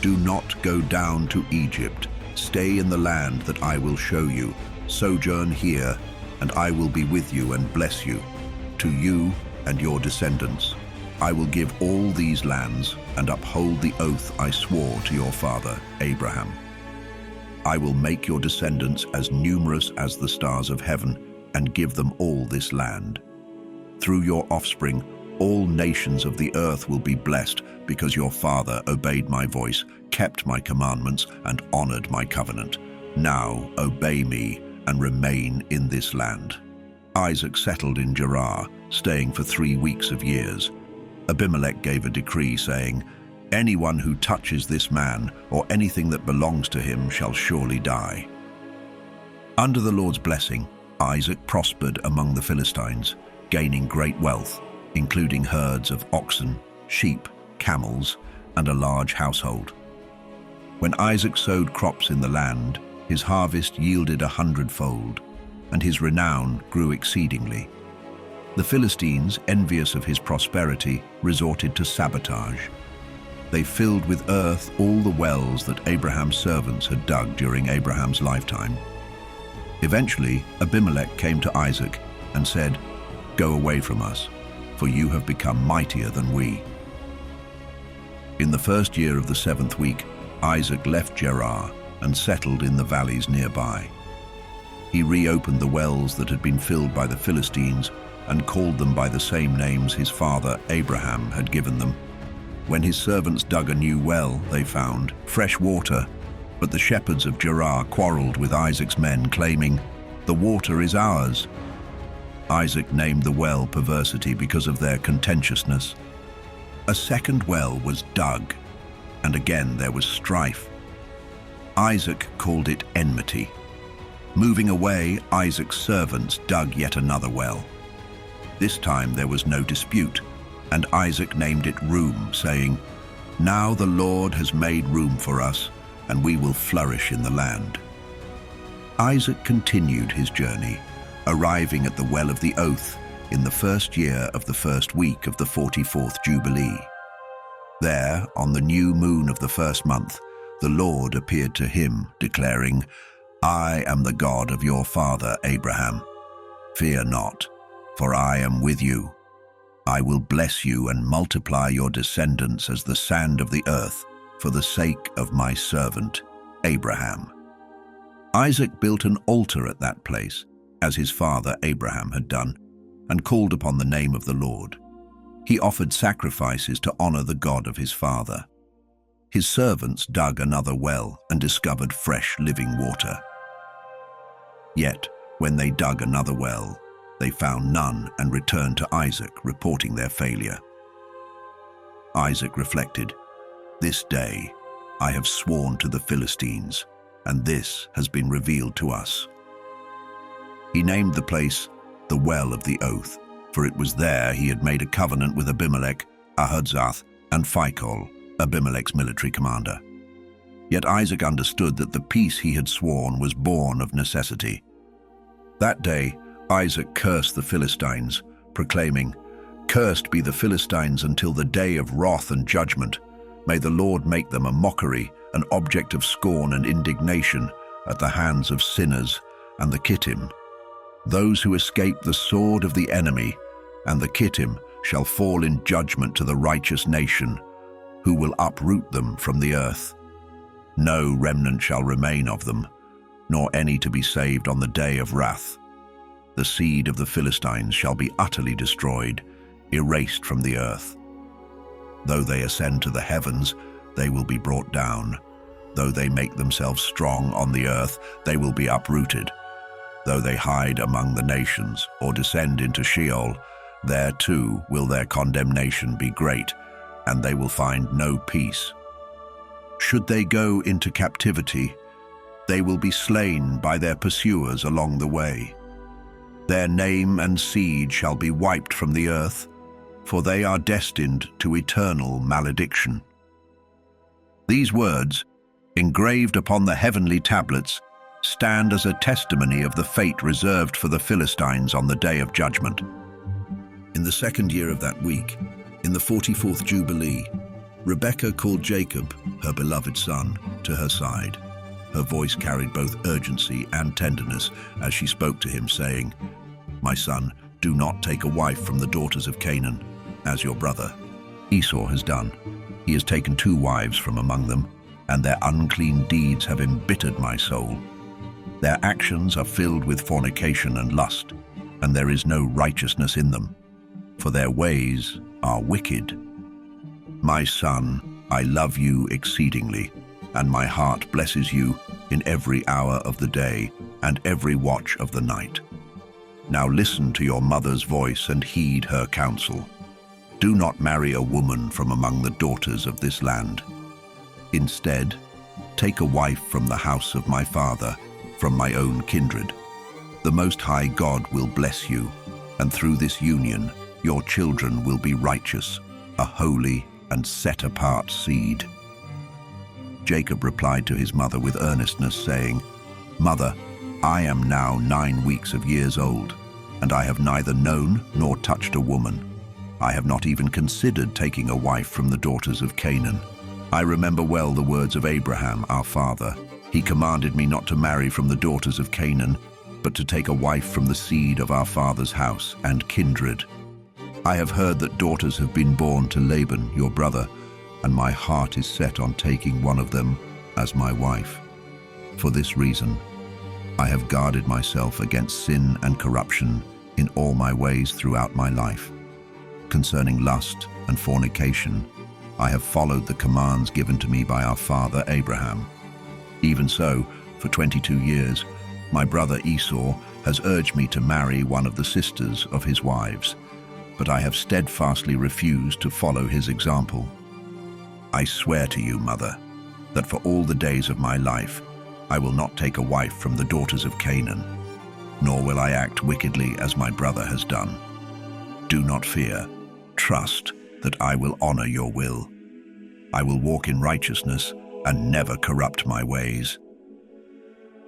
"Do not go down to Egypt. Stay in the land that I will show you. Sojourn here, and I will be with you and bless you. To you and your descendants, I will give all these lands and uphold the oath I swore to your father, Abraham. I will make your descendants as numerous as the stars of heaven and give them all this land. Through your offspring, all nations of the earth will be blessed because your father obeyed my voice, kept my commandments, and honored my covenant. Now obey me and remain in this land." Isaac settled in Gerar, staying for 3 weeks of years. Abimelech gave a decree saying, "Anyone who touches this man or anything that belongs to him shall surely die." Under the Lord's blessing, Isaac prospered among the Philistines, gaining great wealth, including herds of oxen, sheep, camels, and a large household. When Isaac sowed crops in the land, his harvest yielded 100-fold, and his renown grew exceedingly. The Philistines, envious of his prosperity, resorted to sabotage. They filled with earth all the wells that Abraham's servants had dug during Abraham's lifetime. Eventually, Abimelech came to Isaac and said, "Go away from us, for you have become mightier than we." In the first year of the 7th week, Isaac left Gerar and settled in the valleys nearby. He reopened the wells that had been filled by the Philistines and called them by the same names his father Abraham had given them. When his servants dug a new well, they found fresh water, but the shepherds of Gerar quarreled with Isaac's men, claiming, "The water is ours." Isaac named the well Perversity because of their contentiousness. A second well was dug, and again there was strife. Isaac called it Enmity. Moving away, Isaac's servants dug yet another well. This time there was no dispute, and Isaac named it Room, saying, "Now the Lord has made room for us, and we will flourish in the land." Isaac continued his journey, arriving at the Well of the Oath in the first year of the first week of the 44th Jubilee. There, on the new moon of the first month, the Lord appeared to him, declaring, "I am the God of your father Abraham. Fear not, for I am with you. I will bless you and multiply your descendants as the sand of the earth, for the sake of my servant Abraham." Isaac built an altar at that place, as his father Abraham had done, and called upon the name of the Lord. He offered sacrifices to honor the God of his father. His servants dug another well and discovered fresh living water. Yet, when they dug another well, they found none and returned to Isaac, reporting their failure. Isaac reflected, "This day I have sworn to the Philistines, and this has been revealed to us." He named the place the Well of the Oath, for it was there he had made a covenant with Abimelech, Ahuzzath, and Phicol, Abimelech's military commander. Yet Isaac understood that the peace he had sworn was born of necessity. That day, Isaac cursed the Philistines, proclaiming, "Cursed be the Philistines until the day of wrath and judgment. May the Lord make them a mockery, an object of scorn and indignation at the hands of sinners and the Kittim. Those who escape the sword of the enemy and the Kittim shall fall in judgment to the righteous nation, who will uproot them from the earth. No remnant shall remain of them, nor any to be saved on the day of wrath. The seed of the Philistines shall be utterly destroyed, erased from the earth. Though they ascend to the heavens, they will be brought down. Though they make themselves strong on the earth, they will be uprooted. Though they hide among the nations or descend into Sheol, there too will their condemnation be great, and they will find no peace. Should they go into captivity, they will be slain by their pursuers along the way. Their name and seed shall be wiped from the earth, for they are destined to eternal malediction." These words, engraved upon the heavenly tablets, stand as a testimony of the fate reserved for the Philistines on the day of judgment. In the second year of that week, in the 44th Jubilee, Rebekah called Jacob, her beloved son, to her side. Her voice carried both urgency and tenderness as she spoke to him, saying, "My son, do not take a wife from the daughters of Canaan, as your brother Esau has done. He has taken 2 wives from among them, and their unclean deeds have embittered my soul. Their actions are filled with fornication and lust, and there is no righteousness in them, for their ways are wicked. My son, I love you exceedingly, and my heart blesses you in every hour of the day and every watch of the night. Now listen to your mother's voice and heed her counsel. Do not marry a woman from among the daughters of this land. Instead, take a wife from the house of my father, from my own kindred. The Most High God will bless you, and through this union, your children will be righteous, a holy and set-apart seed." Jacob replied to his mother with earnestness, saying, "Mother, I am now 9 weeks of years old, and I have neither known nor touched a woman. I have not even considered taking a wife from the daughters of Canaan. I remember well the words of Abraham, our father. He commanded me not to marry from the daughters of Canaan, but to take a wife from the seed of our father's house and kindred. I have heard that daughters have been born to Laban, your brother, and my heart is set on taking one of them as my wife. For this reason, I have guarded myself against sin and corruption in all my ways throughout my life. Concerning lust and fornication, I have followed the commands given to me by our father Abraham. Even so, for 22 years, my brother Esau has urged me to marry one of the sisters of his wives, but I have steadfastly refused to follow his example. I swear to you, mother, that for all the days of my life, I will not take a wife from the daughters of Canaan, nor will I act wickedly as my brother has done. Do not fear. Trust that I will honor your will. I will walk in righteousness and never corrupt my ways."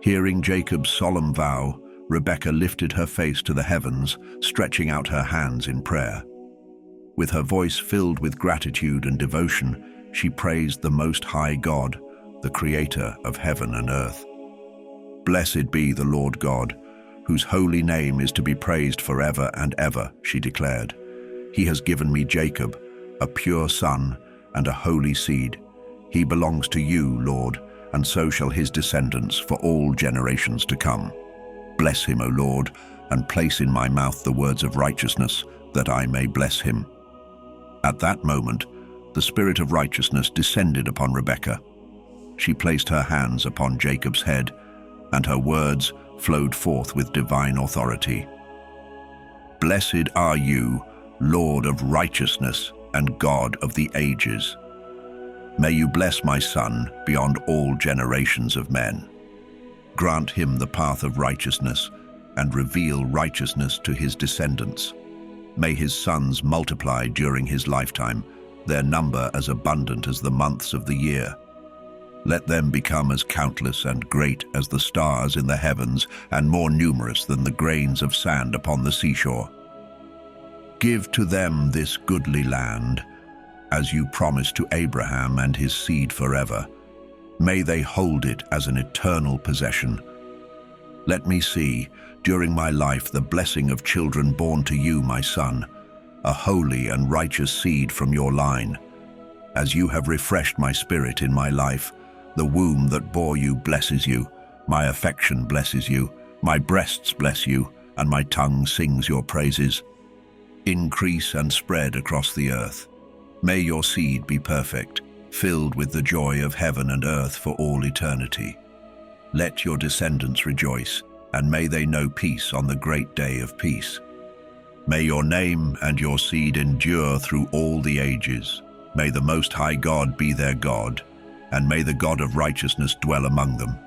Hearing Jacob's solemn vow, Rebekah lifted her face to the heavens, stretching out her hands in prayer. With her voice filled with gratitude and devotion, she praised the Most High God, the Creator of heaven and earth. "Blessed be the Lord God, whose holy name is to be praised forever and ever," she declared. He has given me Jacob, a pure son and a holy seed. He belongs to you, Lord, and so shall his descendants for all generations to come. Bless him, O Lord, and place in my mouth the words of righteousness, that I may bless him." At that moment, the Spirit of righteousness descended upon Rebekah. She placed her hands upon Jacob's head, and her words flowed forth with divine authority. "Blessed are you, Lord of righteousness and God of the ages. May you bless my son beyond all generations of men. Grant him the path of righteousness and reveal righteousness to his descendants. May his sons multiply during his lifetime, their number as abundant as the months of the year. Let them become as countless and great as the stars in the heavens and more numerous than the grains of sand upon the seashore. Give to them this goodly land, as you promised to Abraham and his seed forever. May they hold it as an eternal possession. Let me see, during my life, the blessing of children born to you, my son, a holy and righteous seed from your line. As you have refreshed my spirit in my life, the womb that bore you blesses you, my affection blesses you, my breasts bless you, and my tongue sings your praises. Increase and spread across the earth. May your seed be perfect, filled with the joy of heaven and earth for all eternity. Let your descendants rejoice, and may they know peace on the great day of peace. May your name and your seed endure through all the ages. May the Most High God be their God, and may the God of righteousness dwell among them.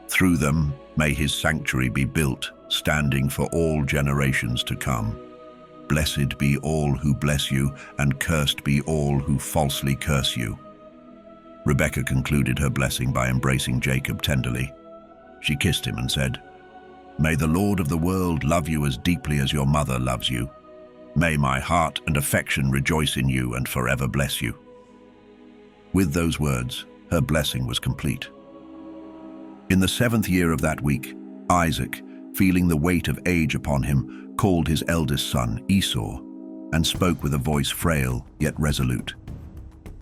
Through them may his sanctuary be built, standing for all generations to come. Blessed be all who bless you, and cursed be all who falsely curse you." Rebekah concluded her blessing by embracing Jacob tenderly. She kissed him and said, "May the Lord of the world love you as deeply as your mother loves you. May my heart and affection rejoice in you and forever bless you." With those words, her blessing was complete. In the 7th year of that week, Isaac, feeling the weight of age upon him, called his eldest son, Esau, and spoke with a voice frail yet resolute.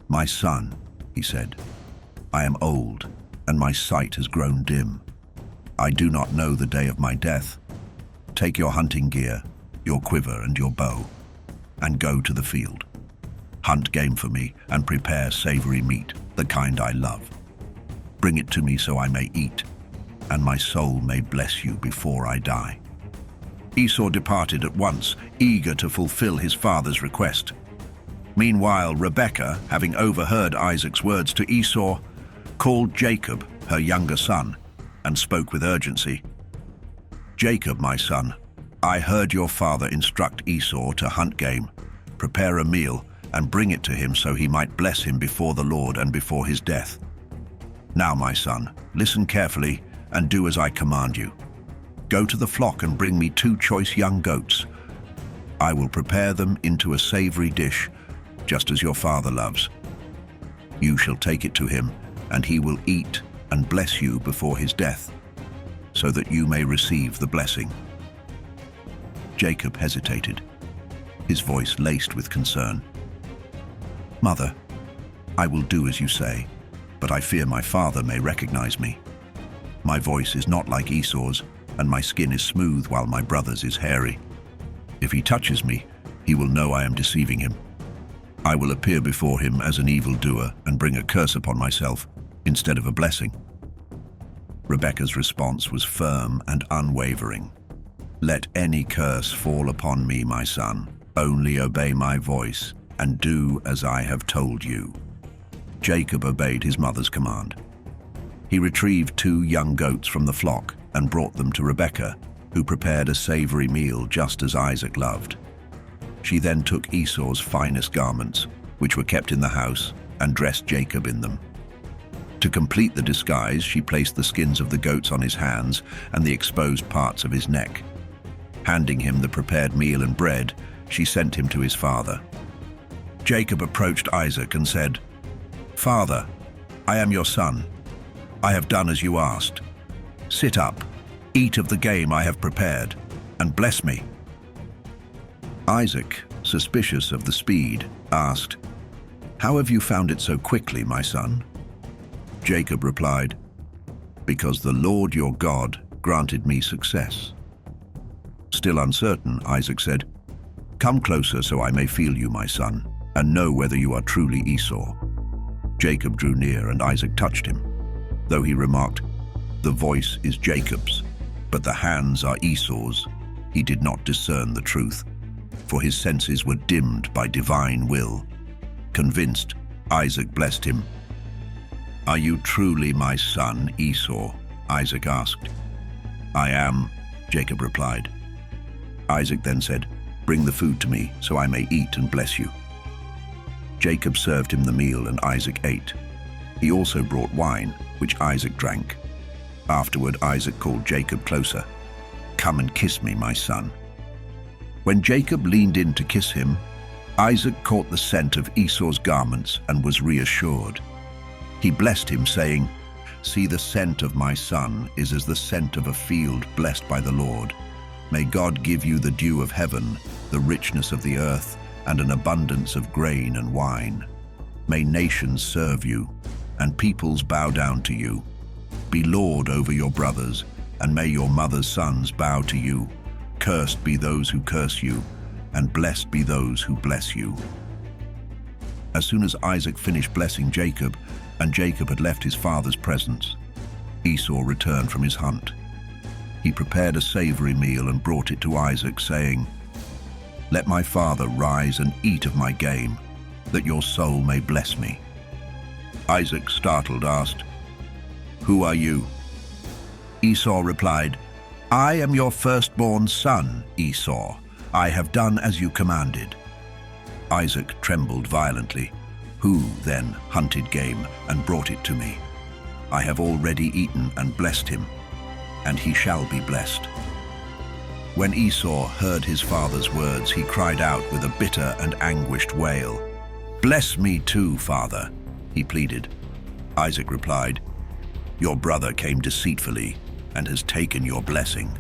"My son," he said, "I am old, and my sight has grown dim. I do not know the day of my death. Take your hunting gear, your quiver and your bow, and go to the field. Hunt game for me and prepare savory meat, the kind I love. Bring it to me so I may eat, and my soul may bless you before I die." Esau departed at once, eager to fulfill his father's request. Meanwhile, Rebekah, having overheard Isaac's words to Esau, called Jacob, her younger son, and spoke with urgency. "Jacob, my son, I heard your father instruct Esau to hunt game, prepare a meal, and bring it to him so he might bless him before the Lord and before his death. Now, my son, listen carefully and do as I command you. Go to the flock and bring me 2 choice young goats. I will prepare them into a savory dish, just as your father loves. You shall take it to him, and he will eat and bless you before his death, so that you may receive the blessing." Jacob hesitated, his voice laced with concern. "Mother, I will do as you say, but I fear my father may recognize me. My voice is not like Esau's, and my skin is smooth while my brother's is hairy. If he touches me, he will know I am deceiving him. I will appear before him as an evildoer and bring a curse upon myself instead of a blessing." Rebekah's response was firm and unwavering. "Let any curse fall upon me, my son. Only obey my voice and do as I have told you." Jacob obeyed his mother's command. He retrieved 2 young goats from the flock and brought them to Rebekah, who prepared a savory meal just as Isaac loved. She then took Esau's finest garments, which were kept in the house, and dressed Jacob in them. To complete the disguise, she placed the skins of the goats on his hands and the exposed parts of his neck. Handing him the prepared meal and bread, she sent him to his father. Jacob approached Isaac and said, "Father, I am your son. I have done as you asked. Sit up, eat of the game I have prepared, and bless me." Isaac, suspicious of the speed, asked, "How have you found it so quickly, my son?" Jacob replied, "Because the Lord your God granted me success." Still uncertain, Isaac said, "Come closer so I may feel you, my son, and know whether you are truly Esau." Jacob drew near and Isaac touched him. Though he remarked, "The voice is Jacob's, but the hands are Esau's," he did not discern the truth, for his senses were dimmed by divine will. Convinced, Isaac blessed him. "Are you truly my son, Esau?" Isaac asked. "I am," Jacob replied. Isaac then said, "Bring the food to me, so I may eat and bless you." Jacob served him the meal and Isaac ate. He also brought wine, which Isaac drank. Afterward, Isaac called Jacob closer. "Come and kiss me, my son." When Jacob leaned in to kiss him, Isaac caught the scent of Esau's garments and was reassured. He blessed him, saying, "See, the scent of my son is as the scent of a field blessed by the Lord. May God give you the dew of heaven, the richness of the earth, and an abundance of grain and wine. May nations serve you, and peoples bow down to you. Be lord over your brothers, and may your mother's sons bow to you. Cursed be those who curse you, and blessed be those who bless you." As soon as Isaac finished blessing Jacob, and Jacob had left his father's presence, Esau returned from his hunt. He prepared a savory meal and brought it to Isaac, saying, "Let my father rise and eat of my game, that your soul may bless me." Isaac, startled, asked, "Who are you?" Esau replied, "I am your firstborn son, Esau. I have done as you commanded." Isaac trembled violently. "Who, then, hunted game and brought it to me? I have already eaten and blessed him, and he shall be blessed." When Esau heard his father's words, he cried out with a bitter and anguished wail. "Bless me too, father," he pleaded. Isaac replied, "Your brother came deceitfully and has taken your blessing."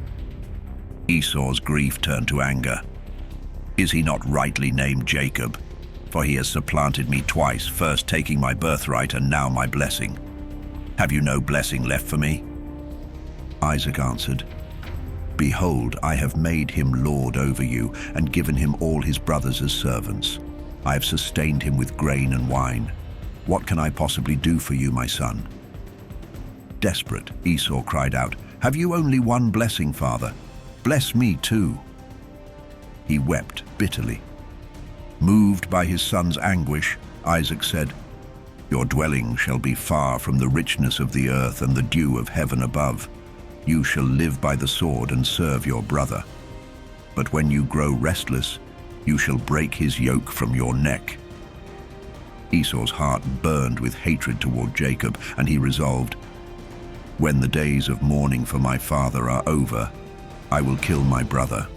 Esau's grief turned to anger. "Is he not rightly named Jacob? For he has supplanted me twice, first taking my birthright and now my blessing. Have you no blessing left for me?" Isaac answered, "Behold, I have made him lord over you and given him all his brothers as servants. I have sustained him with grain and wine. What can I possibly do for you, my son?" Desperate, Esau cried out, "Have you only one blessing, father? Bless me too." He wept bitterly. Moved by his son's anguish, Isaac said, "Your dwelling shall be far from the richness of the earth and the dew of heaven above. You shall live by the sword and serve your brother. But when you grow restless, you shall break his yoke from your neck." Esau's heart burned with hatred toward Jacob, and he resolved, "When the days of mourning for my father are over, I will kill my brother."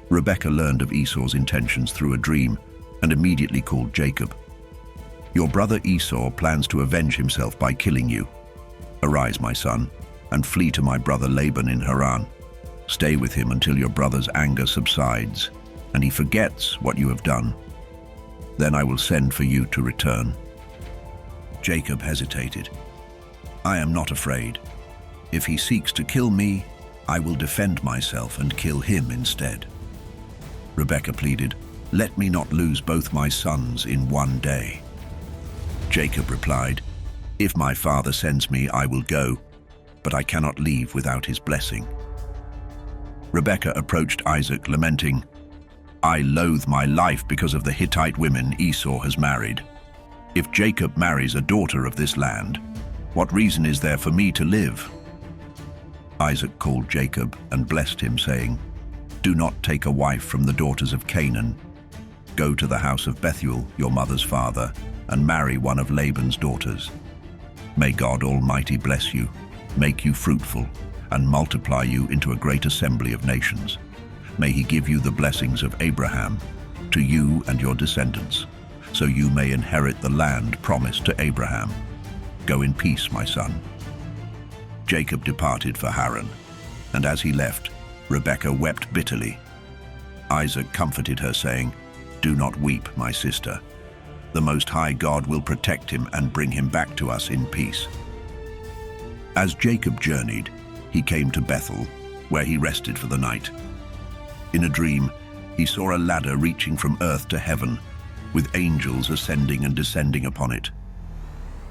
Rebekah learned of Esau's intentions through a dream and immediately called Jacob. "Your brother Esau plans to avenge himself by killing you. Arise, my son, and flee to my brother Laban in Haran. Stay with him until your brother's anger subsides, and he forgets what you have done. Then I will send for you to return." Jacob hesitated. "I am not afraid. If he seeks to kill me, I will defend myself and kill him instead." Rebekah pleaded, "Let me not lose both my sons in one day." Jacob replied, "If my father sends me, I will go, but I cannot leave without his blessing." Rebekah approached Isaac, lamenting, "I loathe my life because of the Hittite women Esau has married. If Jacob marries a daughter of this land, what reason is there for me to live?" Isaac called Jacob and blessed him, saying, "Do not take a wife from the daughters of Canaan. Go to the house of Bethuel, your mother's father, and marry one of Laban's daughters. May God Almighty bless you, make you fruitful, and multiply you into a great assembly of nations. May he give you the blessings of Abraham, to you and your descendants, so you may inherit the land promised to Abraham. Go in peace, my son." Jacob departed for Haran, and as he left, Rebekah wept bitterly. Isaac comforted her, saying, "Do not weep, my sister. The Most High God will protect him and bring him back to us in peace." As Jacob journeyed, he came to Bethel, where he rested for the night. In a dream, he saw a ladder reaching from earth to heaven, with angels ascending and descending upon it.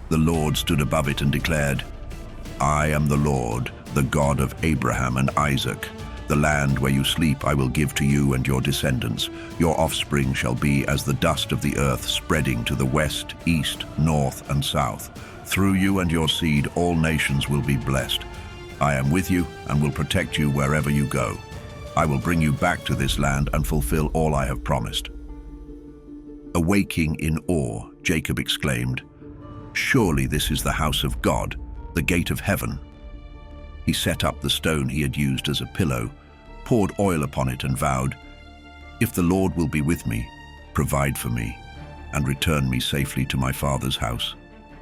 The Lord stood above it and declared, "I am the Lord, the God of Abraham and Isaac. The land where you sleep I will give to you and your descendants. Your offspring shall be as the dust of the earth, spreading to the west, east, north, and south. Through you and your seed all nations will be blessed. I am with you and will protect you wherever you go. I will bring you back to this land and fulfill all I have promised." Awaking in awe, Jacob exclaimed, "Surely this is the house of God, the gate of heaven." He set up the stone he had used as a pillow, poured oil upon it, and vowed, "If the Lord will be with me, provide for me, and return me safely to my father's house,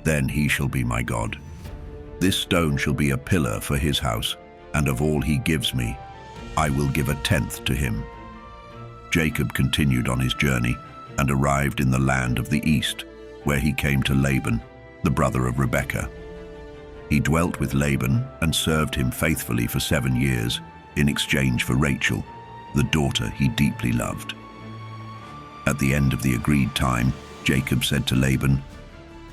then he shall be my God. This stone shall be a pillar for his house, and of all he gives me, I will give 1/10 to him." Jacob continued on his journey and arrived in the land of the east, where he came to Laban, the brother of Rebekah. He dwelt with Laban and served him faithfully for 7 years in exchange for Rachel, the daughter he deeply loved. At the end of the agreed time, Jacob said to Laban,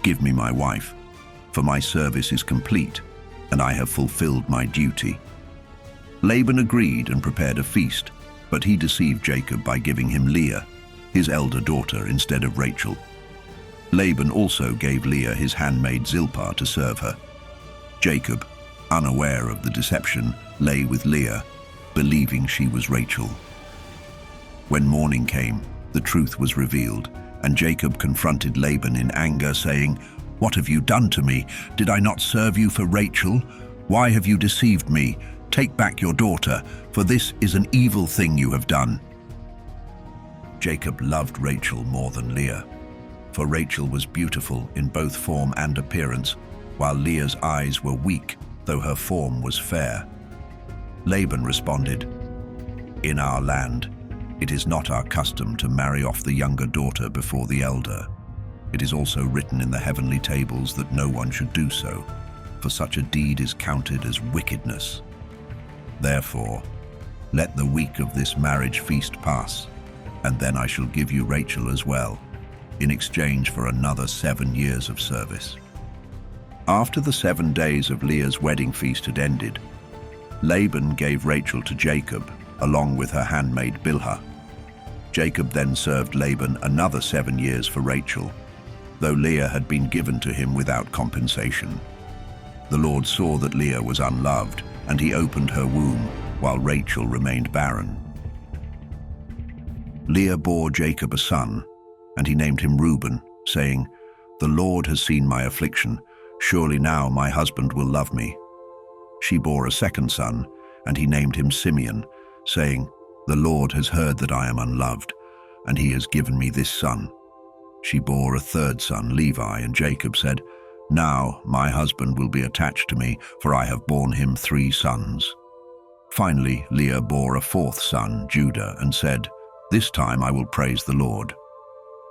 "Give me my wife, for my service is complete, and I have fulfilled my duty." Laban agreed and prepared a feast, but he deceived Jacob by giving him Leah, his elder daughter, instead of Rachel. Laban also gave Leah his handmaid Zilpah to serve her. Jacob, unaware of the deception, lay with Leah, believing she was Rachel. When morning came, the truth was revealed, and Jacob confronted Laban in anger, saying, "What have you done to me? Did I not serve you for Rachel? Why have you deceived me? Take back your daughter, for this is an evil thing you have done." Jacob loved Rachel more than Leah, for Rachel was beautiful in both form and appearance, while Leah's eyes were weak, though her form was fair. Laban responded, "In our land, it is not our custom to marry off the younger daughter before the elder. It is also written in the heavenly tables that no one should do so, for such a deed is counted as wickedness. Therefore, let the week of this marriage feast pass, and then I shall give you Rachel as well, in exchange for another 7 years of service." After the 7 days of Leah's wedding feast had ended, Laban gave Rachel to Jacob, along with her handmaid Bilhah. Jacob then served Laban another 7 years for Rachel, though Leah had been given to him without compensation. The Lord saw that Leah was unloved, and he opened her womb, while Rachel remained barren. Leah bore Jacob a son, and he named him Reuben, saying, "The Lord has seen my affliction. Surely now my husband will love me." She bore a second son, and he named him Simeon, saying, "The Lord has heard that I am unloved, and he has given me this son." She bore a third son, Levi, and Jacob said, "Now my husband will be attached to me, for I have borne him 3 sons." Finally, Leah bore a fourth son, Judah, and said, "This time I will praise the Lord."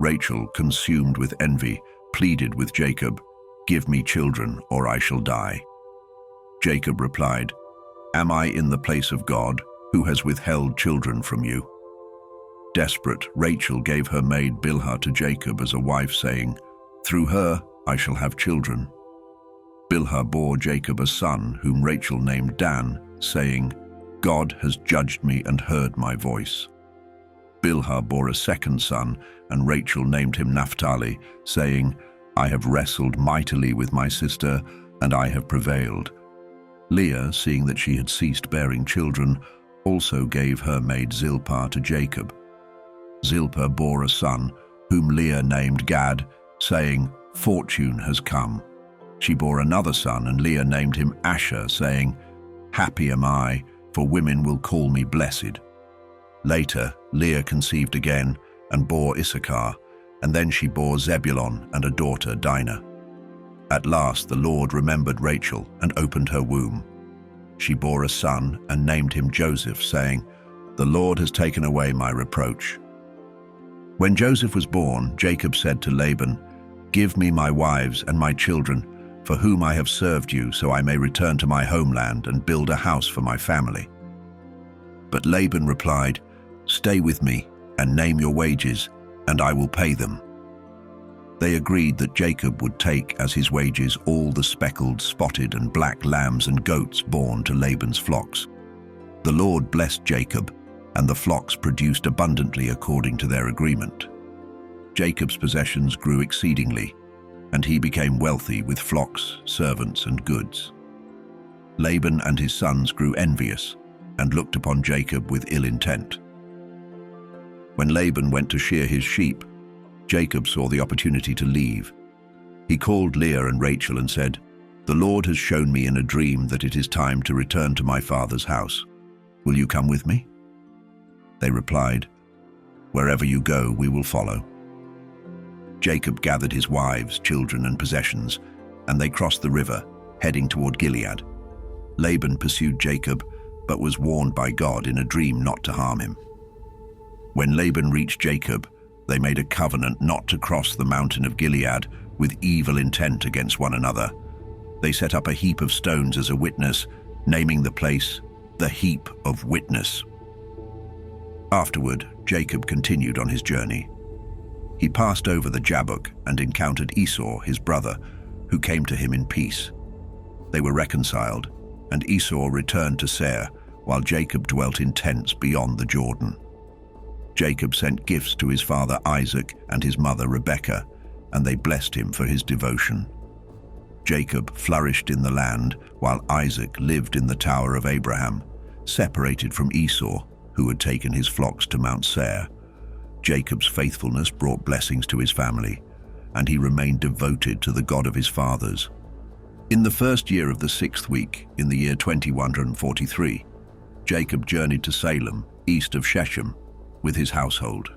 Rachel, consumed with envy, pleaded with Jacob, "Give me children, or I shall die." Jacob replied, "Am I in the place of God, who has withheld children from you?" Desperate, Rachel gave her maid Bilhah to Jacob as a wife, saying, "Through her I shall have children." Bilhah bore Jacob a son, whom Rachel named Dan, saying, "God has judged me and heard my voice." Bilhah bore a second son, and Rachel named him Naphtali, saying, "I have wrestled mightily with my sister, and I have prevailed." Leah, seeing that she had ceased bearing children, also gave her maid Zilpah to Jacob. Zilpah bore a son, whom Leah named Gad, saying, "Fortune has come." She bore another son, and Leah named him Asher, saying, "Happy am I, for women will call me blessed." Later, Leah conceived again and bore Issachar, and then she bore Zebulon and a daughter, Dinah. At last the Lord remembered Rachel and opened her womb. She bore a son and named him Joseph, saying, The Lord has taken away my reproach." When Joseph was born, Jacob said to Laban, "Give me my wives and my children, for whom I have served you, so I may return to my homeland and build a house for my family." But Laban replied, "Stay with me and name your wages, and I will pay them." They agreed that Jacob would take as his wages all the speckled, spotted, and black lambs and goats born to Laban's flocks. The Lord blessed Jacob, and the flocks produced abundantly according to their agreement. Jacob's possessions grew exceedingly, and he became wealthy with flocks, servants, and goods. Laban and his sons grew envious and looked upon Jacob with ill intent. When Laban went to shear his sheep, Jacob saw the opportunity to leave. He called Leah and Rachel and said, "The Lord has shown me in a dream that it is time to return to my father's house. Will you come with me?" They replied, "Wherever you go, we will follow." Jacob gathered his wives, children, and possessions, and they crossed the river, heading toward Gilead. Laban pursued Jacob, but was warned by God in a dream not to harm him. When Laban reached Jacob, they made a covenant not to cross the mountain of Gilead with evil intent against one another. They set up a heap of stones as a witness, naming the place the Heap of Witness. Afterward, Jacob continued on his journey. He passed over the Jabbok and encountered Esau, his brother, who came to him in peace. They were reconciled, and Esau returned to Seir, while Jacob dwelt in tents beyond the Jordan. Jacob sent gifts to his father Isaac and his mother Rebekah, and they blessed him for his devotion. Jacob flourished in the land, while Isaac lived in the tower of Abraham, separated from Esau, who had taken his flocks to Mount Seir. Jacob's faithfulness brought blessings to his family, and he remained devoted to the God of his fathers. In the first year of the 6th week, in the year 2143, Jacob journeyed to Salem, east of Shechem, with his household.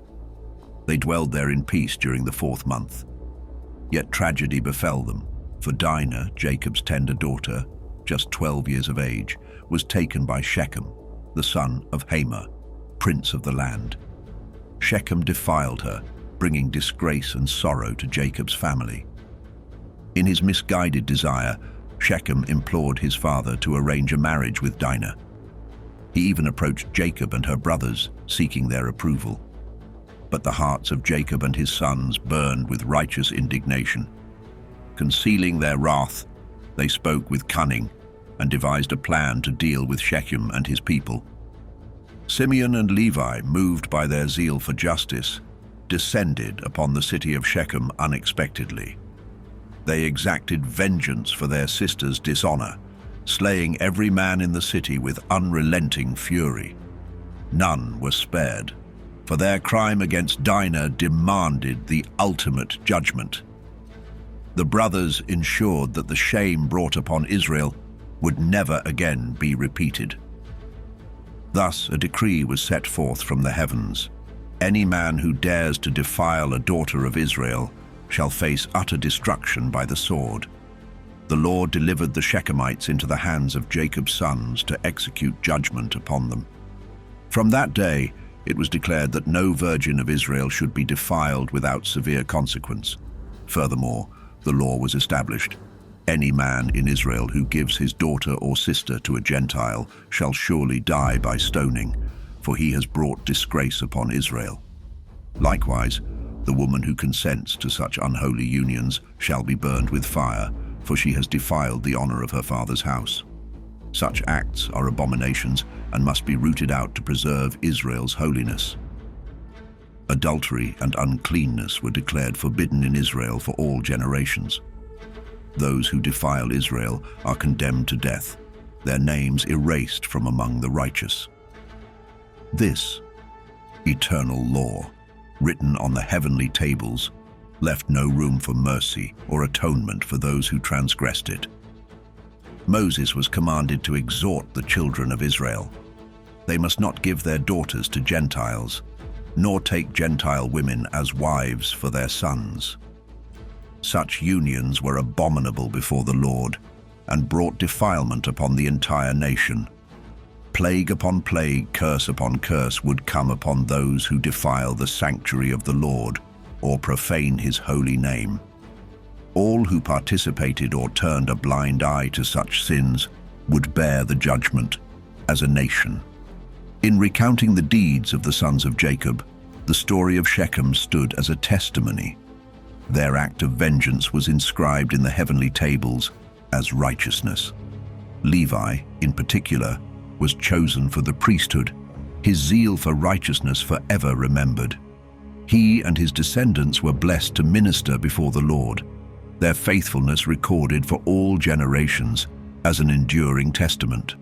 They dwelled there in peace during the 4th month. Yet tragedy befell them, for Dinah, Jacob's tender daughter, just 12 years of age, was taken by Shechem, the son of Hamor, prince of the land. Shechem defiled her, bringing disgrace and sorrow to Jacob's family. In his misguided desire, Shechem implored his father to arrange a marriage with Dinah. He even approached Jacob and her brothers, seeking their approval. But the hearts of Jacob and his sons burned with righteous indignation. Concealing their wrath, they spoke with cunning and devised a plan to deal with Shechem and his people. Simeon and Levi, moved by their zeal for justice, descended upon the city of Shechem unexpectedly. They exacted vengeance for their sister's dishonor, slaying every man in the city with unrelenting fury. None were spared, for their crime against Dinah demanded the ultimate judgment. The brothers ensured that the shame brought upon Israel would never again be repeated. Thus a decree was set forth from the heavens. Any man who dares to defile a daughter of Israel shall face utter destruction by the sword. The Lord delivered the Shechemites into the hands of Jacob's sons to execute judgment upon them. From that day, it was declared that no virgin of Israel should be defiled without severe consequence. Furthermore, the law was established. Any man in Israel who gives his daughter or sister to a Gentile shall surely die by stoning, for he has brought disgrace upon Israel. Likewise, the woman who consents to such unholy unions shall be burned with fire, for she has defiled the honor of her father's house. Such acts are abominations and must be rooted out to preserve Israel's holiness. Adultery and uncleanness were declared forbidden in Israel for all generations. Those who defile Israel are condemned to death, their names erased from among the righteous. This eternal law, written on the heavenly tables, left no room for mercy or atonement for those who transgressed it. Moses was commanded to exhort the children of Israel. They must not give their daughters to Gentiles, nor take Gentile women as wives for their sons. Such unions were abominable before the Lord and brought defilement upon the entire nation. Plague upon plague, curse upon curse would come upon those who defile the sanctuary of the Lord or profane his holy name. All who participated or turned a blind eye to such sins would bear the judgment as a nation. In recounting the deeds of the sons of Jacob, the story of Shechem stood as a testimony. Their act of vengeance was inscribed in the heavenly tables as righteousness. Levi, in particular, was chosen for the priesthood, his zeal for righteousness forever remembered. He and his descendants were blessed to minister before the Lord, their faithfulness recorded for all generations as an enduring testament.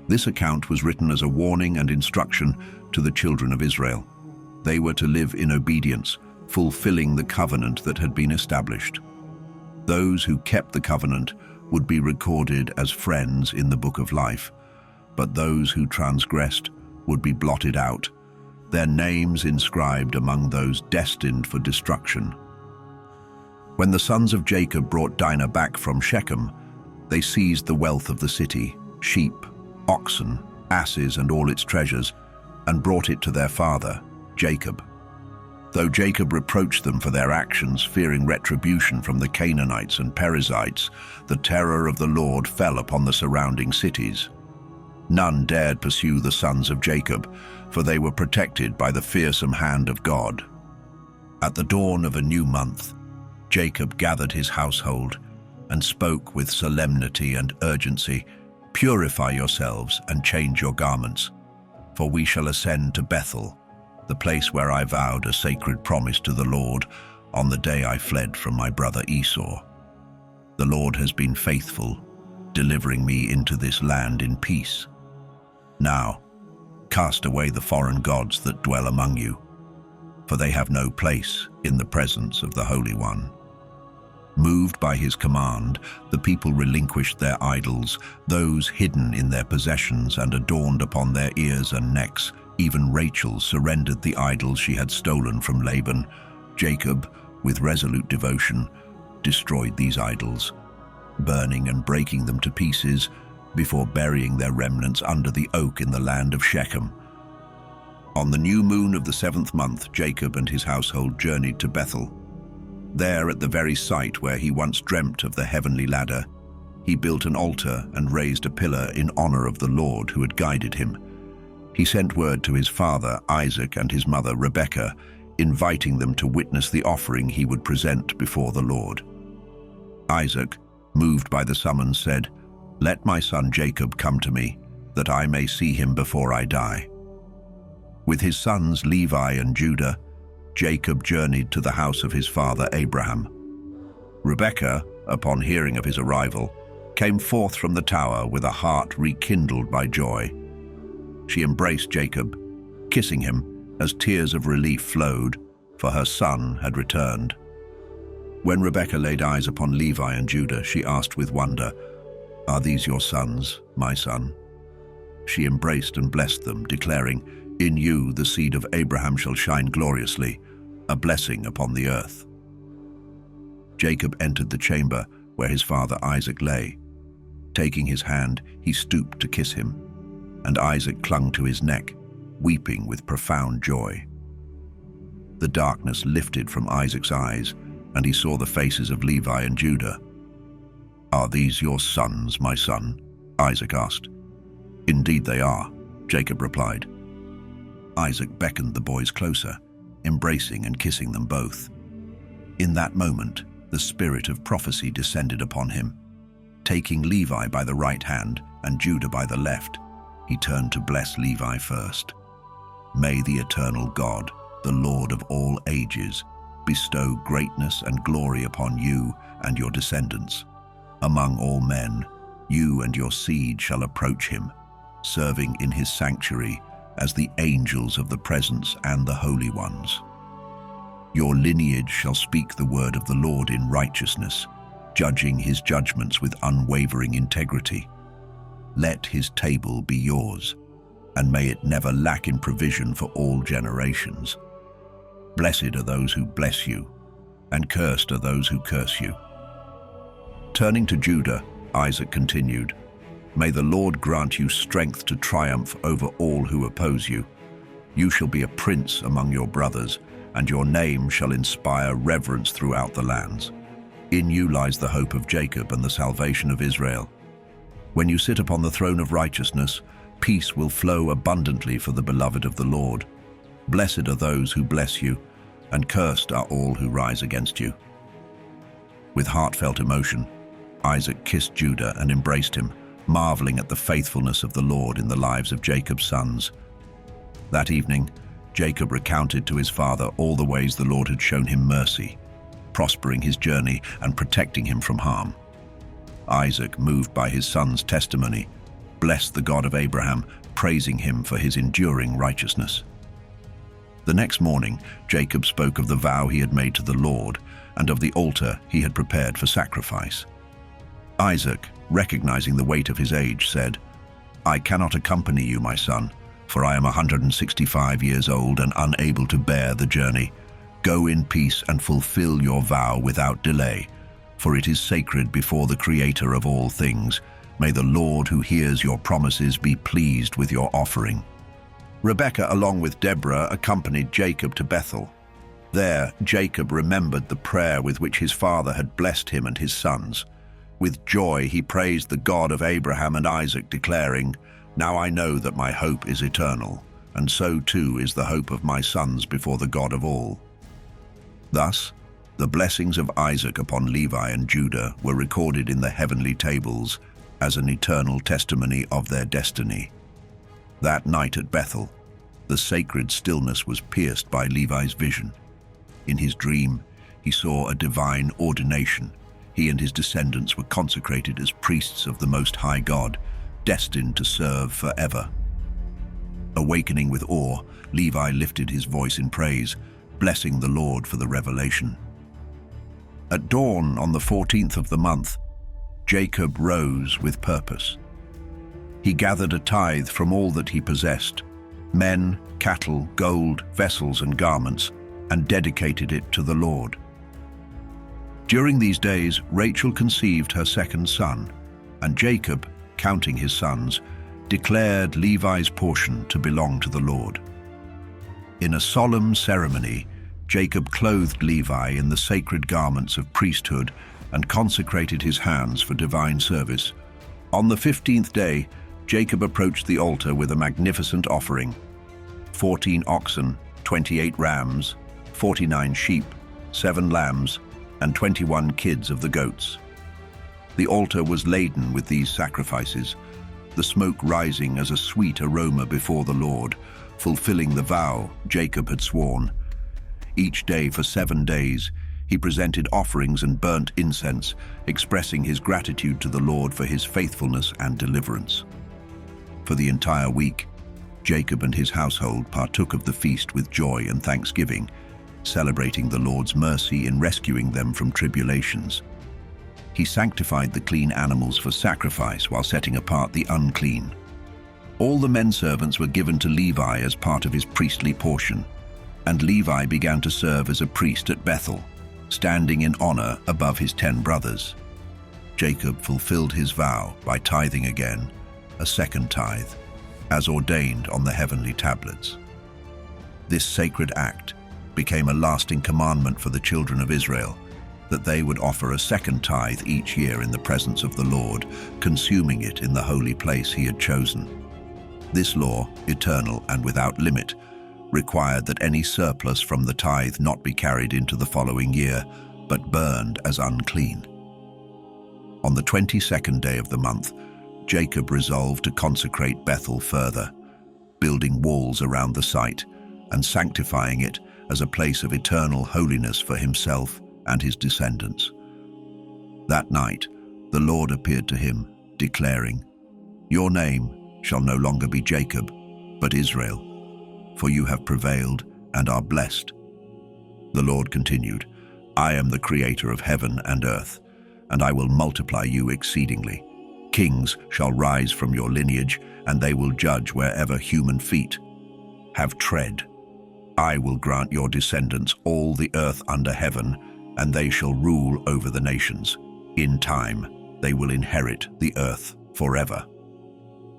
This account was written as a warning and instruction to the children of Israel. They were to live in obedience, fulfilling the covenant that had been established. Those who kept the covenant would be recorded as friends in the book of life, but those who transgressed would be blotted out, their names inscribed among those destined for destruction. When the sons of Jacob brought Dinah back from Shechem, they seized the wealth of the city, sheep, oxen, asses, and all its treasures, and brought it to their father, Jacob. Though Jacob reproached them for their actions, fearing retribution from the Canaanites and Perizzites, the terror of the Lord fell upon the surrounding cities. None dared pursue the sons of Jacob, for they were protected by the fearsome hand of God. At the dawn of a new month, Jacob gathered his household and spoke with solemnity and urgency, "Purify yourselves and change your garments, for we shall ascend to Bethel, the place where I vowed a sacred promise to the Lord on the day I fled from my brother Esau. The Lord has been faithful, delivering me into this land in peace. Now, cast away the foreign gods that dwell among you, for they have no place in the presence of the Holy One." Moved by his command, the people relinquished their idols, those hidden in their possessions and adorned upon their ears and necks. Even Rachel surrendered the idols she had stolen from Laban. Jacob, with resolute devotion, destroyed these idols, burning and breaking them to pieces before burying their remnants under the oak in the land of Shechem. On the new moon of the 7th month, Jacob and his household journeyed to Bethel. There, at the very site where he once dreamt of the heavenly ladder, he built an altar and raised a pillar in honor of the Lord who had guided him. He sent word to his father Isaac and his mother Rebekah, inviting them to witness the offering he would present before the Lord. Isaac, moved by the summons, said, "Let my son Jacob come to me, that I may see him before I die." With his sons Levi and Judah, Jacob journeyed to the house of his father Abraham. Rebekah, upon hearing of his arrival, came forth from the tower with a heart rekindled by joy. She embraced Jacob, kissing him as tears of relief flowed, for her son had returned. When Rebekah laid eyes upon Levi and Judah, she asked with wonder, "Are these your sons, my son?" She embraced and blessed them, declaring, "In you the seed of Abraham shall shine gloriously, a blessing upon the earth." Jacob entered the chamber where his father Isaac lay. Taking his hand, he stooped to kiss him, and Isaac clung to his neck, weeping with profound joy. The darkness lifted from Isaac's eyes, and he saw the faces of Levi and Judah. "Are these your sons, my son?" Isaac asked. "Indeed they are," Jacob replied. Isaac beckoned the boys closer, embracing and kissing them both. In that moment, the spirit of prophecy descended upon him. Taking Levi by the right hand and Judah by the left, he turned to bless Levi first. "May the eternal God, the Lord of all ages, bestow greatness and glory upon you and your descendants. Among all men, you and your seed shall approach him, serving in his sanctuary as the angels of the presence and the holy ones. Your lineage shall speak the word of the Lord in righteousness, judging his judgments with unwavering integrity. Let his table be yours, and may it never lack in provision for all generations. Blessed are those who bless you, and cursed are those who curse you." Turning to Judah, Isaac continued, May the Lord grant you strength to triumph over all who oppose you. You shall be a prince among your brothers, and your name shall inspire reverence throughout the lands. In you lies the hope of Jacob and the salvation of Israel. When you sit upon the throne of righteousness, peace will flow abundantly for the beloved of the Lord. Blessed are those who bless you, and cursed are all who rise against you. With heartfelt emotion, Isaac kissed Judah and embraced him, marveling at the faithfulness of the Lord in the lives of Jacob's sons. That evening, Jacob recounted to his father all the ways the Lord had shown him mercy, prospering his journey and protecting him from harm. Isaac, moved by his son's testimony, blessed the God of Abraham, praising him for his enduring righteousness. The next morning, Jacob spoke of the vow he had made to the Lord and of the altar he had prepared for sacrifice. Isaac, recognizing the weight of his age, said, "I cannot accompany you, my son, for I am 165 years old and unable to bear the journey. Go in peace and fulfill your vow without delay, for it is sacred before the Creator of all things. May the Lord who hears your promises be pleased with your offering." Rebekah, along with Deborah, accompanied Jacob to Bethel. There, Jacob remembered the prayer with which his father had blessed him and his sons. With joy, he praised the God of Abraham and Isaac, declaring, "Now I know that my hope is eternal, and so too is the hope of my sons before the God of all." Thus, the blessings of Isaac upon Levi and Judah were recorded in the heavenly tables as an eternal testimony of their destiny. That night at Bethel, the sacred stillness was pierced by Levi's vision. In his dream, he saw a divine ordination. He and his descendants were consecrated as priests of the Most High God, destined to serve forever. Awakening with awe, Levi lifted his voice in praise, blessing the Lord for the revelation. At dawn on the 14th of the month, Jacob rose with purpose. He gathered a tithe from all that he possessed, men, cattle, gold, vessels, and garments, and dedicated it to the Lord. During these days, Rachel conceived her second son, and Jacob, counting his sons, declared Levi's portion to belong to the Lord. In a solemn ceremony, Jacob clothed Levi in the sacred garments of priesthood and consecrated his hands for divine service. On the 15th day, Jacob approached the altar with a magnificent offering: 14 oxen, 28 rams, 49 sheep, 7 lambs, and 21 kids of the goats. The altar was laden with these sacrifices, the smoke rising as a sweet aroma before the Lord, fulfilling the vow Jacob had sworn. Each day for 7 days, he presented offerings and burnt incense, expressing his gratitude to the Lord for his faithfulness and deliverance. For the entire week, Jacob and his household partook of the feast with joy and thanksgiving, celebrating the Lord's mercy in rescuing them from tribulations. He sanctified the clean animals for sacrifice while setting apart the unclean. All the men servants were given to Levi as part of his priestly portion, and Levi began to serve as a priest at Bethel, standing in honor above his 10 brothers. Jacob fulfilled his vow by tithing again, a second tithe, as ordained on the heavenly tablets. This sacred act became a lasting commandment for the children of Israel, that they would offer a second tithe each year in the presence of the Lord, consuming it in the holy place he had chosen. This law, eternal and without limit, required that any surplus from the tithe not be carried into the following year, but burned as unclean. On the 22nd day of the month, Jacob resolved to consecrate Bethel further, building walls around the site and sanctifying it as a place of eternal holiness for himself and his descendants. That night, the Lord appeared to him, declaring, "Your name shall no longer be Jacob, but Israel, for you have prevailed and are blessed." The Lord continued, "I am the creator of heaven and earth, and I will multiply you exceedingly. Kings shall rise from your lineage, and they will judge wherever human feet have tread. I will grant your descendants all the earth under heaven, and they shall rule over the nations. In time, they will inherit the earth forever."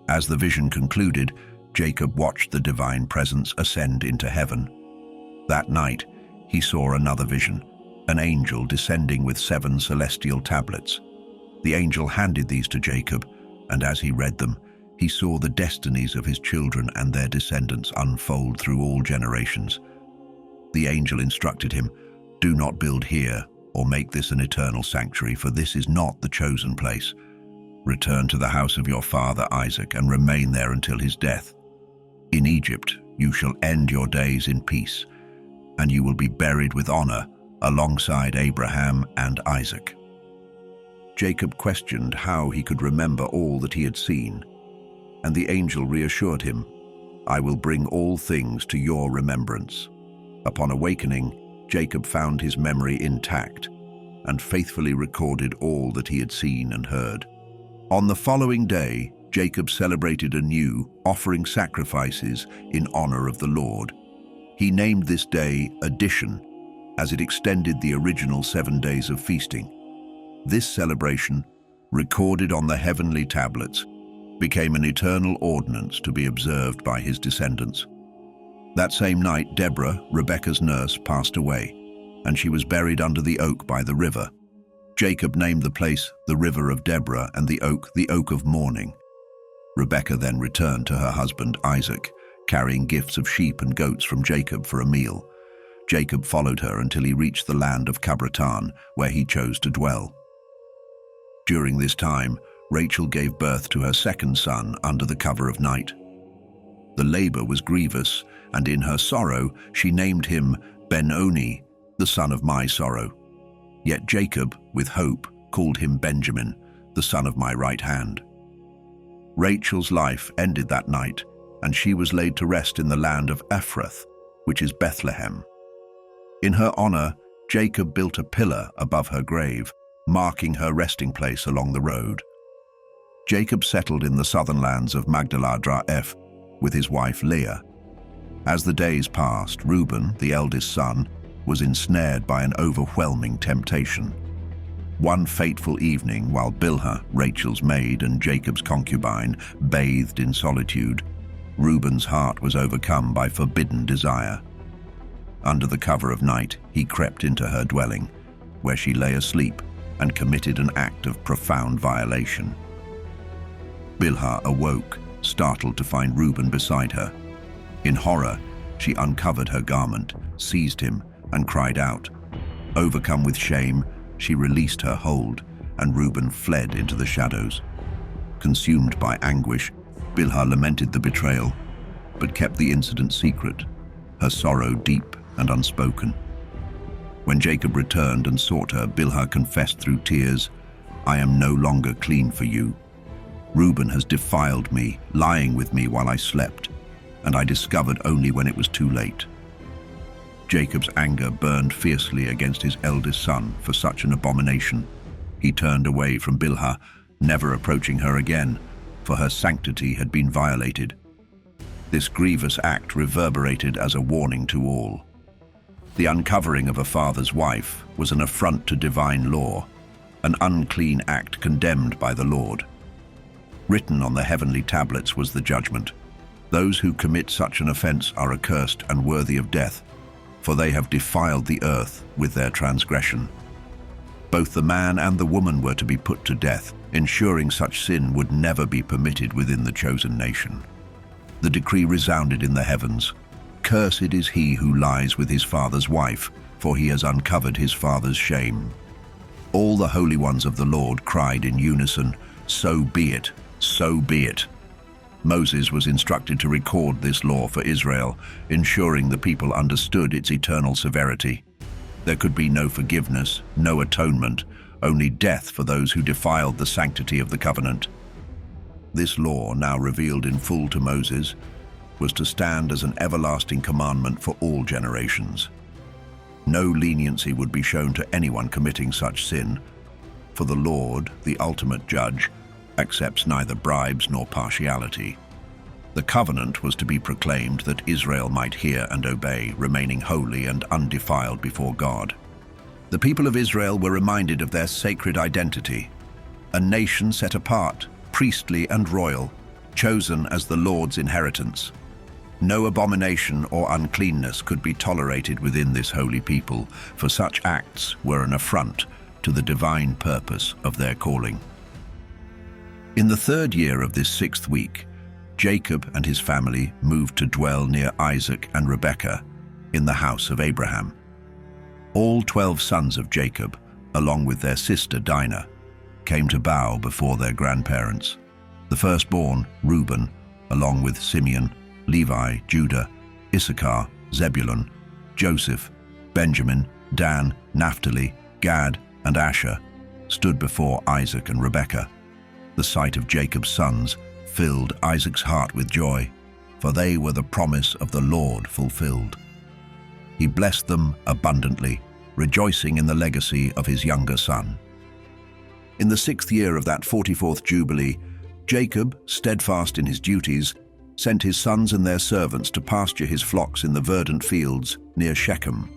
As the vision concluded, Jacob watched the divine presence ascend into heaven. That night, he saw another vision, an angel descending with 7 celestial tablets. The angel handed these to Jacob, and as he read them, he saw the destinies of his children and their descendants unfold through all generations. The angel instructed him, "Do not build here or make this an eternal sanctuary, for this is not the chosen place. Return to the house of your father Isaac and remain there until his death. In Egypt you shall end your days in peace, and you will be buried with honor alongside Abraham and Isaac." Jacob questioned how he could remember all that he had seen, and the angel reassured him, "I will bring all things to your remembrance." Upon awakening, Jacob found his memory intact and faithfully recorded all that he had seen and heard. On the following day, Jacob celebrated anew, offering sacrifices in honor of the Lord. He named this day Addition, as it extended the original 7 days of feasting. This celebration, recorded on the heavenly tablets, became an eternal ordinance to be observed by his descendants. That same night, Deborah, Rebekah's nurse, passed away, and she was buried under the oak by the river. Jacob named the place the River of Deborah and the Oak of Mourning. Rebekah then returned to her husband Isaac, carrying gifts of sheep and goats from Jacob for a meal. Jacob followed her until he reached the land of Cabratan, where he chose to dwell. During this time, Rachel gave birth to her second son under the cover of night. The labor was grievous, and in her sorrow she named him Ben-Oni, the son of my sorrow. Yet Jacob, with hope, called him Benjamin, the son of my right hand. Rachel's life ended that night, and she was laid to rest in the land of Ephrath, which is Bethlehem. In her honor, Jacob built a pillar above her grave, marking her resting place along the road. Jacob settled in the southern lands of Magdala-Dra-Eph with his wife Leah. As the days passed, Reuben, the eldest son, was ensnared by an overwhelming temptation. One fateful evening, while Bilhah, Rachel's maid and Jacob's concubine, bathed in solitude, Reuben's heart was overcome by forbidden desire. Under the cover of night, he crept into her dwelling, where she lay asleep, and committed an act of profound violation. Bilhah awoke, startled to find Reuben beside her. In horror, she uncovered her garment, seized him, and cried out. Overcome with shame, she released her hold, and Reuben fled into the shadows. Consumed by anguish, Bilhah lamented the betrayal, but kept the incident secret, her sorrow deep and unspoken. When Jacob returned and sought her, Bilhah confessed through tears, "I am no longer clean for you. Reuben has defiled me, lying with me while I slept, and I discovered only when it was too late." Jacob's anger burned fiercely against his eldest son for such an abomination. He turned away from Bilhah, never approaching her again, for her sanctity had been violated. This grievous act reverberated as a warning to all. The uncovering of a father's wife was an affront to divine law, an unclean act condemned by the Lord. Written on the heavenly tablets was the judgment. Those who commit such an offense are accursed and worthy of death, for they have defiled the earth with their transgression. Both the man and the woman were to be put to death, ensuring such sin would never be permitted within the chosen nation. The decree resounded in the heavens. Cursed is he who lies with his father's wife, for he has uncovered his father's shame. All the holy ones of the Lord cried in unison, "So be it, so be it." Moses was instructed to record this law for Israel, ensuring the people understood its eternal severity. There could be no forgiveness, no atonement, only death for those who defiled the sanctity of the covenant. This law, now revealed in full to Moses, was to stand as an everlasting commandment for all generations. No leniency would be shown to anyone committing such sin, for the Lord, the ultimate judge, accepts neither bribes nor partiality. The covenant was to be proclaimed that Israel might hear and obey, remaining holy and undefiled before God. The people of Israel were reminded of their sacred identity, a nation set apart, priestly and royal, chosen as the Lord's inheritance. No abomination or uncleanness could be tolerated within this holy people, for such acts were an affront to the divine purpose of their calling. In the 3rd year of this 6th week, Jacob and his family moved to dwell near Isaac and Rebekah in the house of Abraham. All 12 sons of Jacob, along with their sister Dinah, came to bow before their grandparents. The firstborn, Reuben, along with Simeon, Levi, Judah, Issachar, Zebulun, Joseph, Benjamin, Dan, Naphtali, Gad, and Asher, stood before Isaac and Rebekah. The sight of Jacob's sons filled Isaac's heart with joy, for they were the promise of the Lord fulfilled. He blessed them abundantly, rejoicing in the legacy of his younger son. In the 6th year of that 44th Jubilee, Jacob, steadfast in his duties, sent his sons and their servants to pasture his flocks in the verdant fields near Shechem.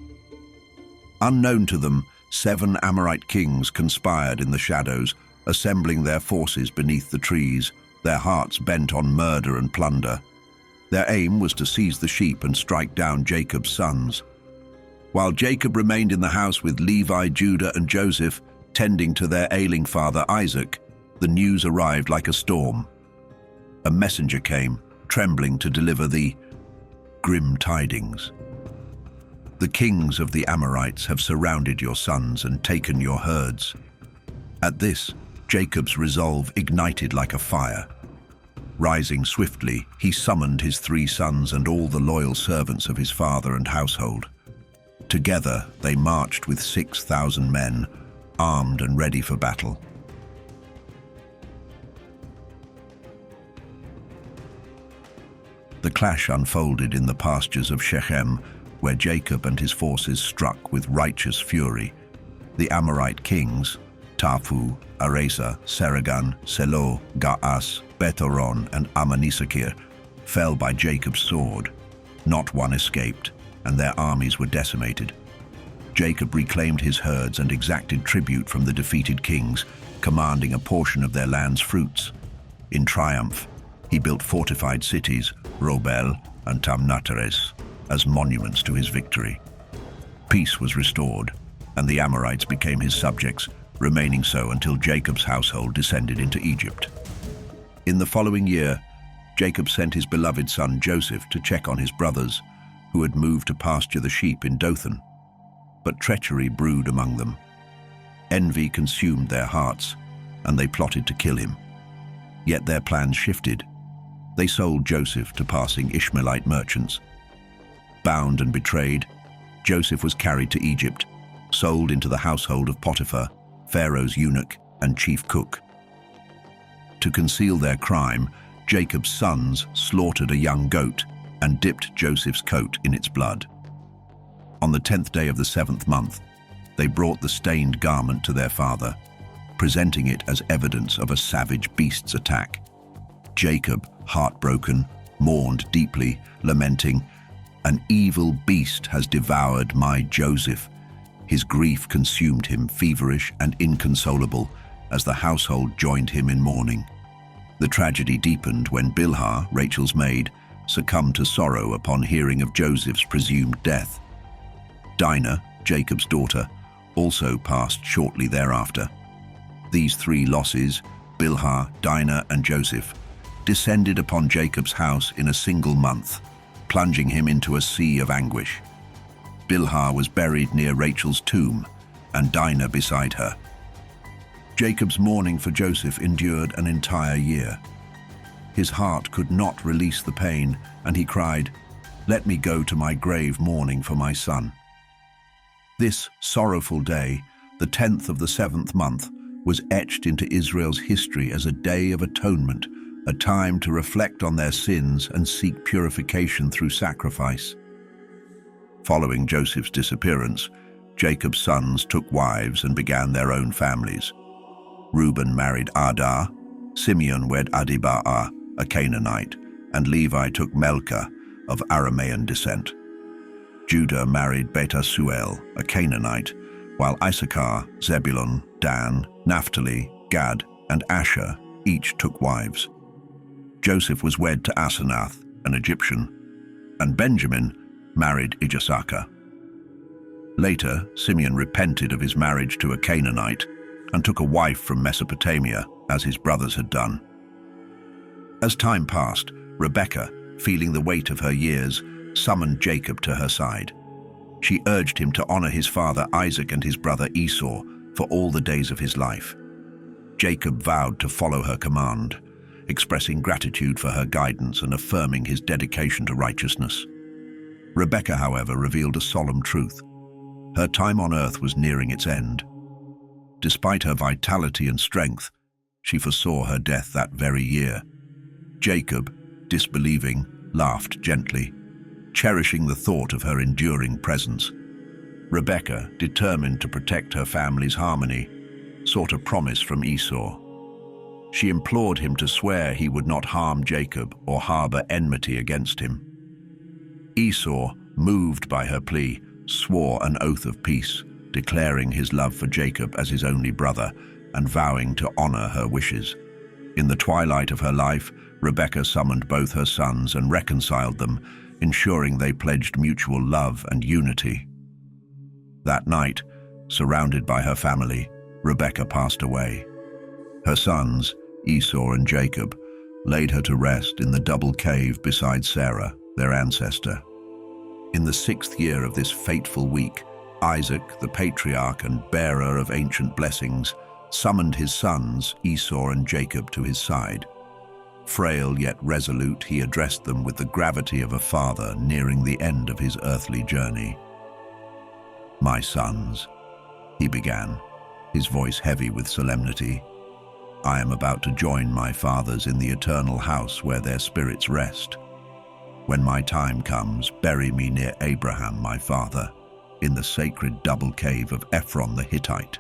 Unknown to them, 7 Amorite kings conspired in the shadows, assembling their forces beneath the trees, their hearts bent on murder and plunder. Their aim was to seize the sheep and strike down Jacob's sons. While Jacob remained in the house with Levi, Judah, and Joseph, tending to their ailing father Isaac, the news arrived like a storm. A messenger came, trembling to deliver the grim tidings. The kings of the Amorites have surrounded your sons and taken your herds. At this, Jacob's resolve ignited like a fire. Rising swiftly, he summoned his 3 sons and all the loyal servants of his father and household. Together, they marched with 6,000 men, armed and ready for battle. The clash unfolded in the pastures of Shechem, where Jacob and his forces struck with righteous fury. The Amorite kings, Taphu, Aresa, Seragan, Selo, Gaas, Bethoron, and Ammonisakir, fell by Jacob's sword. Not one escaped, and their armies were decimated. Jacob reclaimed his herds and exacted tribute from the defeated kings, commanding a portion of their land's fruits. In triumph, he built fortified cities, Robel and Tamnateres, as monuments to his victory. Peace was restored, and the Amorites became his subjects, remaining so until Jacob's household descended into Egypt. In the following year, Jacob sent his beloved son Joseph to check on his brothers, who had moved to pasture the sheep in Dothan. But treachery brewed among them. Envy consumed their hearts, and they plotted to kill him. Yet their plans shifted. They sold Joseph to passing Ishmaelite merchants. Bound and betrayed, Joseph was carried to Egypt, sold into the household of Potiphar, Pharaoh's eunuch and chief cook. To conceal their crime, Jacob's sons slaughtered a young goat and dipped Joseph's coat in its blood. On the 10th day of the 7th month, they brought the stained garment to their father, presenting it as evidence of a savage beast's attack. Jacob, heartbroken, mourned deeply, lamenting, "An evil beast has devoured my Joseph." His grief consumed him, feverish and inconsolable, as the household joined him in mourning. The tragedy deepened when Bilhah, Rachel's maid, succumbed to sorrow upon hearing of Joseph's presumed death. Dinah, Jacob's daughter, also passed shortly thereafter. These 3 losses, Bilhah, Dinah, and Joseph, descended upon Jacob's house in a single month, plunging him into a sea of anguish. Bilhah was buried near Rachel's tomb, and Dinah beside her. Jacob's mourning for Joseph endured an entire year. His heart could not release the pain, and he cried, "Let me go to my grave mourning for my son." This sorrowful day, the 10th of the 7th month, was etched into Israel's history as a day of atonement, a time to reflect on their sins and seek purification through sacrifice. Following Joseph's disappearance, Jacob's sons took wives and began their own families. Reuben married Adah, Simeon wed Adiba'ah, a Canaanite, and Levi took Melchah, of Aramean descent. Judah married Betasuel, a Canaanite, while Issachar, Zebulun, Dan, Naphtali, Gad, and Asher each took wives. Joseph was wed to Asenath, an Egyptian, and Benjamin married Issachar. Later, Simeon repented of his marriage to a Canaanite and took a wife from Mesopotamia, as his brothers had done. As time passed, Rebekah, feeling the weight of her years, summoned Jacob to her side. She urged him to honor his father Isaac and his brother Esau for all the days of his life. Jacob vowed to follow her command, expressing gratitude for her guidance and affirming his dedication to righteousness. Rebekah, however, revealed a solemn truth. Her time on earth was nearing its end. Despite her vitality and strength, she foresaw her death that very year. Jacob, disbelieving, laughed gently, cherishing the thought of her enduring presence. Rebekah, determined to protect her family's harmony, sought a promise from Esau. She implored him to swear he would not harm Jacob or harbor enmity against him. Esau, moved by her plea, swore an oath of peace, declaring his love for Jacob as his only brother and vowing to honor her wishes. In the twilight of her life, Rebekah summoned both her sons and reconciled them, ensuring they pledged mutual love and unity. That night, surrounded by her family, Rebekah passed away. Her sons, Esau and Jacob, laid her to rest in the double cave beside Sarah, their ancestor. In the 6th year of this fateful week, Isaac, the patriarch and bearer of ancient blessings, summoned his sons, Esau and Jacob, to his side. Frail yet resolute, he addressed them with the gravity of a father nearing the end of his earthly journey. "My sons," he began, his voice heavy with solemnity, "I am about to join my fathers in the eternal house where their spirits rest. When my time comes, bury me near Abraham, my father, in the sacred double cave of Ephron the Hittite,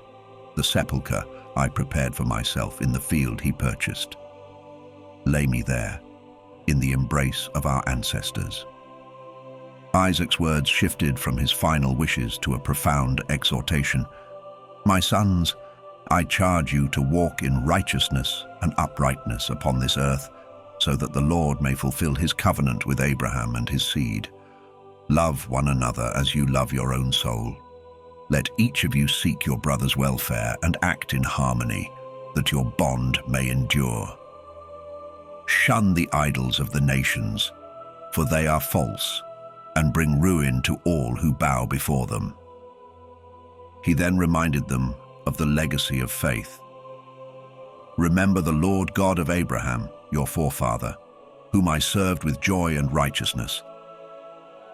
the sepulchre I prepared for myself in the field he purchased. Lay me there, in the embrace of our ancestors." Isaac's words shifted from his final wishes to a profound exhortation. "My sons, I charge you to walk in righteousness and uprightness upon this earth, so that the Lord may fulfill his covenant with Abraham and his seed. Love one another as you love your own soul. Let each of you seek your brother's welfare and act in harmony, that your bond may endure. Shun the idols of the nations, for they are false, and bring ruin to all who bow before them." He then reminded them of the legacy of faith. "Remember the Lord God of Abraham, your forefather, whom I served with joy and righteousness.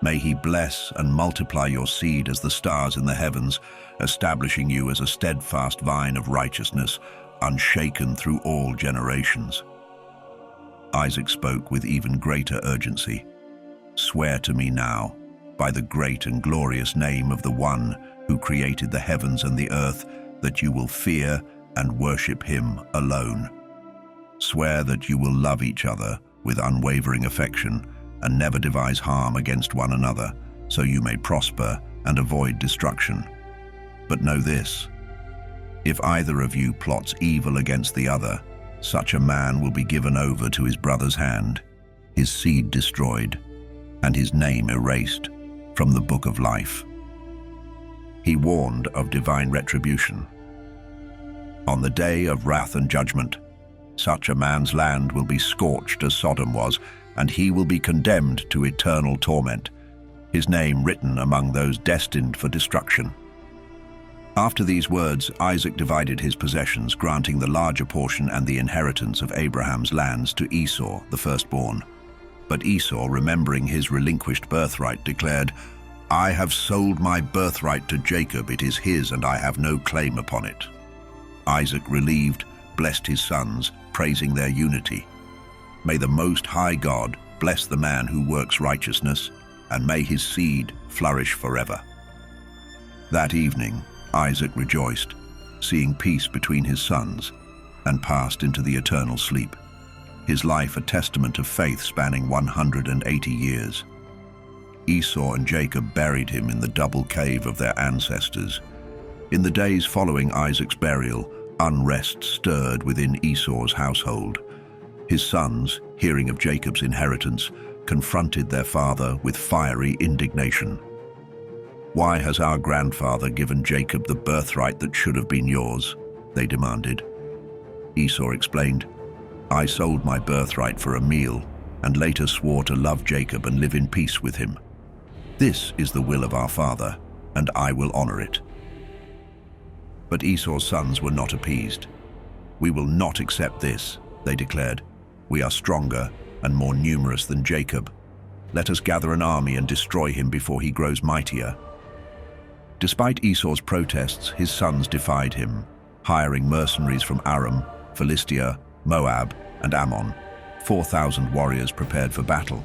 May he bless and multiply your seed as the stars in the heavens, establishing you as a steadfast vine of righteousness, unshaken through all generations." Isaac spoke with even greater urgency. "Swear to me now, by the great and glorious name of the one who created the heavens and the earth, that you will fear and worship him alone. Swear that you will love each other with unwavering affection and never devise harm against one another, so you may prosper and avoid destruction. But know this, if either of you plots evil against the other, such a man will be given over to his brother's hand, his seed destroyed, and his name erased from the book of life." He warned of divine retribution. "On the day of wrath and judgment, such a man's land will be scorched as Sodom was, and he will be condemned to eternal torment, his name written among those destined for destruction." After these words, Isaac divided his possessions, granting the larger portion and the inheritance of Abraham's lands to Esau, the firstborn. But Esau, remembering his relinquished birthright, declared, "I have sold my birthright to Jacob, it is his, and I have no claim upon it." Isaac, relieved, blessed his sons, praising their unity. "May the Most High God bless the man who works righteousness, and may his seed flourish forever." That evening, Isaac rejoiced, seeing peace between his sons, and passed into the eternal sleep, his life a testament of faith spanning 180 years. Esau and Jacob buried him in the double cave of their ancestors. In the days following Isaac's burial, unrest stirred within Esau's household. His sons, hearing of Jacob's inheritance, confronted their father with fiery indignation. "Why has our grandfather given Jacob the birthright that should have been yours?" they demanded. Esau explained, "I sold my birthright for a meal and later swore to love Jacob and live in peace with him. This is the will of our father, and I will honor it." But Esau's sons were not appeased. "We will not accept this," they declared. "We are stronger and more numerous than Jacob. Let us gather an army and destroy him before he grows mightier." Despite Esau's protests, his sons defied him, hiring mercenaries from Aram, Philistia, Moab, and Ammon. 4,000 warriors prepared for battle.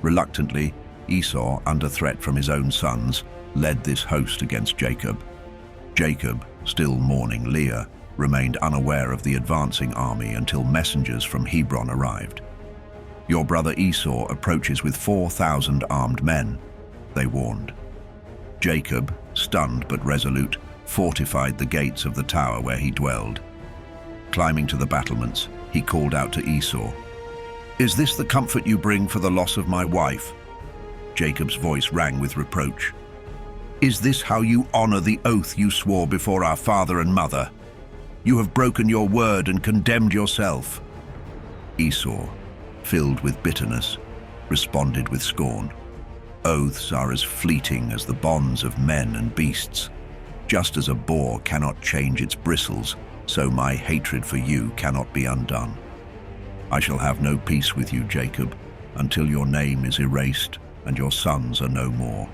Reluctantly, Esau, under threat from his own sons, led this host against Jacob. Jacob, still mourning Leah, remained unaware of the advancing army until messengers from Hebron arrived. "Your brother Esau approaches with 4,000 armed men," they warned. Jacob, stunned but resolute, fortified the gates of the tower where he dwelled. Climbing to the battlements, he called out to Esau, "Is this the comfort you bring for the loss of my wife?" Jacob's voice rang with reproach. "Is this how you honor the oath you swore before our father and mother? You have broken your word and condemned yourself." Esau, filled with bitterness, responded with scorn. "Oaths are as fleeting as the bonds of men and beasts. Just as a boar cannot change its bristles, so my hatred for you cannot be undone. I shall have no peace with you, Jacob, until your name is erased and your sons are no more."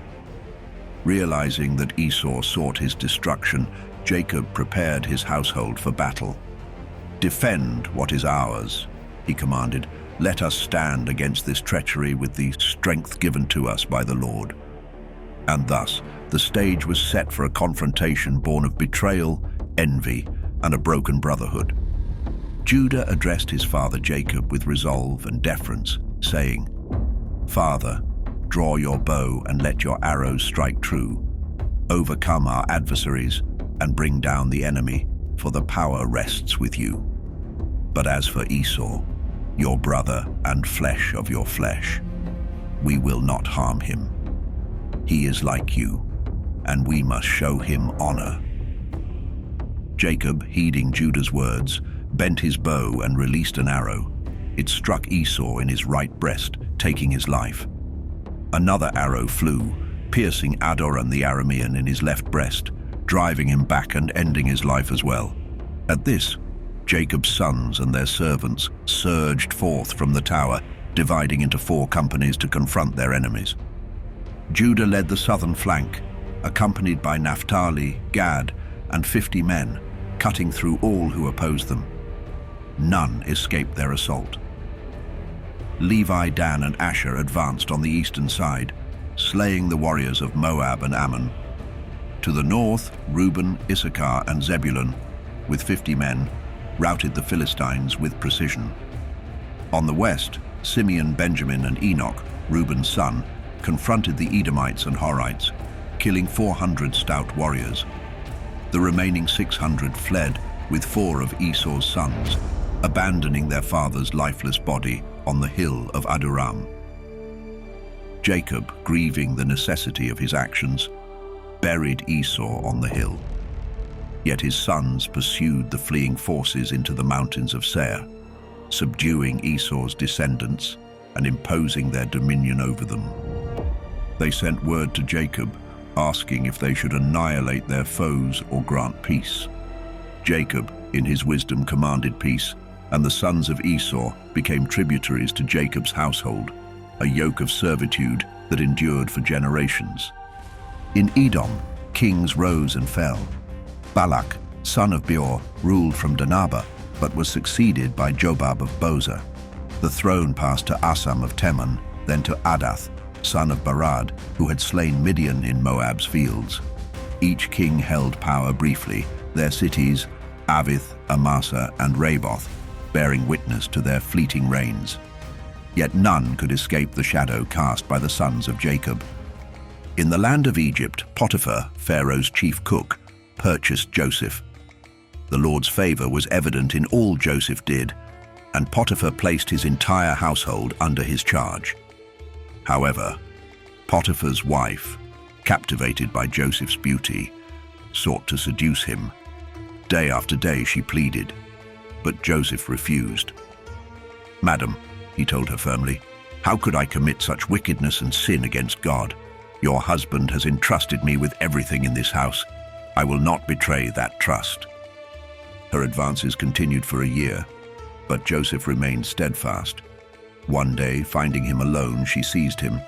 Realizing that Esau sought his destruction, Jacob prepared his household for battle. "Defend what is ours," he commanded. "Let us stand against this treachery with the strength given to us by the Lord." And thus, the stage was set for a confrontation born of betrayal, envy, and a broken brotherhood. Judah addressed his father Jacob with resolve and deference, saying, "Father, draw your bow and let your arrows strike true. Overcome our adversaries and bring down the enemy, for the power rests with you. But as for Esau, your brother and flesh of your flesh, we will not harm him. He is like you, and we must show him honor." Jacob, heeding Judah's words, bent his bow and released an arrow. It struck Esau in his right breast, taking his life. Another arrow flew, piercing Adoram the Aramean in his left breast, driving him back and ending his life as well. At this, Jacob's sons and their servants surged forth from the tower, dividing into 4 companies to confront their enemies. Judah led the southern flank, accompanied by Naphtali, Gad, and 50 men, cutting through all who opposed them. None escaped their assault. Levi, Dan, and Asher advanced on the eastern side, slaying the warriors of Moab and Ammon. To the north, Reuben, Issachar, and Zebulun, with 50 men, routed the Philistines with precision. On the west, Simeon, Benjamin, and Enoch, Reuben's son, confronted the Edomites and Horites, killing 400 stout warriors. The remaining 600 fled with 4 of Esau's sons, abandoning their father's lifeless body on the hill of Aduram. Jacob, grieving the necessity of his actions, buried Esau on the hill. Yet his sons pursued the fleeing forces into the mountains of Seir, subduing Esau's descendants and imposing their dominion over them. They sent word to Jacob, asking if they should annihilate their foes or grant peace. Jacob, in his wisdom, commanded peace, and the sons of Esau became tributaries to Jacob's household, a yoke of servitude that endured for generations. In Edom, kings rose and fell. Balak, son of Beor, ruled from Dinaba, but was succeeded by Jobab of Bozrah. The throne passed to Asam of Teman, then to Adath, son of Barad, who had slain Midian in Moab's fields. Each king held power briefly, their cities, Avith, Amasa, and Raboth, bearing witness to their fleeting reigns. Yet none could escape the shadow cast by the sons of Jacob. In the land of Egypt, Potiphar, Pharaoh's chief cook, purchased Joseph. The Lord's favor was evident in all Joseph did. and Potiphar placed his entire household under his charge. However, Potiphar's wife, captivated by Joseph's beauty, sought to seduce him. Day after day she pleaded, but Joseph refused. "Madam," he told her firmly, "how could I commit such wickedness and sin against God? Your husband has entrusted me with everything in this house. I will not betray that trust." Her advances continued for a year, but Joseph remained steadfast. One day, finding him alone, she seized him.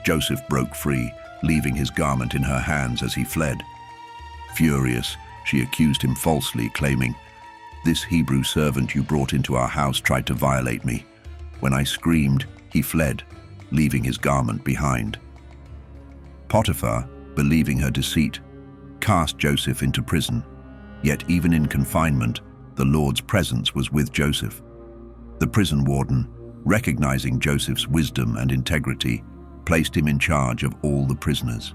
Joseph broke free, leaving his garment in her hands as he fled. Furious, she accused him falsely, claiming, "This Hebrew servant you brought into our house tried to violate me. When I screamed, he fled, leaving his garment behind." Potiphar, believing her deceit, cast Joseph into prison. Yet even in confinement, the Lord's presence was with Joseph. The prison warden, recognizing Joseph's wisdom and integrity, placed him in charge of all the prisoners.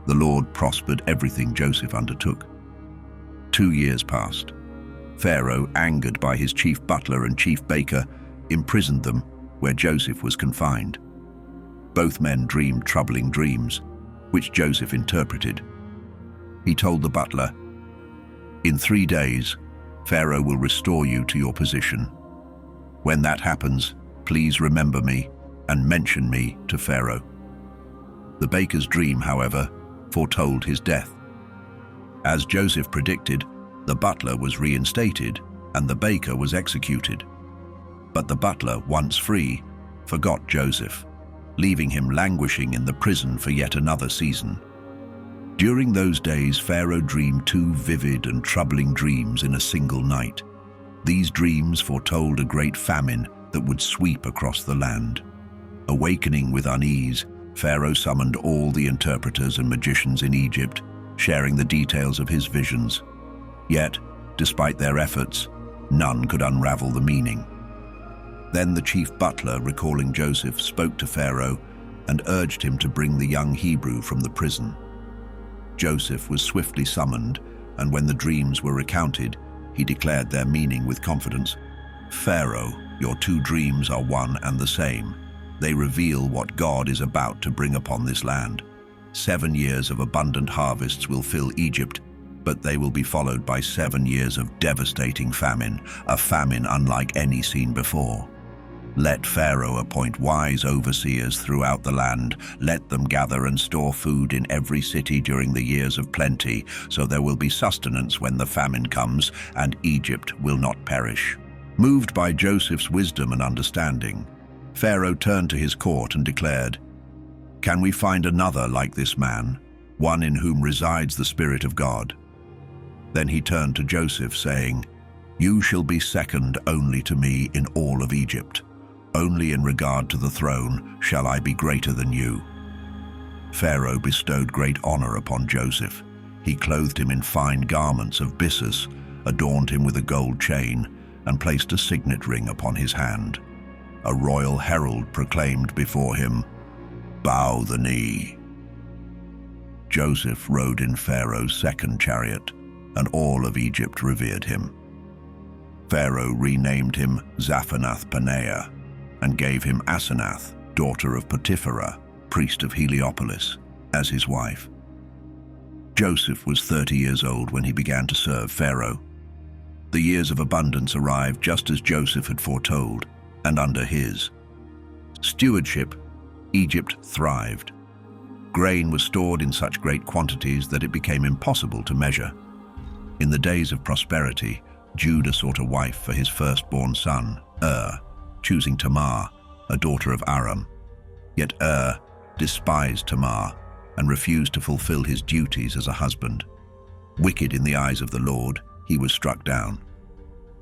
The Lord prospered everything Joseph undertook. 2 years passed. Pharaoh, angered by his chief butler and chief baker, imprisoned them where Joseph was confined. Both men dreamed troubling dreams, which Joseph interpreted. He told the butler, "In 3 days, Pharaoh will restore you to your position. When that happens, please remember me and mention me to Pharaoh." The baker's dream, however, foretold his death. As Joseph predicted, the butler was reinstated and the baker was executed. But the butler, once free, forgot Joseph, leaving him languishing in the prison for yet another season. During those days, Pharaoh dreamed 2 vivid and troubling dreams in a single night. These dreams foretold a great famine that would sweep across the land. Awakening with unease, Pharaoh summoned all the interpreters and magicians in Egypt, sharing the details of his visions. Yet, despite their efforts, none could unravel the meaning. Then the chief butler, recalling Joseph, spoke to Pharaoh and urged him to bring the young Hebrew from the prison. Joseph was swiftly summoned, and when the dreams were recounted, he declared their meaning with confidence. "Pharaoh, your 2 dreams are one and the same. They reveal what God is about to bring upon this land. 7 years of abundant harvests will fill Egypt, but they will be followed by 7 years of devastating famine, a famine unlike any seen before. Let Pharaoh appoint wise overseers throughout the land. Let them gather and store food in every city during the years of plenty, so there will be sustenance when the famine comes, and Egypt will not perish." Moved by Joseph's wisdom and understanding, Pharaoh turned to his court and declared, "Can we find another like this man, one in whom resides the Spirit of God?" Then he turned to Joseph, saying, "You shall be second only to me in all of Egypt. Only in regard to the throne shall I be greater than you." Pharaoh bestowed great honor upon Joseph. He clothed him in fine garments of byssus, adorned him with a gold chain, and placed a signet ring upon his hand. A royal herald proclaimed before him, "Bow the knee." Joseph rode in Pharaoh's second chariot, and all of Egypt revered him. Pharaoh renamed him Zaphanath-Paneah, and gave him Asenath, daughter of Potiphar, priest of Heliopolis, as his wife. Joseph was 30 years old when he began to serve Pharaoh. The years of abundance arrived just as Joseph had foretold, and under his stewardship, Egypt thrived. Grain was stored in such great quantities that it became impossible to measure. In the days of prosperity, Judah sought a wife for his firstborn son, choosing Tamar, a daughter of Aram. Yet despised Tamar and refused to fulfill his duties as a husband. Wicked in the eyes of the Lord, he was struck down.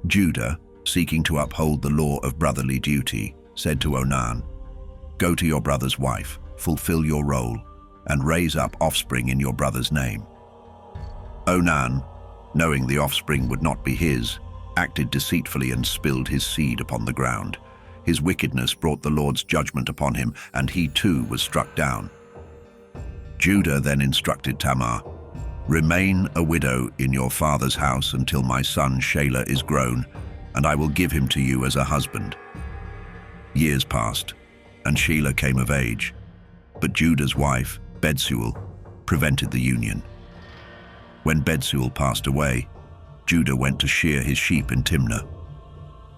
Judah, seeking to uphold the law of brotherly duty, said to Onan, "Go to your brother's wife, fulfill your role, and raise up offspring in your brother's name." Onan, knowing the offspring would not be his, acted deceitfully and spilled his seed upon the ground. His wickedness brought the Lord's judgment upon him, and he too was struck down. Judah then instructed Tamar, "Remain a widow in your father's house until my son Shelah is grown, and I will give him to you as a husband." Years passed, and Shelah came of age, but Judah's wife, Bethuel, prevented the union. When Bethuel passed away, Judah went to shear his sheep in Timnah.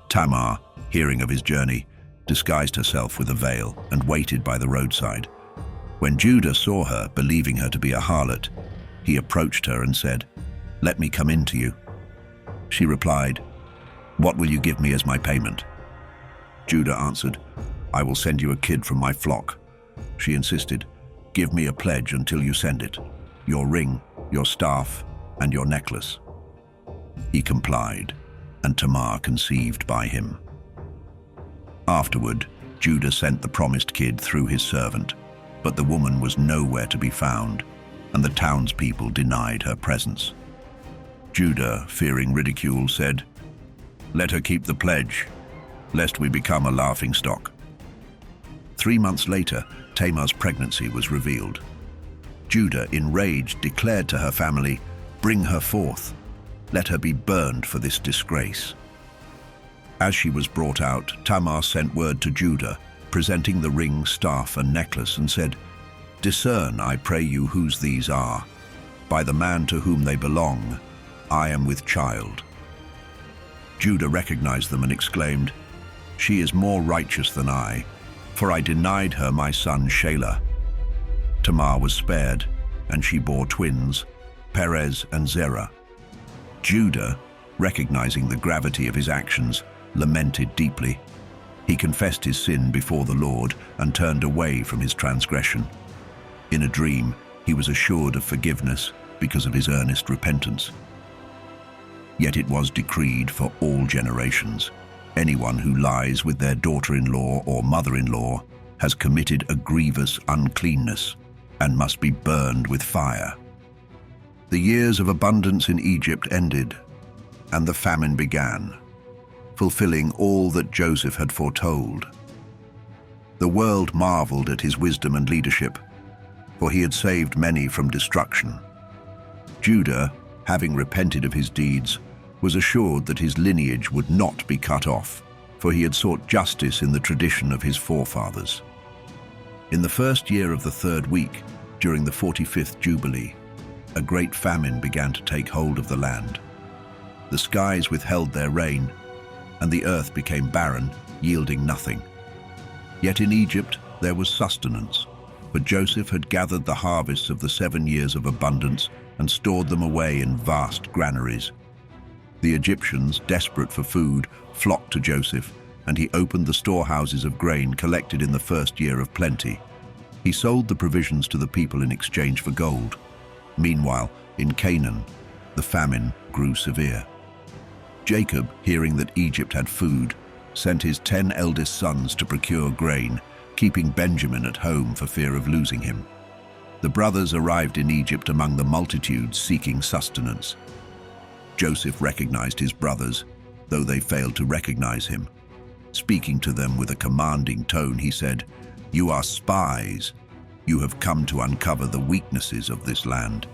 Tamar, hearing of his journey, disguised herself with a veil and waited by the roadside. When Judah saw her, believing her to be a harlot, he approached her and said, "Let me come in to you." She replied, "What will you give me as my payment?" Judah answered, "I will send you a kid from my flock." She insisted, "Give me a pledge until you send it, your ring, your staff, and your necklace." He complied, and Tamar conceived by him. Afterward, Judah sent the promised kid through his servant, but the woman was nowhere to be found, and the townspeople denied her presence. Judah, fearing ridicule, said, "Let her keep the pledge, lest we become a laughingstock." 3 months later, Tamar's pregnancy was revealed. Judah, enraged, declared to her family, "Bring her forth. Let her be burned for this disgrace." As she was brought out, Tamar sent word to Judah, presenting the ring, staff, and necklace, and said, "Discern, I pray you, whose these are. By the man to whom they belong, I am with child." Judah recognized them and exclaimed, "She is more righteous than I, for I denied her my son Shelah." Tamar was spared, and she bore twins, Perez and Zerah. Judah, recognizing the gravity of his actions, lamented deeply. He confessed his sin before the Lord and turned away from his transgression. In a dream, he was assured of forgiveness because of his earnest repentance. Yet it was decreed for all generations, anyone who lies with their daughter-in-law or mother-in-law has committed a grievous uncleanness and must be burned with fire. The years of abundance in Egypt ended, and the famine began, fulfilling all that Joseph had foretold. The world marveled at his wisdom and leadership, for he had saved many from destruction. Judah, having repented of his deeds, was assured that his lineage would not be cut off, for he had sought justice in the tradition of his forefathers. In the first year of the 3rd week, during the 45th Jubilee, a great famine began to take hold of the land. The skies withheld their rain, and the earth became barren, yielding nothing. Yet in Egypt there was sustenance, for Joseph had gathered the harvests of the 7 years of abundance and stored them away in vast granaries. The Egyptians, desperate for food, flocked to Joseph, and he opened the storehouses of grain collected in the first year of plenty. He sold the provisions to the people in exchange for gold. Meanwhile, in Canaan, the famine grew severe. Jacob, hearing that Egypt had food, sent his 10 eldest sons to procure grain, keeping Benjamin at home for fear of losing him. The brothers arrived in Egypt among the multitudes seeking sustenance. Joseph recognized his brothers, though they failed to recognize him. Speaking to them with a commanding tone, he said, "You are spies. You have come to uncover the weaknesses of this land."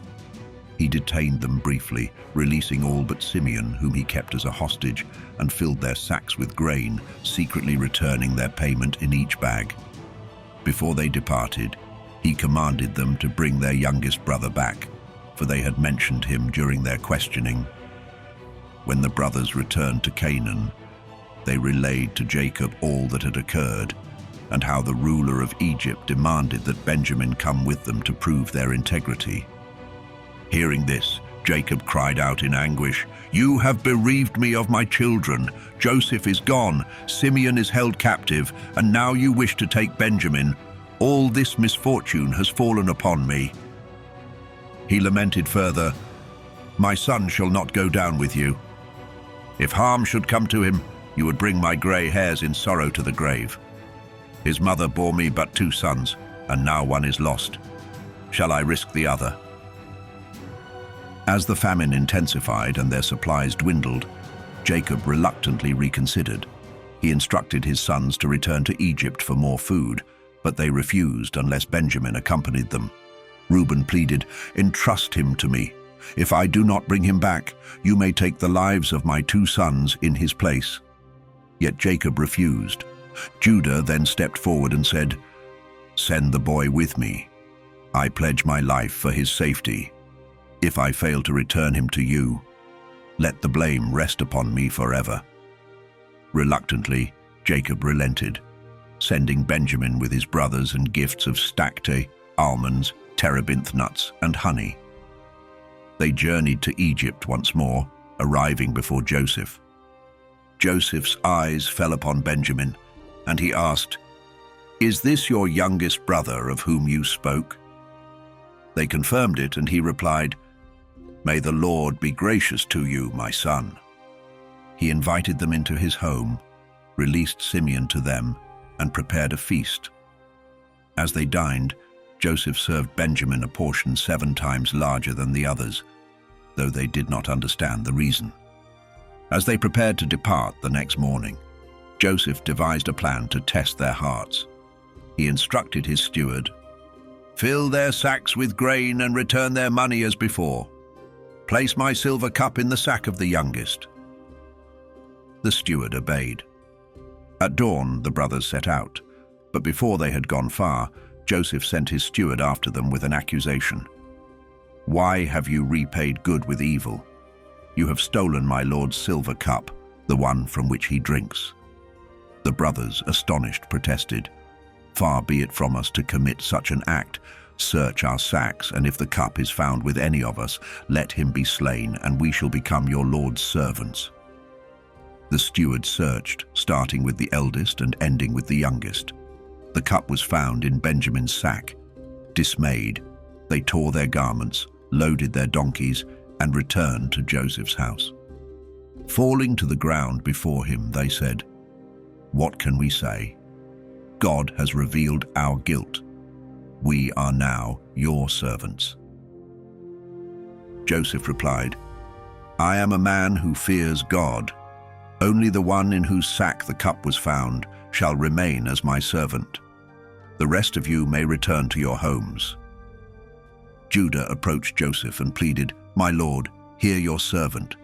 He detained them briefly, releasing all but Simeon, whom he kept as a hostage, and filled their sacks with grain, secretly returning their payment in each bag. Before they departed, he commanded them to bring their youngest brother back, for they had mentioned him during their questioning. When the brothers returned to Canaan, they relayed to Jacob all that had occurred, and how the ruler of Egypt demanded that Benjamin come with them to prove their integrity. Hearing this, Jacob cried out in anguish, "You have bereaved me of my children. Joseph is gone, Simeon is held captive, and now you wish to take Benjamin. All this misfortune has fallen upon me." He lamented further, "My son shall not go down with you. If harm should come to him, you would bring my gray hairs in sorrow to the grave. His mother bore me but 2 sons, and now one is lost. Shall I risk the other?" As the famine intensified and their supplies dwindled, Jacob reluctantly reconsidered. He instructed his sons to return to Egypt for more food, but they refused unless Benjamin accompanied them. Reuben pleaded, "Entrust him to me, If I do not bring him back, you may take the lives of my 2 sons in his place." Yet Jacob refused. Judah then stepped forward and said, "Send the boy with me. I pledge my life for his safety. If I fail to return him to you, let the blame rest upon me forever." Reluctantly, Jacob relented, sending Benjamin with his brothers and gifts of stacte, almonds, terebinth nuts, and honey. They journeyed to Egypt once more, arriving before Joseph. Joseph's eyes fell upon Benjamin, and he asked, "Is this your youngest brother of whom you spoke?" They confirmed it, and he replied, "May the Lord be gracious to you, my son." He invited them into his home, released Simeon to them, and prepared a feast. As they dined, Joseph served Benjamin a portion 7 times larger than the others, though they did not understand the reason. As they prepared to depart the next morning, Joseph devised a plan to test their hearts. He instructed his steward, "Fill their sacks with grain and return their money as before. Place my silver cup in the sack of the youngest." The steward obeyed. At dawn, the brothers set out, but before they had gone far, Joseph sent his steward after them with an accusation. "Why have you repaid good with evil? You have stolen my lord's silver cup, the one from which he drinks." The brothers, astonished, protested, "Far be it from us to commit such an act. Search our sacks, and if the cup is found with any of us, let him be slain, and we shall become your lord's servants." The steward searched, starting with the eldest and ending with the youngest. The cup was found in Benjamin's sack. Dismayed, they tore their garments, loaded their donkeys, and returned to Joseph's house. Falling to the ground before him, they said, "What can we say? God has revealed our guilt. We are now your servants." Joseph replied, "I am a man who fears God. Only the one in whose sack the cup was found shall remain as my servant. The rest of you may return to your homes." Judah approached Joseph and pleaded, "My lord, hear your servant.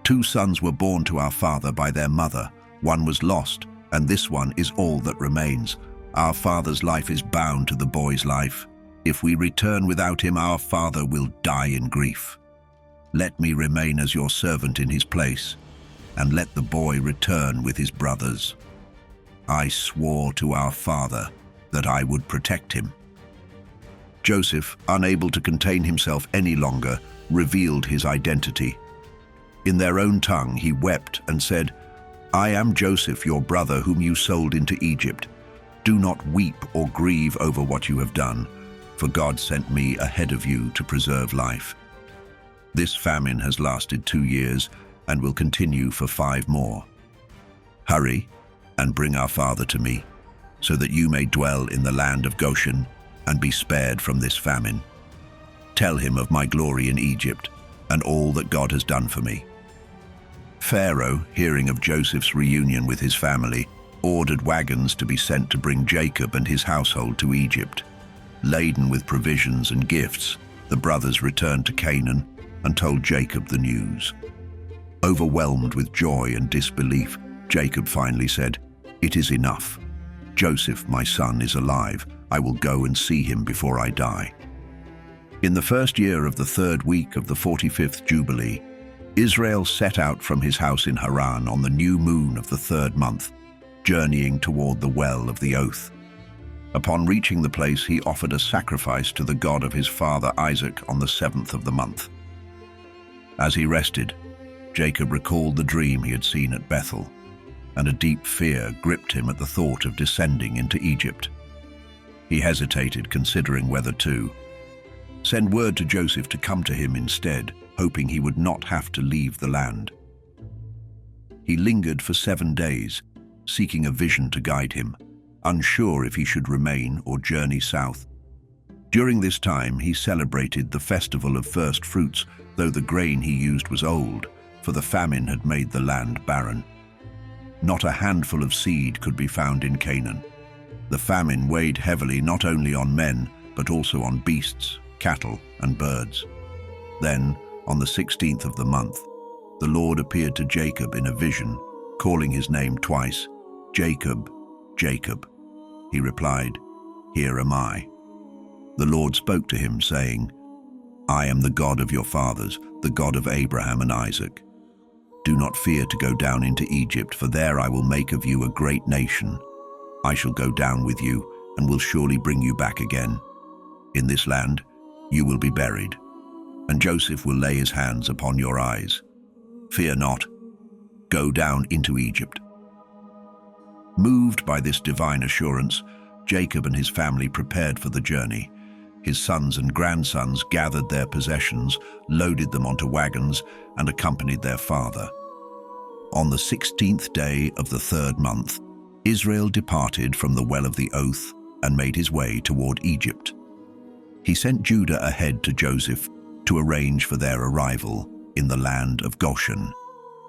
2 sons were born to our father by their mother. One was lost, and this one is all that remains. Our father's life is bound to the boy's life. If we return without him, our father will die in grief. Let me remain as your servant in his place, and let the boy return with his brothers. I swore to our father that I would protect him." Joseph, unable to contain himself any longer, revealed his identity. In their own tongue he wept and said, "I am Joseph, your brother, whom you sold into Egypt. Do not weep or grieve over what you have done, for God sent me ahead of you to preserve life. This famine has lasted 2 years and will continue for 5 more. Hurry and bring our father to me, so that you may dwell in the land of Goshen and be spared from this famine. Tell him of my glory in Egypt and all that God has done for me." Pharaoh, hearing of Joseph's reunion with his family, ordered wagons to be sent to bring Jacob and his household to Egypt. Laden with provisions and gifts, the brothers returned to Canaan and told Jacob the news. Overwhelmed with joy and disbelief, Jacob finally said, "It is enough. Joseph, my son, is alive. I will go and see him before I die." In the first year of the 3rd week of the 45th Jubilee, Israel set out from his house in Haran on the new moon of the 3rd month, journeying toward the well of the oath. Upon reaching the place, he offered a sacrifice to the God of his father Isaac on the 7th of the month. As he rested, Jacob recalled the dream he had seen at Bethel, and a deep fear gripped him at the thought of descending into Egypt. He hesitated, considering whether to send word to Joseph to come to him instead, hoping he would not have to leave the land. He lingered for 7 days, seeking a vision to guide him, unsure if he should remain or journey south. During this time, he celebrated the festival of first fruits, though the grain he used was old, for the famine had made the land barren. Not a handful of seed could be found in Canaan. The famine weighed heavily not only on men, but also on beasts, cattle, and birds. Then, On the 16th of the month, the Lord appeared to Jacob in a vision, calling his name twice, "Jacob, Jacob." He replied, "Here am I." The Lord spoke to him, saying, "I am the God of your fathers, the God of Abraham and Isaac. Do not fear to go down into Egypt, for there I will make of you a great nation. I shall go down with you and will surely bring you back again. In this land you will be buried, and Joseph will lay his hands upon your eyes. Fear not, go down into Egypt." Moved by this divine assurance, Jacob and his family prepared for the journey. His sons and grandsons gathered their possessions, loaded them onto wagons, and accompanied their father. On the 16th day of the 3rd month, Israel departed from the well of the oath and made his way toward Egypt. He sent Judah ahead to Joseph to arrange for their arrival in the land of Goshen,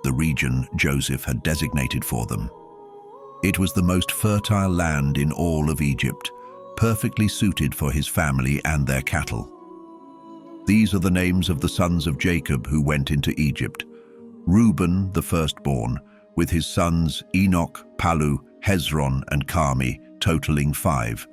the region Joseph had designated for them. It was the most fertile land in all of Egypt, perfectly suited for his family and their cattle. These are the names of the sons of Jacob who went into Egypt: Reuben, the firstborn, with his sons Enoch, Palu, Hezron, and Carmi, totaling 5.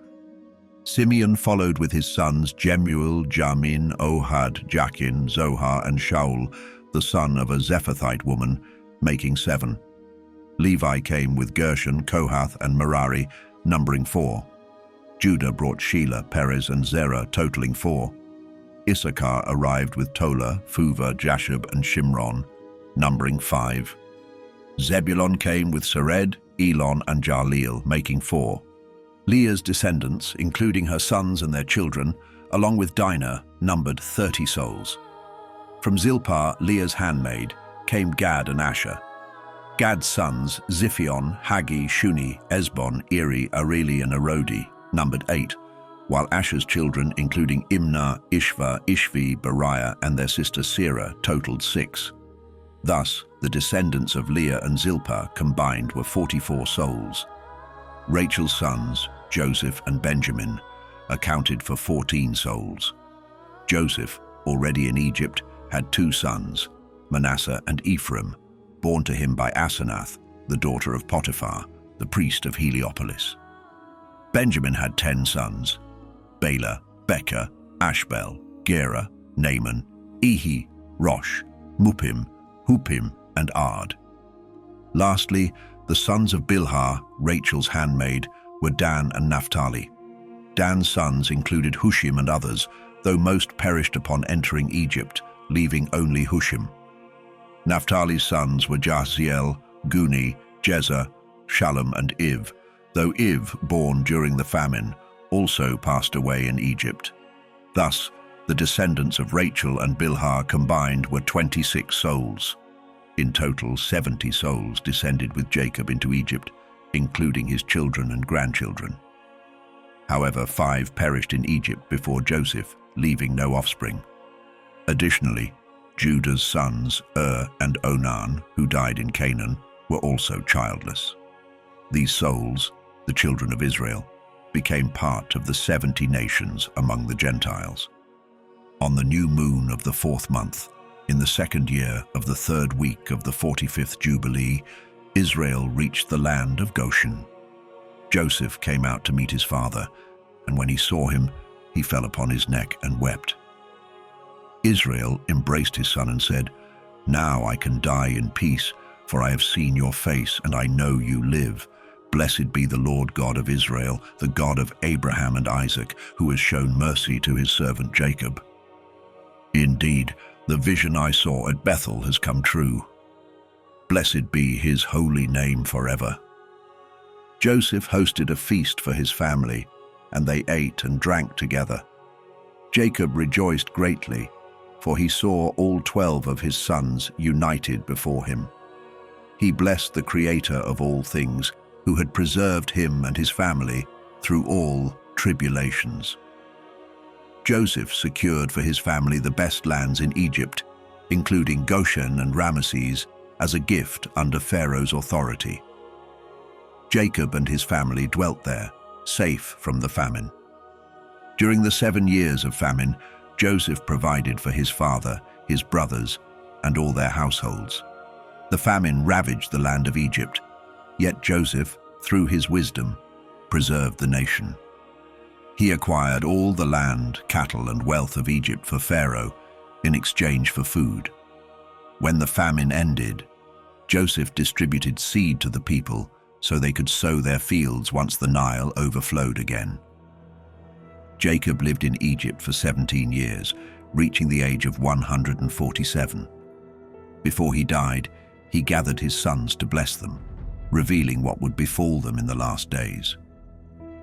Simeon followed with his sons Jemuel, Jamin, Ohad, Jachin, Zohar, and Shaul, the son of a Zephathite woman, making 7. Levi came with Gershon, Kohath, and Merari, numbering 4. Judah brought Shelah, Perez, and Zerah, totaling 4. Issachar arrived with Tola, Phuvah, Jashub, and Shimron, numbering 5. Zebulun came with Sered, Elon, and Jaleel, making 4. Leah's descendants, including her sons and their children, along with Dinah, numbered 30 souls. From Zilpah, Leah's handmaid, came Gad and Asher. Gad's sons, Ziphion, Haggi, Shuni, Esbon, Eri, Areli, and Arodi, numbered 8, while Asher's children, including Imnah, Ishva, Ishvi, Beriah, and their sister Serah, totaled 6. Thus, the descendants of Leah and Zilpah combined were 44 souls. Rachel's sons, Joseph and Benjamin, accounted for 14 souls. Joseph, already in Egypt, had 2 sons, Manasseh and Ephraim, born to him by Asenath, the daughter of Potiphar, the priest of Heliopolis. Benjamin had 10 sons: Bela, Becher, Ashbel, Gera, Naaman, Ehi, Rosh, Muppim, Huppim, and Ard. Lastly, the sons of Bilhah, Rachel's handmaid, were Dan and Naphtali. Dan's sons included Hushim and others, though most perished upon entering Egypt, leaving only Hushim. Naphtali's sons were Jahziel, Guni, Jezer, Shalom, and Iv, though Iv, born during the famine, also passed away in Egypt. Thus, the descendants of Rachel and Bilhah combined were 26 souls. In total, 70 souls descended with Jacob into Egypt, including his children and grandchildren. However, 5 perished in Egypt before Joseph, leaving no offspring. Additionally, Judah's sons, and Onan, who died in Canaan, were also childless. These souls, the children of Israel, became part of the 70 nations among the Gentiles. On the new moon of the 4th month, in the 2nd year of the 3rd week of the 45th Jubilee, Israel reached the land of Goshen. Joseph came out to meet his father, and when he saw him, he fell upon his neck and wept. Israel embraced his son and said, "Now I can die in peace, for I have seen your face, and I know you live. Blessed be the Lord God of Israel, the God of Abraham and Isaac, who has shown mercy to his servant Jacob. Indeed, the vision I saw at Bethel has come true. Blessed be his holy name forever." Joseph hosted a feast for his family, and they ate and drank together. Jacob rejoiced greatly, for he saw all 12 of his sons united before him. He blessed the Creator of all things, who had preserved him and his family through all tribulations. Joseph secured for his family the best lands in Egypt, including Goshen and Ramesses, as a gift under Pharaoh's authority. Jacob and his family dwelt there, safe from the famine. During the 7 years of famine, Joseph provided for his father, his brothers, and all their households. The famine ravaged the land of Egypt, yet Joseph, through his wisdom, preserved the nation. He acquired all the land, cattle, and wealth of Egypt for Pharaoh in exchange for food. When the famine ended, Joseph distributed seed to the people so they could sow their fields once the Nile overflowed again. Jacob lived in Egypt for 17 years, reaching the age of 147. Before he died, he gathered his sons to bless them, revealing what would befall them in the last days.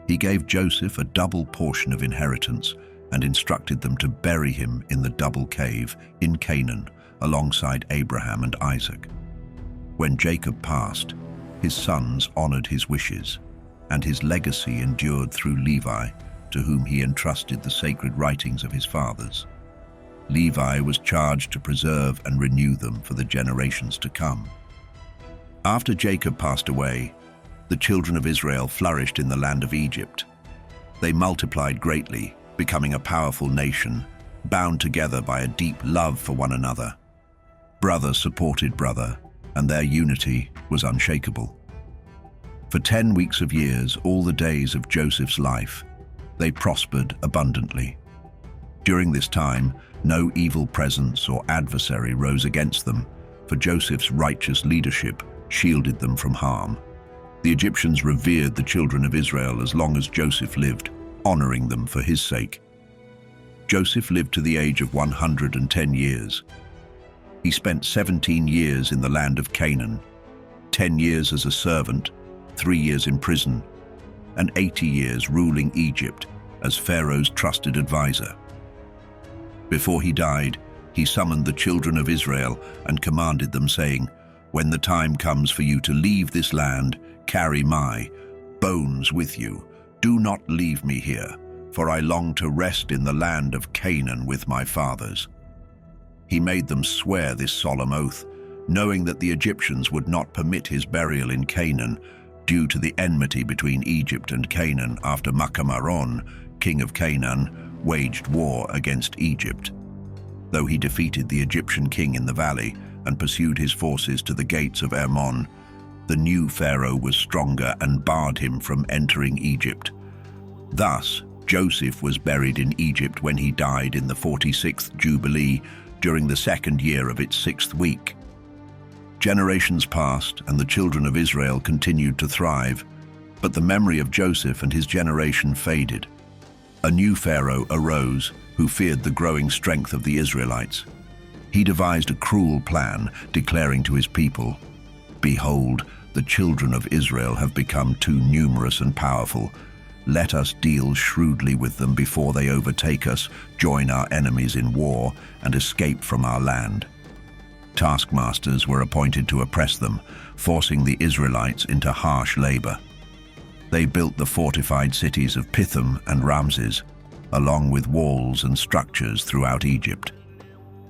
He gave Joseph a double portion of inheritance and instructed them to bury him in the double cave in Canaan alongside Abraham and Isaac. When Jacob passed, his sons honored his wishes, and his legacy endured through Levi, to whom he entrusted the sacred writings of his fathers. Levi was charged to preserve and renew them for the generations to come. After Jacob passed away, the children of Israel flourished in the land of Egypt. They multiplied greatly, becoming a powerful nation, bound together by a deep love for one another. Brother supported brother, and their unity was unshakable. For 10 weeks of years, all the days of Joseph's life, they prospered abundantly. During this time, no evil presence or adversary rose against them, for Joseph's righteous leadership shielded them from harm. The Egyptians revered the children of Israel as long as Joseph lived, honoring them for his sake. Joseph lived to the age of 110 years. He spent 17 years in the land of Canaan, 10 years as a servant, 3 years in prison, and 80 years ruling Egypt as Pharaoh's trusted advisor. Before he died, he summoned the children of Israel and commanded them, saying, "When the time comes for you to leave this land, carry my bones with you. Do not leave me here, for I long to rest in the land of Canaan with my fathers." He made them swear this solemn oath, knowing that the Egyptians would not permit his burial in Canaan due to the enmity between Egypt and Canaan after Makamaron, king of Canaan, waged war against Egypt. Though he defeated the Egyptian king in the valley and pursued his forces to the gates of Hermon, the new Pharaoh was stronger and barred him from entering Egypt. Thus, Joseph was buried in Egypt when he died in the 46th Jubilee during the second year of its 6th week. Generations passed and the children of Israel continued to thrive, but the memory of Joseph and his generation faded. A new Pharaoh arose who feared the growing strength of the Israelites. He devised a cruel plan, declaring to his people, "Behold, the children of Israel have become too numerous and powerful. Let us deal shrewdly with them before they overtake us, join our enemies in war, and escape from our land." Taskmasters were appointed to oppress them, forcing the Israelites into harsh labor. They built the fortified cities of Pithom and Ramses, along with walls and structures throughout Egypt.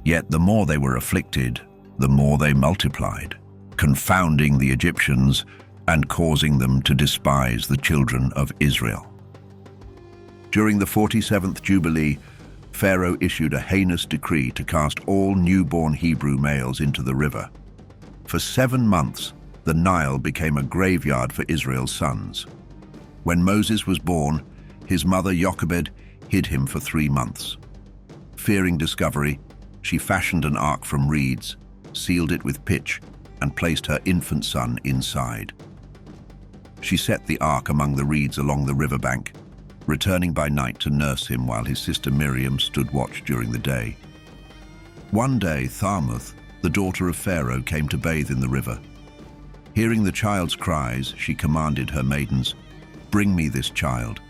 Yet the more they were afflicted, the more they multiplied, confounding the Egyptians and causing them to despise the children of Israel. During the 47th Jubilee, Pharaoh issued a heinous decree to cast all newborn Hebrew males into the river. For 7 months, the Nile became a graveyard for Israel's sons. When Moses was born, his mother Jochebed hid him for 3 months. Fearing discovery, she fashioned an ark from reeds, sealed it with pitch, and placed her infant son inside. She set the ark among the reeds along the riverbank, returning by night to nurse him while his sister Miriam stood watch during the day. One day, Tharmuth, the daughter of Pharaoh, came to bathe in the river. Hearing the child's cries, she commanded her maidens, "Bring me this child."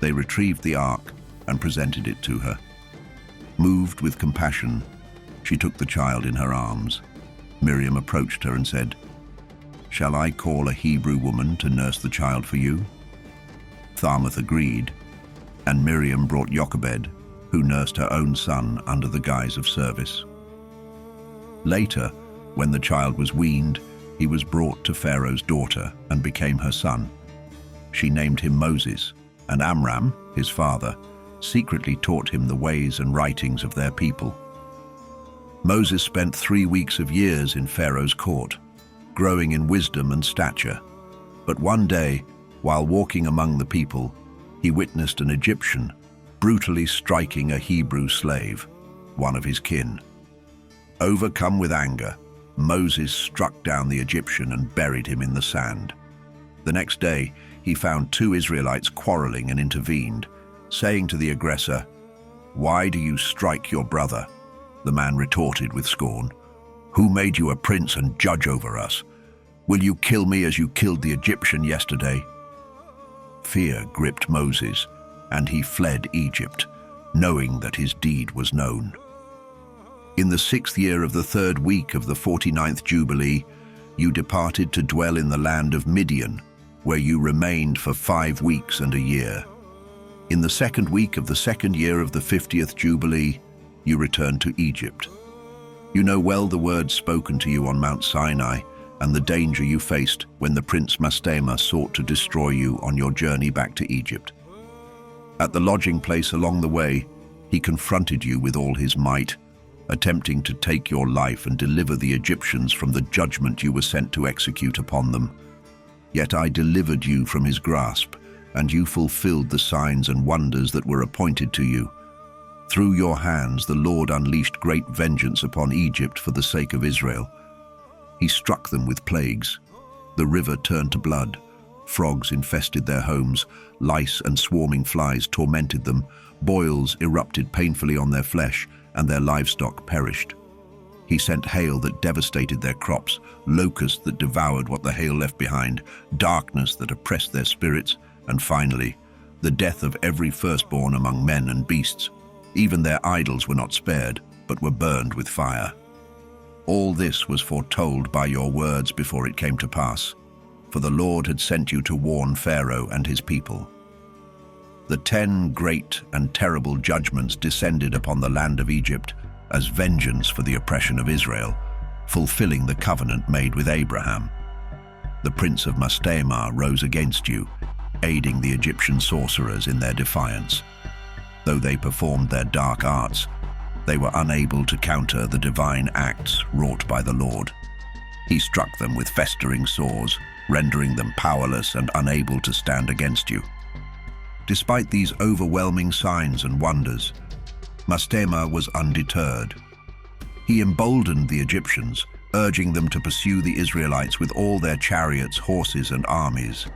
They retrieved the ark and presented it to her. Moved with compassion, she took the child in her arms. Miriam approached her and said, "Shall I call a Hebrew woman to nurse the child for you?" Tharmuth agreed, and Miriam brought Jochebed, who nursed her own son under the guise of service. Later, when the child was weaned, he was brought to Pharaoh's daughter and became her son. She named him Moses, and Amram, his father, secretly taught him the ways and writings of their people. Moses spent 3 weeks of years in Pharaoh's court, growing in wisdom and stature. But one day, while walking among the people, he witnessed an Egyptian brutally striking a Hebrew slave, one of his kin. Overcome with anger, Moses struck down the Egyptian and buried him in the sand. The next day, he found 2 Israelites quarreling and intervened, saying to the aggressor, "Why do you strike your brother?" The man retorted with scorn, "Who made you a prince and judge over us? Will you kill me as you killed the Egyptian yesterday?" Fear gripped Moses, and he fled Egypt, knowing that his deed was known. In the 6th year of the 3rd week of the 49th Jubilee, you departed to dwell in the land of Midian, where you remained for 5 weeks and a year. In the 2nd week of the 2nd year of the 50th Jubilee, you returned to Egypt. You know well the words spoken to you on Mount Sinai and the danger you faced when the prince Mastema sought to destroy you on your journey back to Egypt. At the lodging place along the way, he confronted you with all his might, attempting to take your life and deliver the Egyptians from the judgment you were sent to execute upon them. Yet I delivered you from his grasp, and you fulfilled the signs and wonders that were appointed to you. Through your hands the Lord unleashed great vengeance upon Egypt for the sake of Israel. He struck them with plagues. The river turned to blood. Frogs infested their homes. Lice and swarming flies tormented them. Boils erupted painfully on their flesh, and their livestock perished. He sent hail that devastated their crops, locusts that devoured what the hail left behind, darkness that oppressed their spirits, and finally, the death of every firstborn among men and beasts. Even their idols were not spared, but were burned with fire. All this was foretold by your words before it came to pass, for the Lord had sent you to warn Pharaoh and his people. The 10 great and terrible judgments descended upon the land of Egypt as vengeance for the oppression of Israel, fulfilling the covenant made with Abraham. The prince of Mastema rose against you, aiding the Egyptian sorcerers in their defiance. Though they performed their dark arts, they were unable to counter the divine acts wrought by the Lord. He struck them with festering sores, rendering them powerless and unable to stand against you. Despite these overwhelming signs and wonders, Mastema was undeterred. He emboldened the Egyptians, urging them to pursue the Israelites with all their chariots, horses, and armies.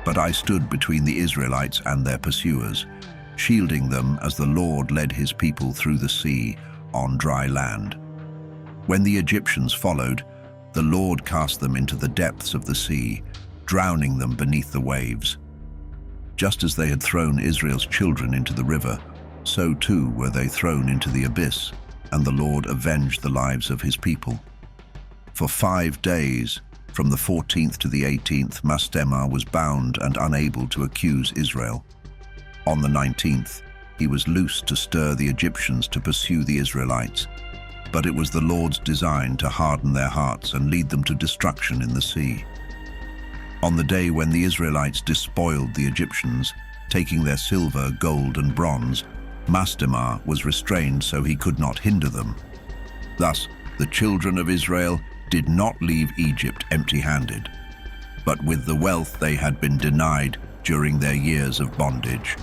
But I stood between the Israelites and their pursuers, shielding them as the Lord led his people through the sea on dry land. When the Egyptians followed, the Lord cast them into the depths of the sea, drowning them beneath the waves. Just as they had thrown Israel's children into the river, so too were they thrown into the abyss, and the Lord avenged the lives of his people. For 5 days, from the 14th to the 18th, Mastema was bound and unable to accuse Israel. On the 19th, he was loosed to stir the Egyptians to pursue the Israelites, but it was the Lord's design to harden their hearts and lead them to destruction in the sea. On the day when the Israelites despoiled the Egyptians, taking their silver, gold, and bronze, Mastema was restrained so he could not hinder them. Thus, the children of Israel did not leave Egypt empty-handed, but with the wealth they had been denied during their years of bondage.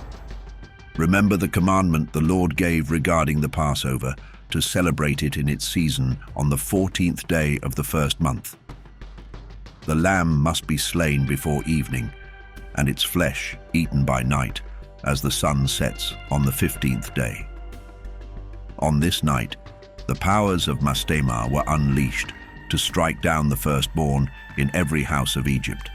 Remember the commandment the Lord gave regarding the Passover, to celebrate it in its season on the 14th day of the 1st month. The lamb must be slain before evening, and its flesh eaten by night, as the sun sets on the 15th day. On this night, the powers of Mastema were unleashed to strike down the firstborn in every house of Egypt,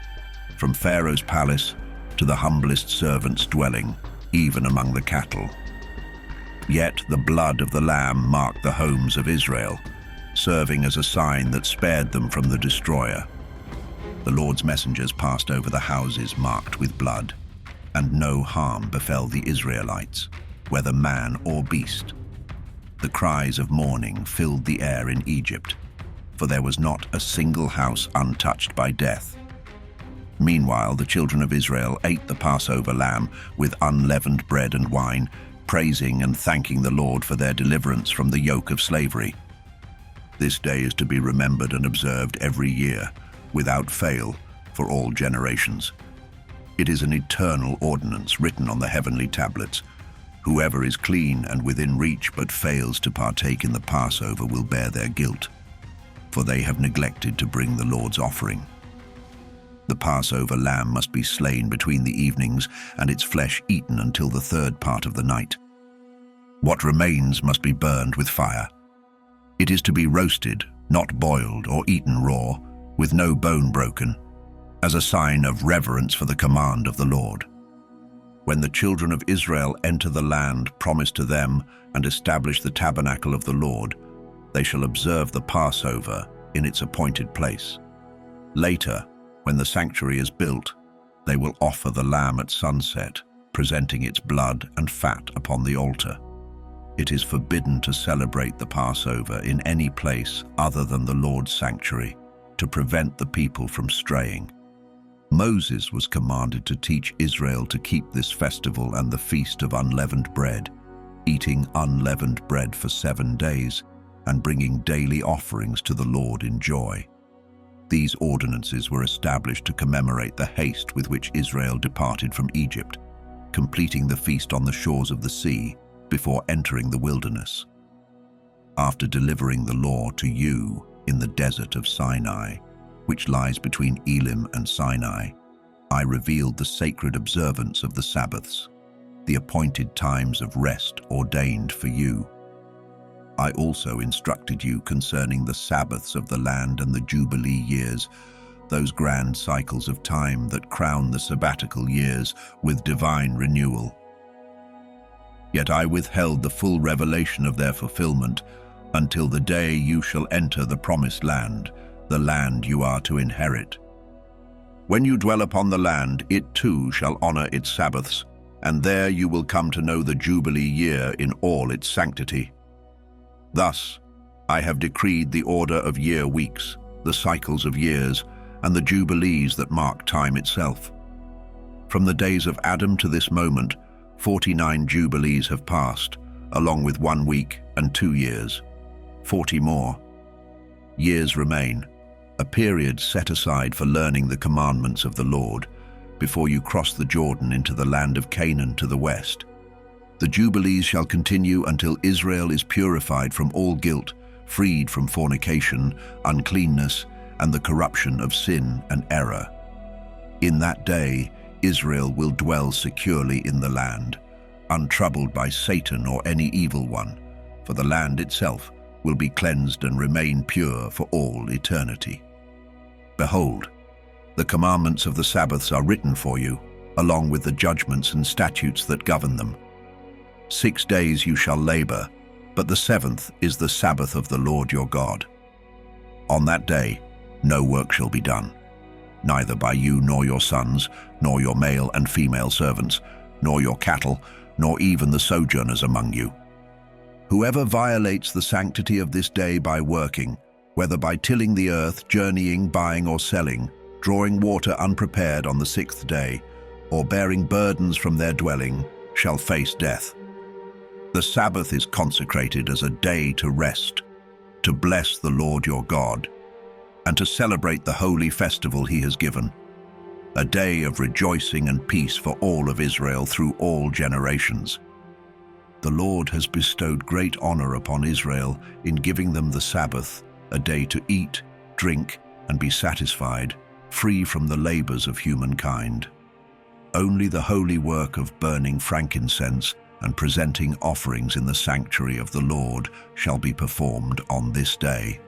from Pharaoh's palace to the humblest servant's dwelling, even among the cattle. Yet the blood of the lamb marked the homes of Israel, serving as a sign that spared them from the destroyer. The Lord's messengers passed over the houses marked with blood, and no harm befell the Israelites, whether man or beast. The cries of mourning filled the air in Egypt, for there was not a single house untouched by death. Meanwhile, the children of Israel ate the Passover lamb with unleavened bread and wine, praising and thanking the Lord for their deliverance from the yoke of slavery. This day is to be remembered and observed every year, without fail, for all generations. It is an eternal ordinance written on the heavenly tablets. Whoever is clean and within reach but fails to partake in the Passover will bear their guilt, for they have neglected to bring the Lord's offering. The Passover lamb must be slain between the evenings and its flesh eaten until the third part of the night. What remains must be burned with fire. It is to be roasted, not boiled or eaten raw, with no bone broken, as a sign of reverence for the command of the Lord. When the children of Israel enter the land promised to them and establish the tabernacle of the Lord, they shall observe the Passover in its appointed place. Later, when the sanctuary is built, they will offer the lamb at sunset, presenting its blood and fat upon the altar. It is forbidden to celebrate the Passover in any place other than the Lord's sanctuary, to prevent the people from straying. Moses was commanded to teach Israel to keep this festival and the feast of unleavened bread, eating unleavened bread for 7 days and bringing daily offerings to the Lord in joy. These ordinances were established to commemorate the haste with which Israel departed from Egypt, completing the feast on the shores of the sea before entering the wilderness. After delivering the law to you in the desert of Sinai, which lies between Elim and Sinai, I revealed the sacred observance of the Sabbaths, the appointed times of rest ordained for you. I also instructed you concerning the Sabbaths of the land and the Jubilee years, those grand cycles of time that crown the sabbatical years with divine renewal. Yet I withheld the full revelation of their fulfillment until the day you shall enter the promised land, the land you are to inherit. When you dwell upon the land, it too shall honor its Sabbaths, and there you will come to know the Jubilee year in all its sanctity. Thus, I have decreed the order of year weeks, the cycles of years, and the Jubilees that mark time itself. From the days of Adam to this moment, 49 Jubilees have passed, along with 1 week and 2 years. 40 more. Years remain, a period set aside for learning the commandments of the Lord, before you cross the Jordan into the land of Canaan to the west. The Jubilees shall continue until Israel is purified from all guilt, freed from fornication, uncleanness, and the corruption of sin and error. In that day, Israel will dwell securely in the land, untroubled by Satan or any evil one, for the land itself will be cleansed and remain pure for all eternity. Behold, the commandments of the Sabbaths are written for you, along with the judgments and statutes that govern them. 6 days you shall labor, but the 7th is the Sabbath of the Lord your God. On that day, no work shall be done, neither by you nor your sons, nor your male and female servants, nor your cattle, nor even the sojourners among you. Whoever violates the sanctity of this day by working, whether by tilling the earth, journeying, buying or selling, drawing water unprepared on the 6th day, or bearing burdens from their dwelling, shall face death. The Sabbath is consecrated as a day to rest, to bless the Lord your God, and to celebrate the holy festival he has given, a day of rejoicing and peace for all of Israel through all generations. The Lord has bestowed great honor upon Israel in giving them the Sabbath, a day to eat, drink, and be satisfied, free from the labors of humankind. Only the holy work of burning frankincense and presenting offerings in the sanctuary of the Lord shall be performed on this day.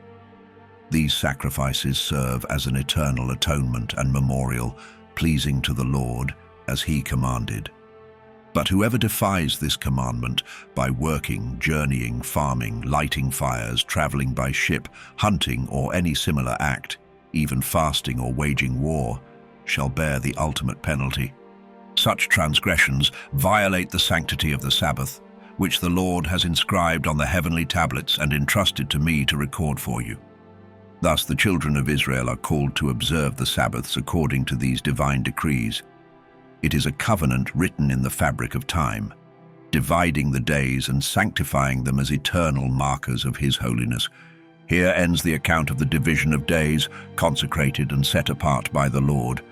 These sacrifices serve as an eternal atonement and memorial, pleasing to the Lord, as he commanded. But whoever defies this commandment by working, journeying, farming, lighting fires, traveling by ship, hunting, or any similar act, even fasting or waging war, shall bear the ultimate penalty. Such transgressions violate the sanctity of the Sabbath, which the Lord has inscribed on the heavenly tablets and entrusted to me to record for you. Thus the children of Israel are called to observe the Sabbaths according to these divine decrees. It is a covenant written in the fabric of time, dividing the days and sanctifying them as eternal markers of his holiness. Here ends the account of the division of days, consecrated and set apart by the Lord.